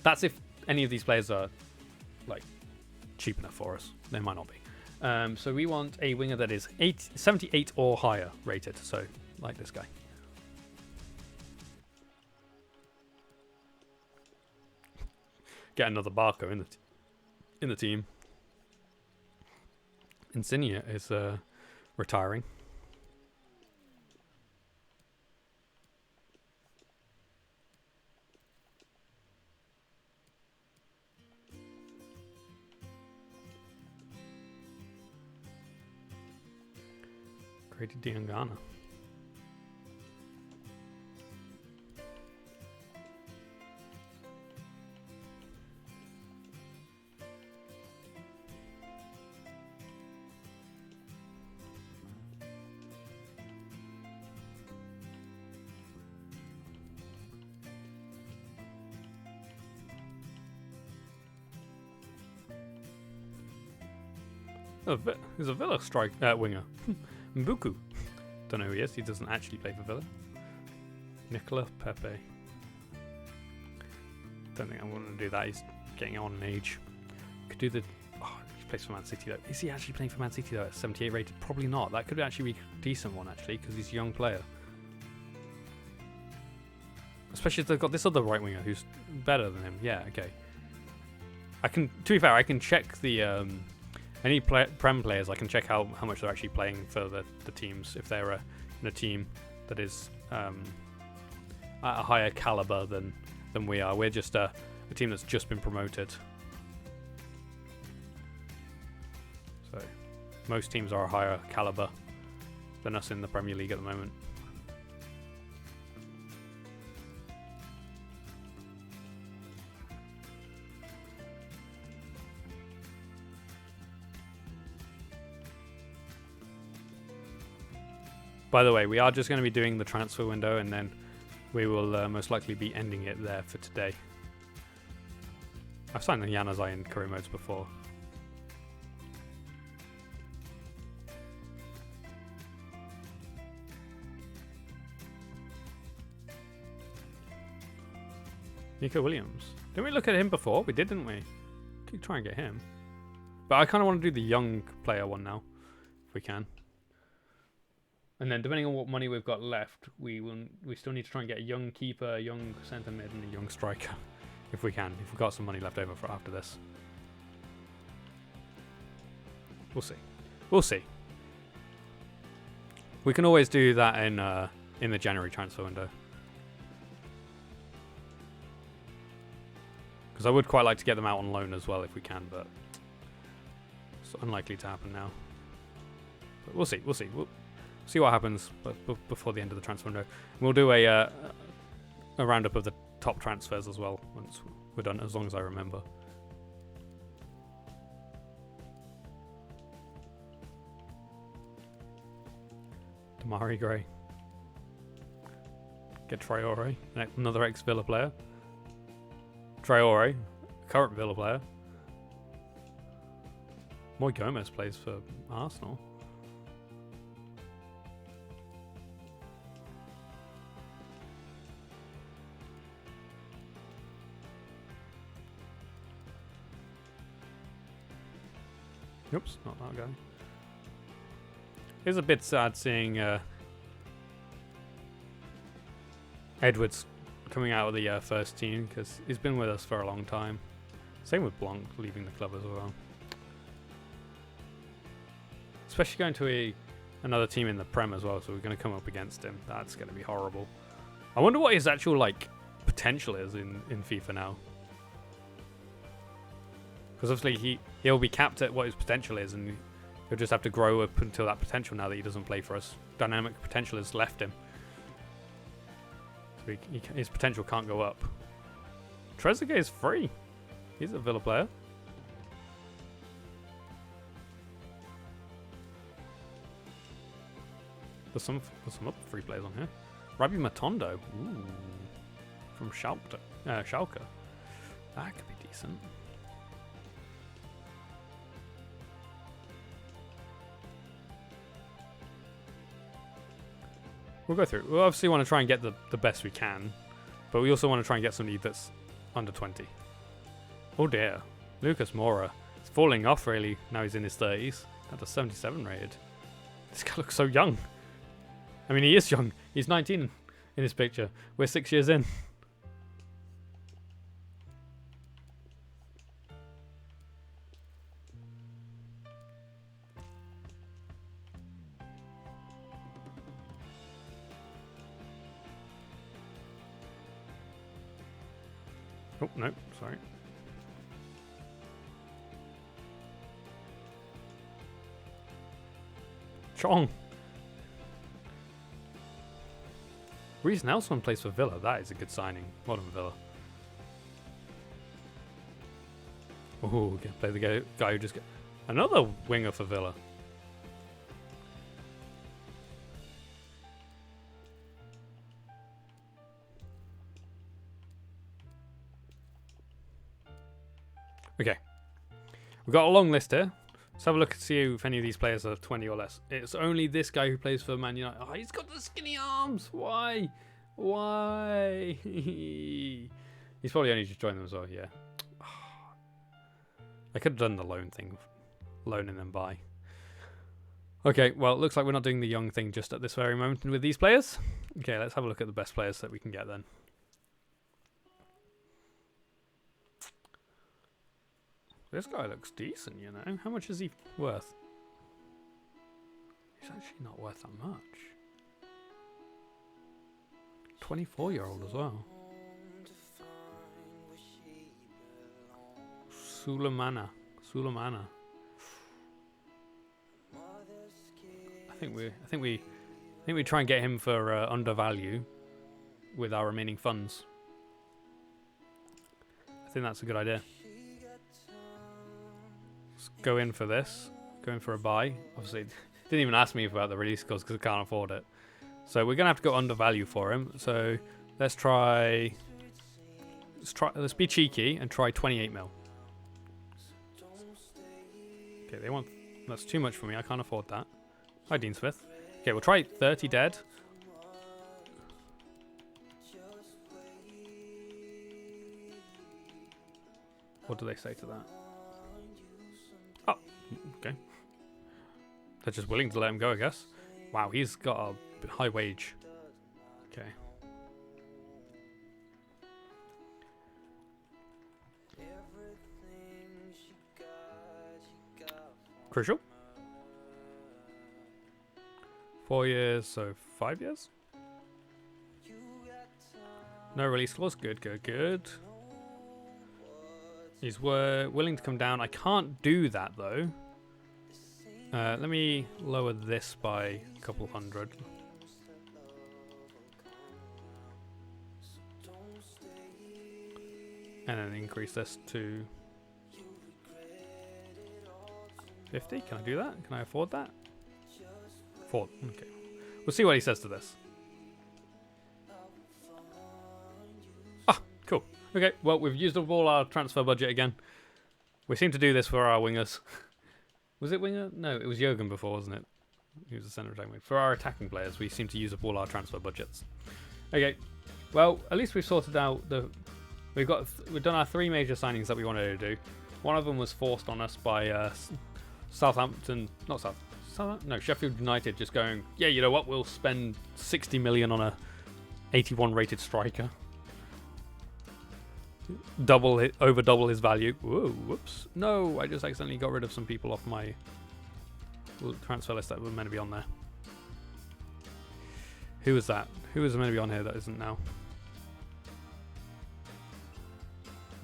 S1: That's if any of these players are like cheap enough for us. They might not be. So we want a winger that is 78 or higher rated. So like this guy. Get another Barco in the team. Insigne is retiring. Created Diangana. Oh, he's a Villa winger. Mbuku. Don't know who he is. He doesn't actually play for Villa. Nicola Pepe. Don't think I want to do that. He's getting on in age. Could do the... Oh, he plays for Man City though. Is he actually playing for Man City though at 78 rated? Probably not. That could actually be a decent one actually, because he's a young player. Especially if they've got this other right winger who's better than him. Yeah, okay. To be fair, I can check the... Any Prem players, I can check how much they're actually playing for the teams, if they're in a team that is at a higher caliber than we are. We're just a team that's just been promoted. So most teams are a higher caliber than us in the Premier League at the moment. By the way, we are just going to be doing the transfer window, and then we will most likely be ending it there for today. I've signed the Yanazai in career modes before. Nico Williams. Didn't we look at him before? We did, didn't we? Could try and get him. But I kind of want to do the young player one now, if we can. And then depending on what money we've got left, we still need to try and get a young keeper, a young centre mid, and a young striker, if we can. If we've got some money left over for after this, we'll see. We'll see. We can always do that in the January transfer window, because I would quite like to get them out on loan as well if we can, but it's unlikely to happen now. But we'll see. We'll see. We'll see what happens before the end of the transfer window. We'll do a roundup of the top transfers as well once we're done, as long as I remember. Mari Gray. Get Traore, another ex-Villa player. Traore, current Villa player. Moy Gomez plays for Arsenal. Oops, not that guy. It's a bit sad seeing Edwards coming out of the first team because he's been with us for a long time. Same with Blanc leaving the club as well. Especially going to another team in the Prem as well, so we're going to come up against him. That's going to be horrible. I wonder what his actual potential is in FIFA now. Because obviously he'll be capped at what his potential is, and he'll just have to grow up until that potential now that he doesn't play for us. Dynamic potential has left him. So his potential can't go up. Trezeguet is free. He's a Villa player. There's some other free players on here. Rabi Matondo. Ooh. From Schalke. That could be decent. We'll go through. We obviously want to try and get the best we can, but we also want to try and get somebody that's under 20. Oh dear. Lucas Moura. It's falling off really. Now he's in his 30s. That's a 77 rated. This guy looks so young. I mean, he is young. He's 19 in this picture. We're 6 years in. Oh, no, sorry. Chong. Reece Nelson plays for Villa. That is a good signing. Modern Villa. Oh, can play the guy who just got another winger for Villa. Okay, we've got a long list here. Let's have a look and see if any of these players are 20 or less. It's only this guy who plays for Man United. Oh, he's got the skinny arms. Why? Why? He's probably only just joined them as well. Yeah. I could have done the loan thing, loaning them by. Okay, well, it looks like we're not doing the young thing just at this very moment with these players. Okay, let's have a look at the best players that we can get then. This guy looks decent, you know. How much is he worth? He's actually not worth that much. 24-year-old as well. Sulemana. I think we try and get him for undervalue with our remaining funds. I think that's a good idea. Let's go in for this. Go in for a buy. Obviously, didn't even ask me about the release cost because I can't afford it. So we're gonna have to go undervalue for him. So let's try. Let's be cheeky and try 28 mil. Okay, they want. That's too much for me. I can't afford that. Hi, Dean Smith. Okay, we'll try 30 dead. What do they say to that? Oh, okay. They're just willing to let him go, I guess. Wow, he's got a high wage. Okay. Crucial. 4 years, so 5 years? No release clause. Good. He's willing to come down. I can't do that, though. Let me lower this by a couple hundred. And then increase this to 50. Can I do that? Can I afford that? Okay. We'll see what he says to this. Ah, cool. Okay, well, we've used up all our transfer budget again. We seem to do this for our wingers. Was it winger? No, it was Jurgen before, wasn't it? He was the centre attacking. For our attacking players, we seem to use up all our transfer budgets. Okay, well, at least we've sorted out the... We've done our 3 major signings that we wanted to do. One of them was forced on us by Southampton... No, Sheffield United just going, yeah, you know what? We'll spend 60 million on a 81 rated striker. Over double his value. Whoa, whoops. No, I just accidentally got rid of some people off my transfer list that were meant to be on there. Who was that? Who was meant to be on here that isn't now?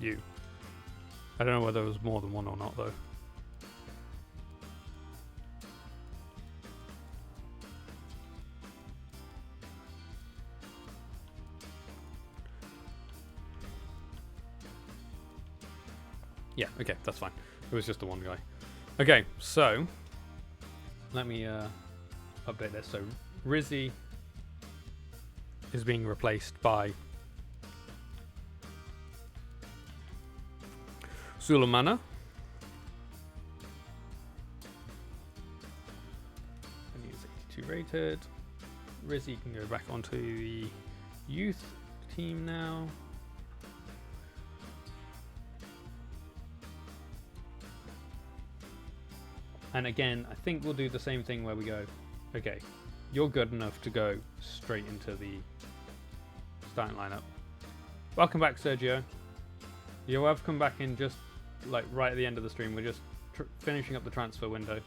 S1: You. I don't know whether there was more than one or not, though. Yeah, okay, that's fine. It was just the one guy. Okay, so let me update this. So Rizzi is being replaced by Sulemana. And he's 82 rated. Rizzi can go back onto the youth team now. And again, I think we'll do the same thing where we go, okay, you're good enough to go straight into the starting lineup. Welcome back, Sergio. You have come back in just like right at the end of the stream. We're just finishing up the transfer window.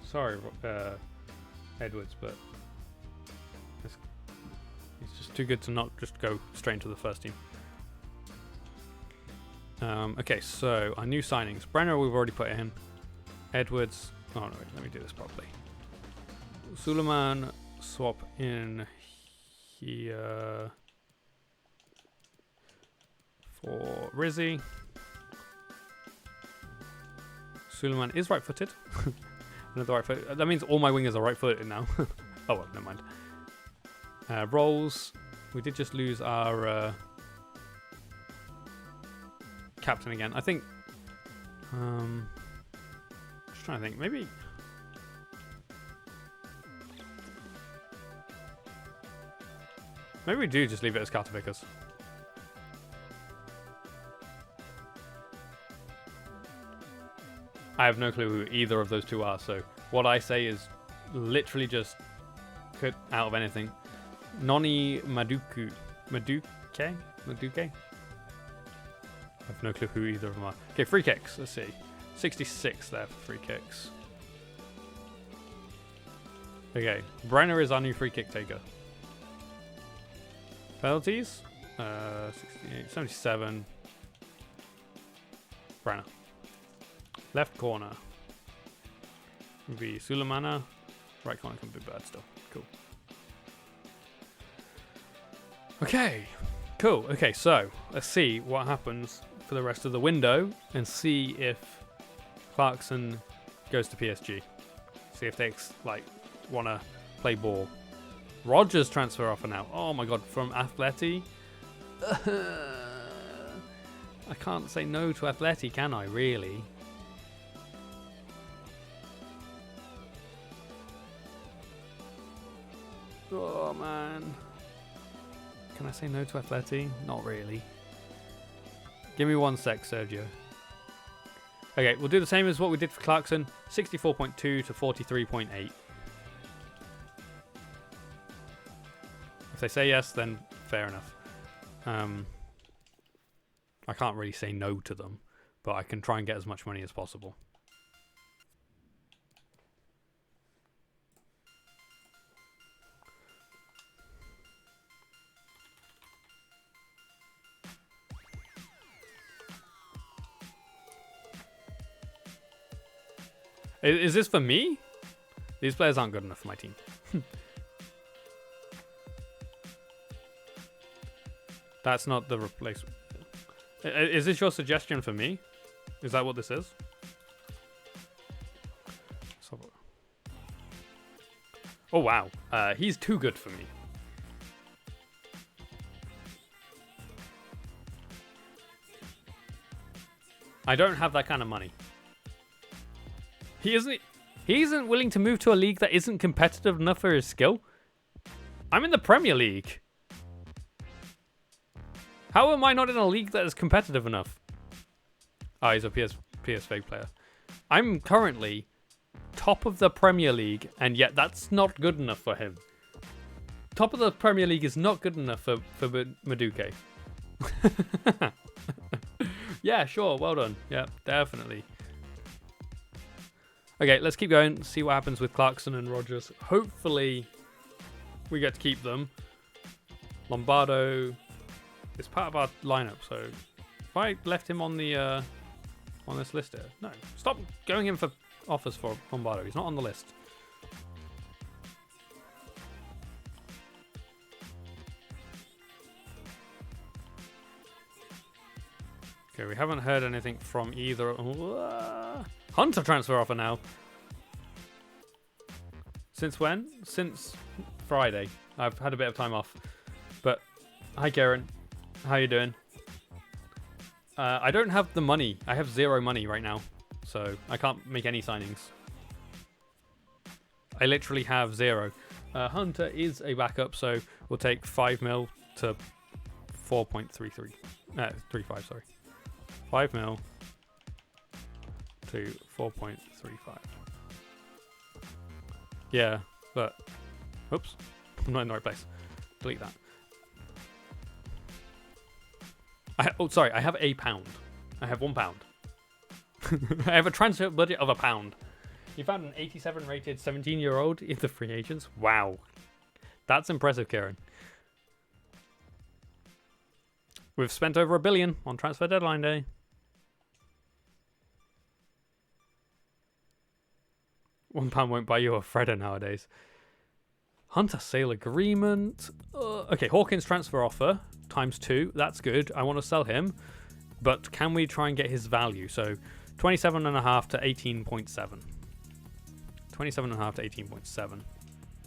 S1: Sorry, Edwards, but it's just too good to not just go straight into the first team. Okay, so our new signings. Brenner, we've already put in. Edwards. Oh, no, wait, let me do this properly. Suleiman, swap in here for Rizzi. Suleiman is right-footed. Another right-footed. That means all my wingers are right-footed now. Oh, well, never mind. Roles. We did just lose our... captain again. I think just trying to think, maybe we do just leave it as Carter Vickers. I have no clue who either of those two are, so what I say is literally just cut out of anything. Noni Maduke. I have no clue who either of them are. Okay, free kicks. Let's see. 66 there for free kicks. Okay, Brenner is our new free kick taker. Penalties? 68, 77. Brenner. Left corner. Would be Sulemana. Right corner can be bad still. Cool. Okay. Cool. Okay, so let's see what happens for the rest of the window and see if Clarkson goes to PSG. See if they want to play ball. Rogers transfer offer now. Oh my god, from Atleti. I can't say no to Atleti, can I? Really? Oh man. Can I say no to Atleti? Not really. Give me 1 sec, Sergio. Okay, we'll do the same as what we did for Clarkson. 64.2 to 43.8. If they say yes, then fair enough. I can't really say no to them, but I can try and get as much money as possible. Is this for me? These players aren't good enough for my team. That's not the replacement. Is this your suggestion for me? Is that what this is? So, Oh, wow. He's too good for me. I don't have that kind of money. He isn't willing to move to a league that isn't competitive enough for his skill. I'm in the Premier League. How am I not in a league that is competitive enough? Oh, he's a PSV player. I'm currently top of the Premier League, and yet that's not good enough for him. Top of the Premier League is not good enough for Madueke. Yeah, sure. Well done. Yeah, definitely. Okay, let's keep going. See what happens with Clarkson and Rogers. Hopefully, we get to keep them. Lombardo is part of our lineup, so if I left him on the on this list here, no, stop going in for offers for Lombardo. He's not on the list. Okay, we haven't heard anything from either. Hunter transfer offer now. Since when? Since Friday. I've had a bit of time off. But, hi Karen. How you doing? I don't have the money. I have 0 money right now. So, I can't make any signings. I literally have 0. Hunter is a backup, so we'll take 5 mil to 4.33. 35, sorry. 5 mil to 4.35. Yeah, but oops, I'm not in the right place. Delete that. Sorry, I have a pound. I have £1. I have a transfer budget of £1. You found an 87 rated 17-year-old in the free agents. Wow, that's impressive, Karen. We've spent over $1 billion on transfer deadline day. £1 won't buy you a Fredder nowadays. Hunter sale agreement. Okay, Hawkins transfer offer ×2. That's good. I want to sell him, but can we try and get his value? So 27.5 to 18.7. 27.5 to 18.7.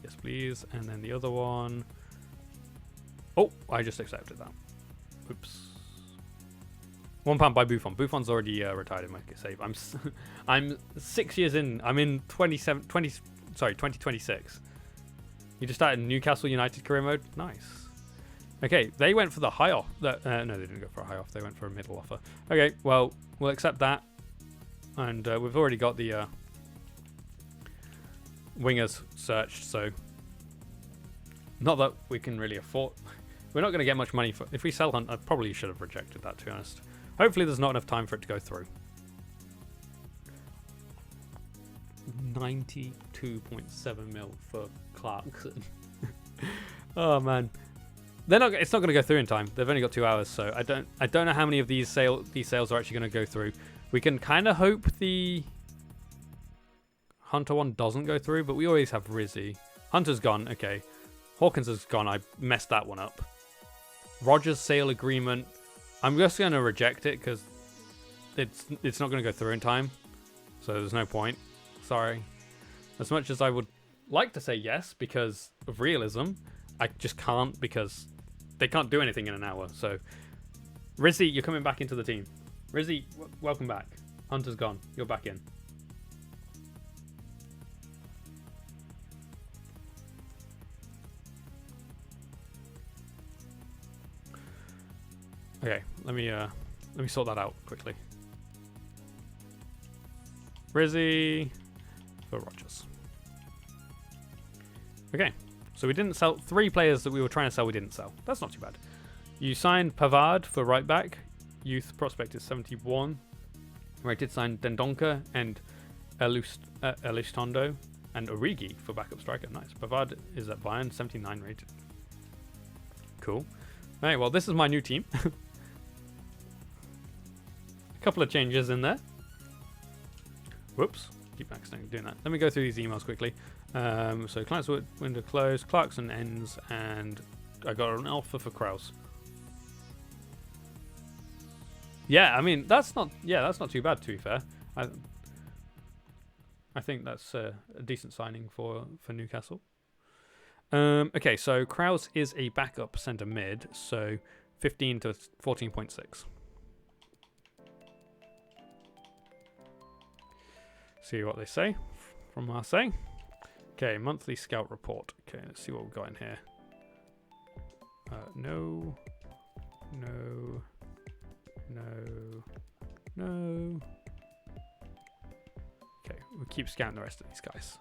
S1: Yes, please. And then the other one. Oh, I just accepted that. Oops. £1 by Buffon. Buffon's already retired in my save. I'm 6 years in. I'm in 2026. You just started Newcastle United career mode. Nice. Okay, they went for the high off. No, they didn't go for a high off. They went for a middle offer. Okay, well, we'll accept that. And we've already got the wingers searched, so not that we can really afford. We're not going to get much money for. If we sell Hunt, I probably should have rejected that, to be honest. Hopefully there's not enough time for it to go through. 92.7 mil for Clarkson. Oh man, they're not. It's not going to go through in time. They've only got 2 hours, so I don't know how many of these sales are actually going to go through. We can kind of hope the Hunter one doesn't go through, but we always have Rizzy. Hunter's gone. Okay, Hawkins has gone. I messed that one up. Rogers sale agreement. I'm just going to reject it because it's not going to go through in time. So there's no point. Sorry. As much as I would like to say yes because of realism, I just can't because they can't do anything in an hour. So, Rizzy, you're coming back into the team. Rizzy, welcome back. Hunter's gone. You're back in. Okay, let me sort that out quickly. Rizzy for Rogers. Okay, so we didn't sell 3 players that we were trying to sell. We didn't sell. That's not too bad. You signed Pavard for right back. Youth prospect is 71. I did sign Dendonka and Elistondo and Origi for backup striker. Nice. Pavard is at Bayern, 79 rated. Cool. All right, well, this is my new team. A couple of changes in there. Whoops. Keep accidentally doing that. Let me go through these emails quickly. So client's window closed, Clarkson ends, and I got an offer for Kraus. Yeah, I mean that's not too bad, to be fair. I think that's a decent signing for Newcastle. Okay, so Kraus is a backup centre mid, so 15 to 14.6. See what they say from Marseille. Okay, monthly scout report. Okay, let's see what we've got in here. No. Okay, we'll keep scouting the rest of these guys.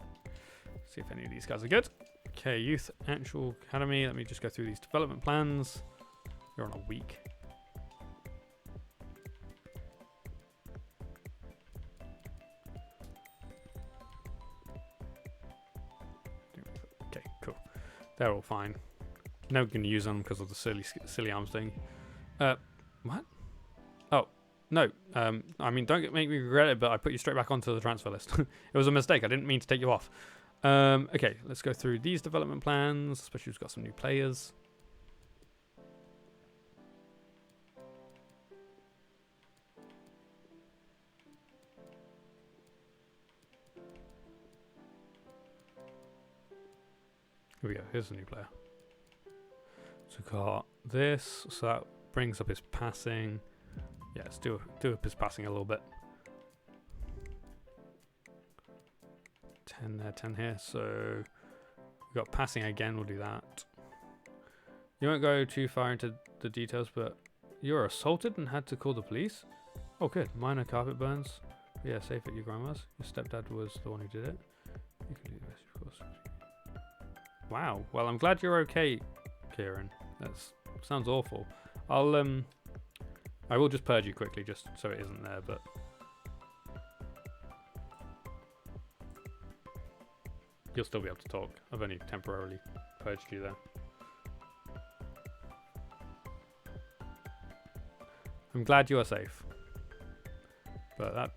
S1: See if any of these guys are good. Okay, Youth Actual Academy. Let me just go through these development plans. You're on a week. Okay, cool. They're all fine. Never going to use them because of the silly arms thing. What? Oh, no. I mean, don't make me regret it, but I put you straight back onto the transfer list. It was a mistake. I didn't mean to take you off. Okay, let's go through these development plans, especially we've got some new players. Here we go, here's a new player. So we've got this, so that brings up his passing. Yeah, let's do up his passing a little bit. 10 there, 10 here. So we've got passing again, we'll do that. You won't go too far into the details, but you were assaulted and had to call the police? Oh good, minor carpet burns. But yeah, safe at your grandma's. Your stepdad was the one who did it. You can do the rest, of course. Wow, well I'm glad you're okay, Kieran. That sounds awful. I will just purge you quickly just so it isn't there, but you'll still be able to talk. I've only temporarily purged you there. I'm glad you are safe. But that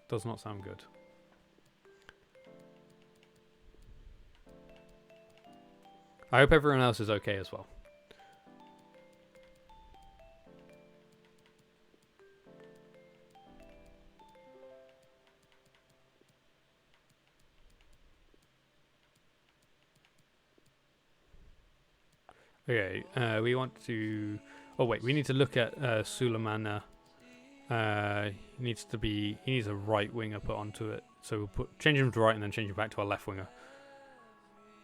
S1: does not sound good. I hope everyone else is okay as well. Okay, we want to... Oh wait, we need to look at Sulemana. He needs a right winger put onto it. So we'll change him to right and then change him back to a left winger.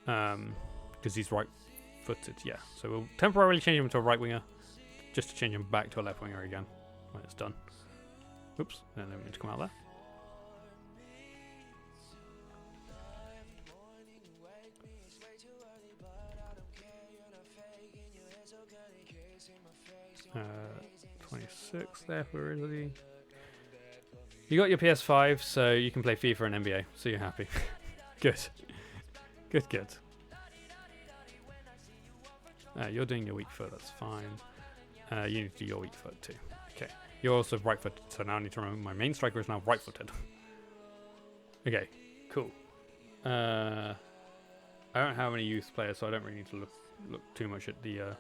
S1: Because he's right-footed, yeah. So we'll temporarily change him to a right winger, just to change him back to a left winger again when it's done. Oops, I didn't mean to come out there. Uh, 26 there, where is he? You got your PS5, so you can play FIFA and NBA, so you're happy. Good. Good. You're doing your weak foot, that's fine. You need to do your weak foot too. Okay. You're also right-footed, so now I need to remember my main striker is now right-footed. Okay, cool. I don't have any youth players, so I don't really need to look too much at the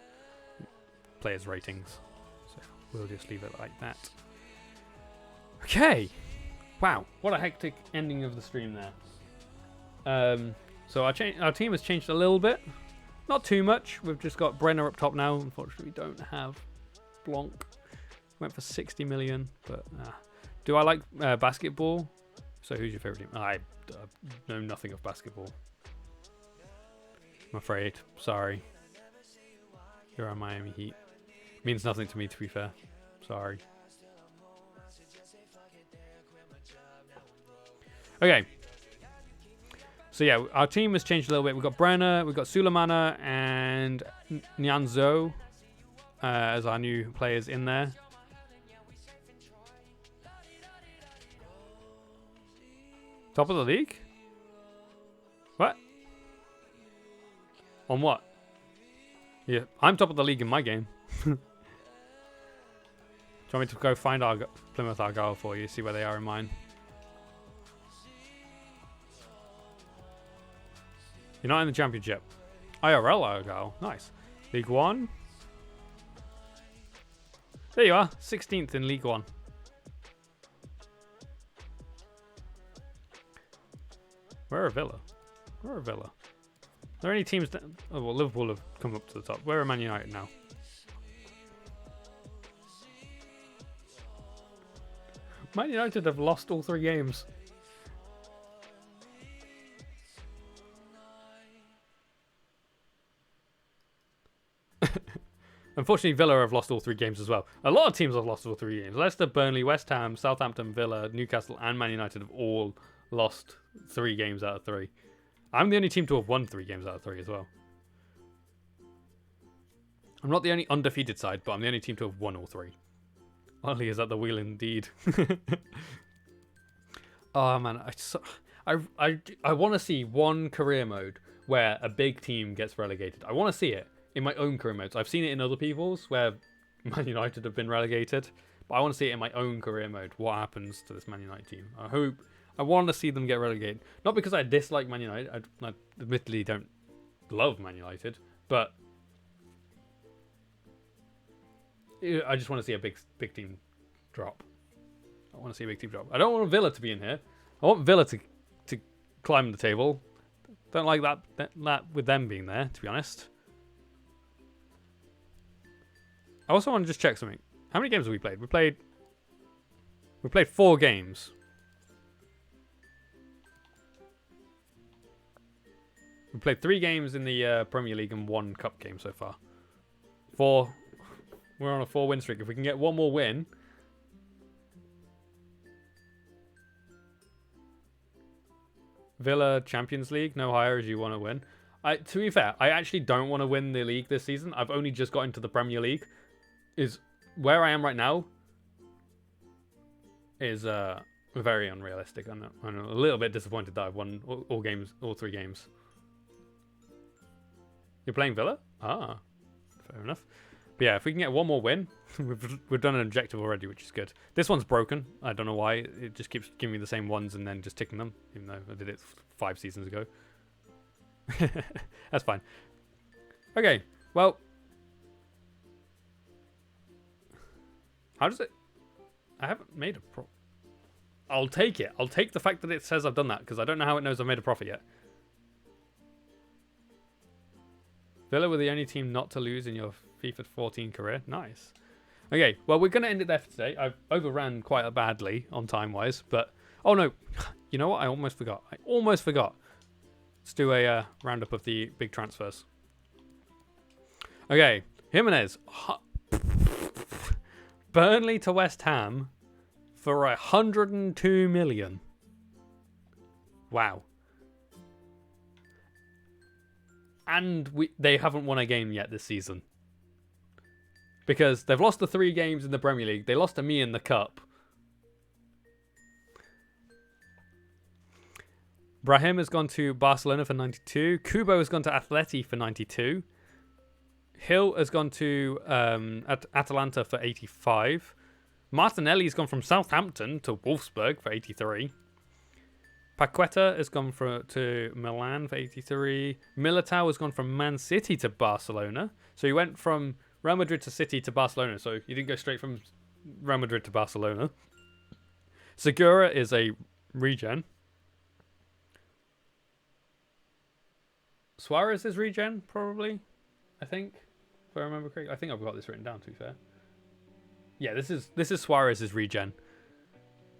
S1: players' ratings. So we'll just leave it like that. Okay. Wow, what a hectic ending of the stream there. So our team has changed a little bit. Not too much. We've just got Brenner up top now. Unfortunately, we don't have Blanc. Went for 60 million, but do I like basketball? So who's your favorite team? I know nothing of basketball. I'm afraid. Sorry. You're on Miami Heat. Means nothing to me, to be fair. Sorry. Okay. So yeah, our team has changed a little bit. We've got Brenner, we've got Sulemana and Nyanzo as our new players in there. Top of the league? What? On what? Yeah, I'm top of the league in my game. Do you want me to go find Plymouth Argyle for you, see where they are in mine? You're not in the championship. IRL Argyle. Nice. League 1. There you are. 16th in League 1. Where are Villa? Where are Villa? there any teams that... Oh, well, Liverpool have come up to the top. Where are Man United now? Man United have lost all 3 games. Unfortunately, Villa have lost all 3 games as well. A lot of teams have lost all 3 games. Leicester, Burnley, West Ham, Southampton, Villa, Newcastle, and Man United have all lost 3 games out of 3. I'm the only team to have won 3 games out of 3 as well. I'm not the only undefeated side, but I'm the only team to have won all 3. Ollie is at the wheel indeed. Oh man, I want to see one career mode where a big team gets relegated. I want to see it in my own career modes. I've seen it in other people's where Man United have been relegated, but I want to see it in my own career mode. What happens to this Man United team? I want to see them get relegated. Not because I dislike Man United. I admittedly don't love Man United, but I just want to see a big team drop. I want to see a big team drop. I don't want Villa to be in here. I want Villa to climb the table. Don't like that with them being there, to be honest. I also want to just check something. How many games have we played? We played 4 games. We played 3 games in the Premier League and 1 cup game so far. 4. We're on a 4-win streak. If we can get 1 more win. Villa Champions League, no higher as you want to win. To be fair, I actually don't want to win the league this season. I've only just got into the Premier League. Is where I am right now is very unrealistic. I'm a little bit disappointed that I've won all 3 games. You're playing Villa? Ah, fair enough. But yeah, if we can get 1 more win, we've done an objective already, which is good. This one's broken. I don't know why. It just keeps giving me the same ones and then just ticking them, even though I did it 5 seasons ago. That's fine. Okay, well. How does it... I haven't made a I'll take it. I'll take the fact that it says I've done that, because I don't know how it knows I've made a profit yet. Villa were the only team not to lose in your FIFA 14 career. Nice. Okay, well, we're going to end it there for today. I've overran quite badly on time-wise, but... Oh, no. You know what? I almost forgot. Let's do a roundup of the big transfers. Okay, Jimenez. Burnley to West Ham for 102 million. Wow. And they haven't won a game yet this season. Because they've lost the 3 games in the Premier League. They lost to me in the Cup. Brahim has gone to Barcelona for 92. Kubo has gone to Atleti for 92. Hill has gone to Atalanta for 85. Martinelli's gone from Southampton to Wolfsburg for 83. Paqueta has gone to Milan for 83. Militao has gone from Man City to Barcelona. So he went from Real Madrid to City to Barcelona. So you didn't go straight from Real Madrid to Barcelona. Segura is a regen. Suarez is regen, probably. I think. If I remember correctly. I think I've got this written down, to be fair. Yeah, this is Suarez's regen.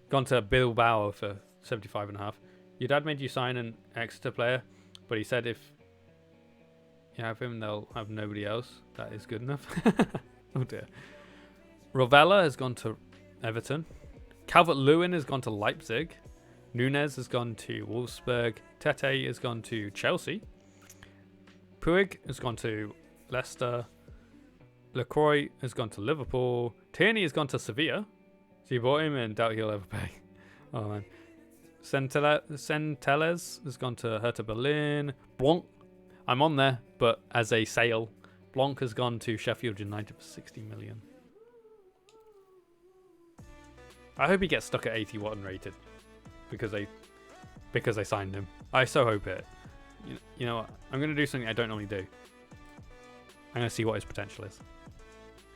S1: Gone to Bilbao for 75.5. Your dad made you sign an Exeter player, but he said if you have him, they'll have nobody else. That is good enough. Oh dear. Rovella has gone to Everton. Calvert-Lewin has gone to Leipzig. Nunez has gone to Wolfsburg. Tete has gone to Chelsea. Puig has gone to Leicester. Lacroix has gone to Liverpool. Tierney has gone to Sevilla. So you bought him and doubt he'll ever pay. Oh man. Centelles has gone to Hertha Berlin. Blanc, I'm on there, but as a sale. Blanc has gone to Sheffield United for 60 million. I hope he gets stuck at 81 rated because I signed him. I so hope it. You know what? I'm going to do something I don't normally do. I'm going to see what his potential is.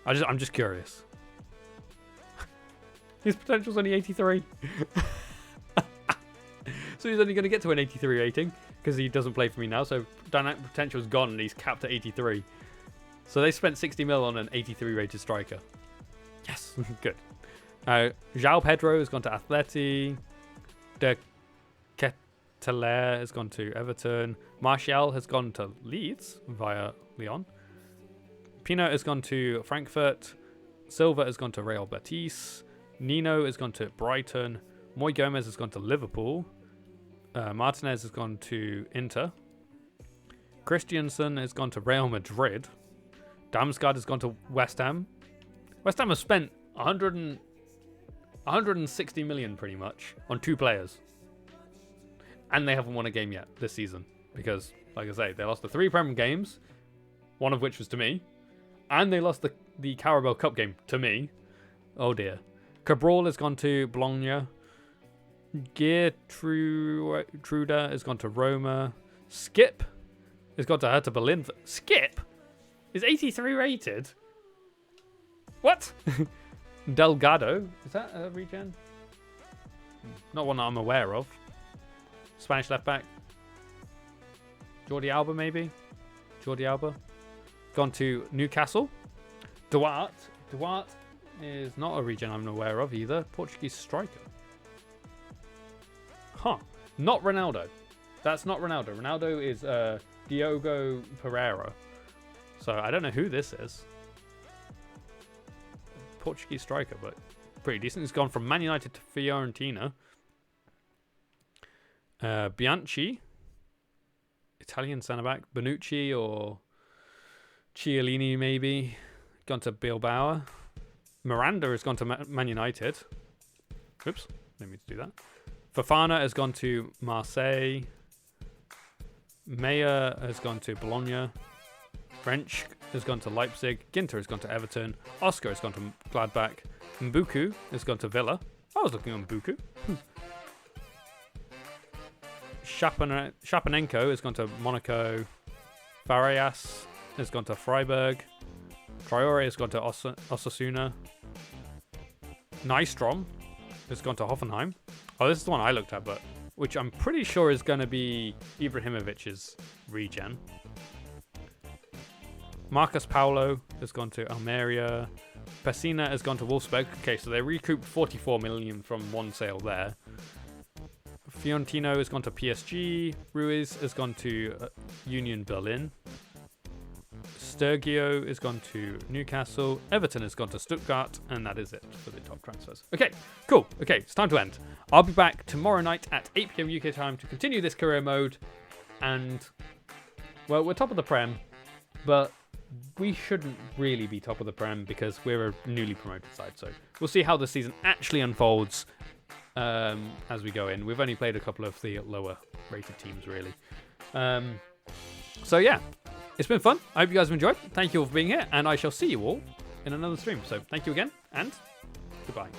S1: I'm just curious. His potential's only 83. So he's only going to get to an 83 rating because he doesn't play for me now. So dynamic potential is gone and he's capped at 83. So they spent 60 mil on an 83 rated striker. Yes, good. João Pedro has gone to Atleti. De Ketelaere has gone to Everton. Martial has gone to Leeds via Lyon. Pino has gone to Frankfurt. Silva has gone to Real Betis. Nino has gone to Brighton. Moy Gomez has gone to Liverpool. Martinez has gone to Inter. Christiansen has gone to Real Madrid. Damsgaard has gone to West Ham. West Ham has spent 160 million pretty much on 2 players. And they haven't won a game yet this season. Because, like I say, they lost the 3 Prem games. One of which was to me. And they lost the Carabao Cup game to me. Oh dear. Cabral has gone to Bologna. Gertruda has gone to Roma. Skip has gone to Hertha Berlin. Skip is 83 rated. What? Delgado. Is that a regen? Not one that I'm aware of. Spanish left back. Jordi Alba maybe? Jordi Alba. Gone to Newcastle. Duarte. Duarte is not a regen I'm aware of either. Portuguese striker. Huh. Not Ronaldo. That's not Ronaldo. Ronaldo is Diogo Pereira. So I don't know who this is. Portuguese striker, but pretty decent. He's gone from Man United to Fiorentina. Bianchi. Italian centre-back. Bonucci or Chiellini maybe. Gone to Bilbao. Miranda has gone to Man United. Oops. Didn't mean to do that. Fofana has gone to Marseille. Meyer has gone to Bologna. French has gone to Leipzig. Ginter has gone to Everton. Oscar has gone to Gladbach. Mbuku has gone to Villa. I was looking on Mbuku. Shapanenko has gone to Monaco. Farias has gone to Freiburg. Traore has gone to Osasuna. Nystrom has gone to Hoffenheim. Oh, this is the one I looked at, but which I'm pretty sure is going to be Ibrahimovic's regen. Marcus Paulo has gone to Almeria. Pessina has gone to Wolfsburg. Okay, so they recouped 44 million from one sale there. Fiorentino has gone to PSG. Ruiz has gone to Union Berlin. Sturgio has gone to Newcastle. Everton has gone to Stuttgart. And that is it for the top transfers. Okay, cool. Okay, it's time to end. I'll be back tomorrow night at 8 PM UK time to continue this career mode. And, well, we're top of the Prem. But we shouldn't really be top of the Prem because we're a newly promoted side. So we'll see how the season actually unfolds as we go in. We've only played a couple of the lower rated teams, really. So, yeah. It's been fun. I hope you guys have enjoyed. Thank you all for being here, and I shall see you all in another stream. So thank you again, and goodbye.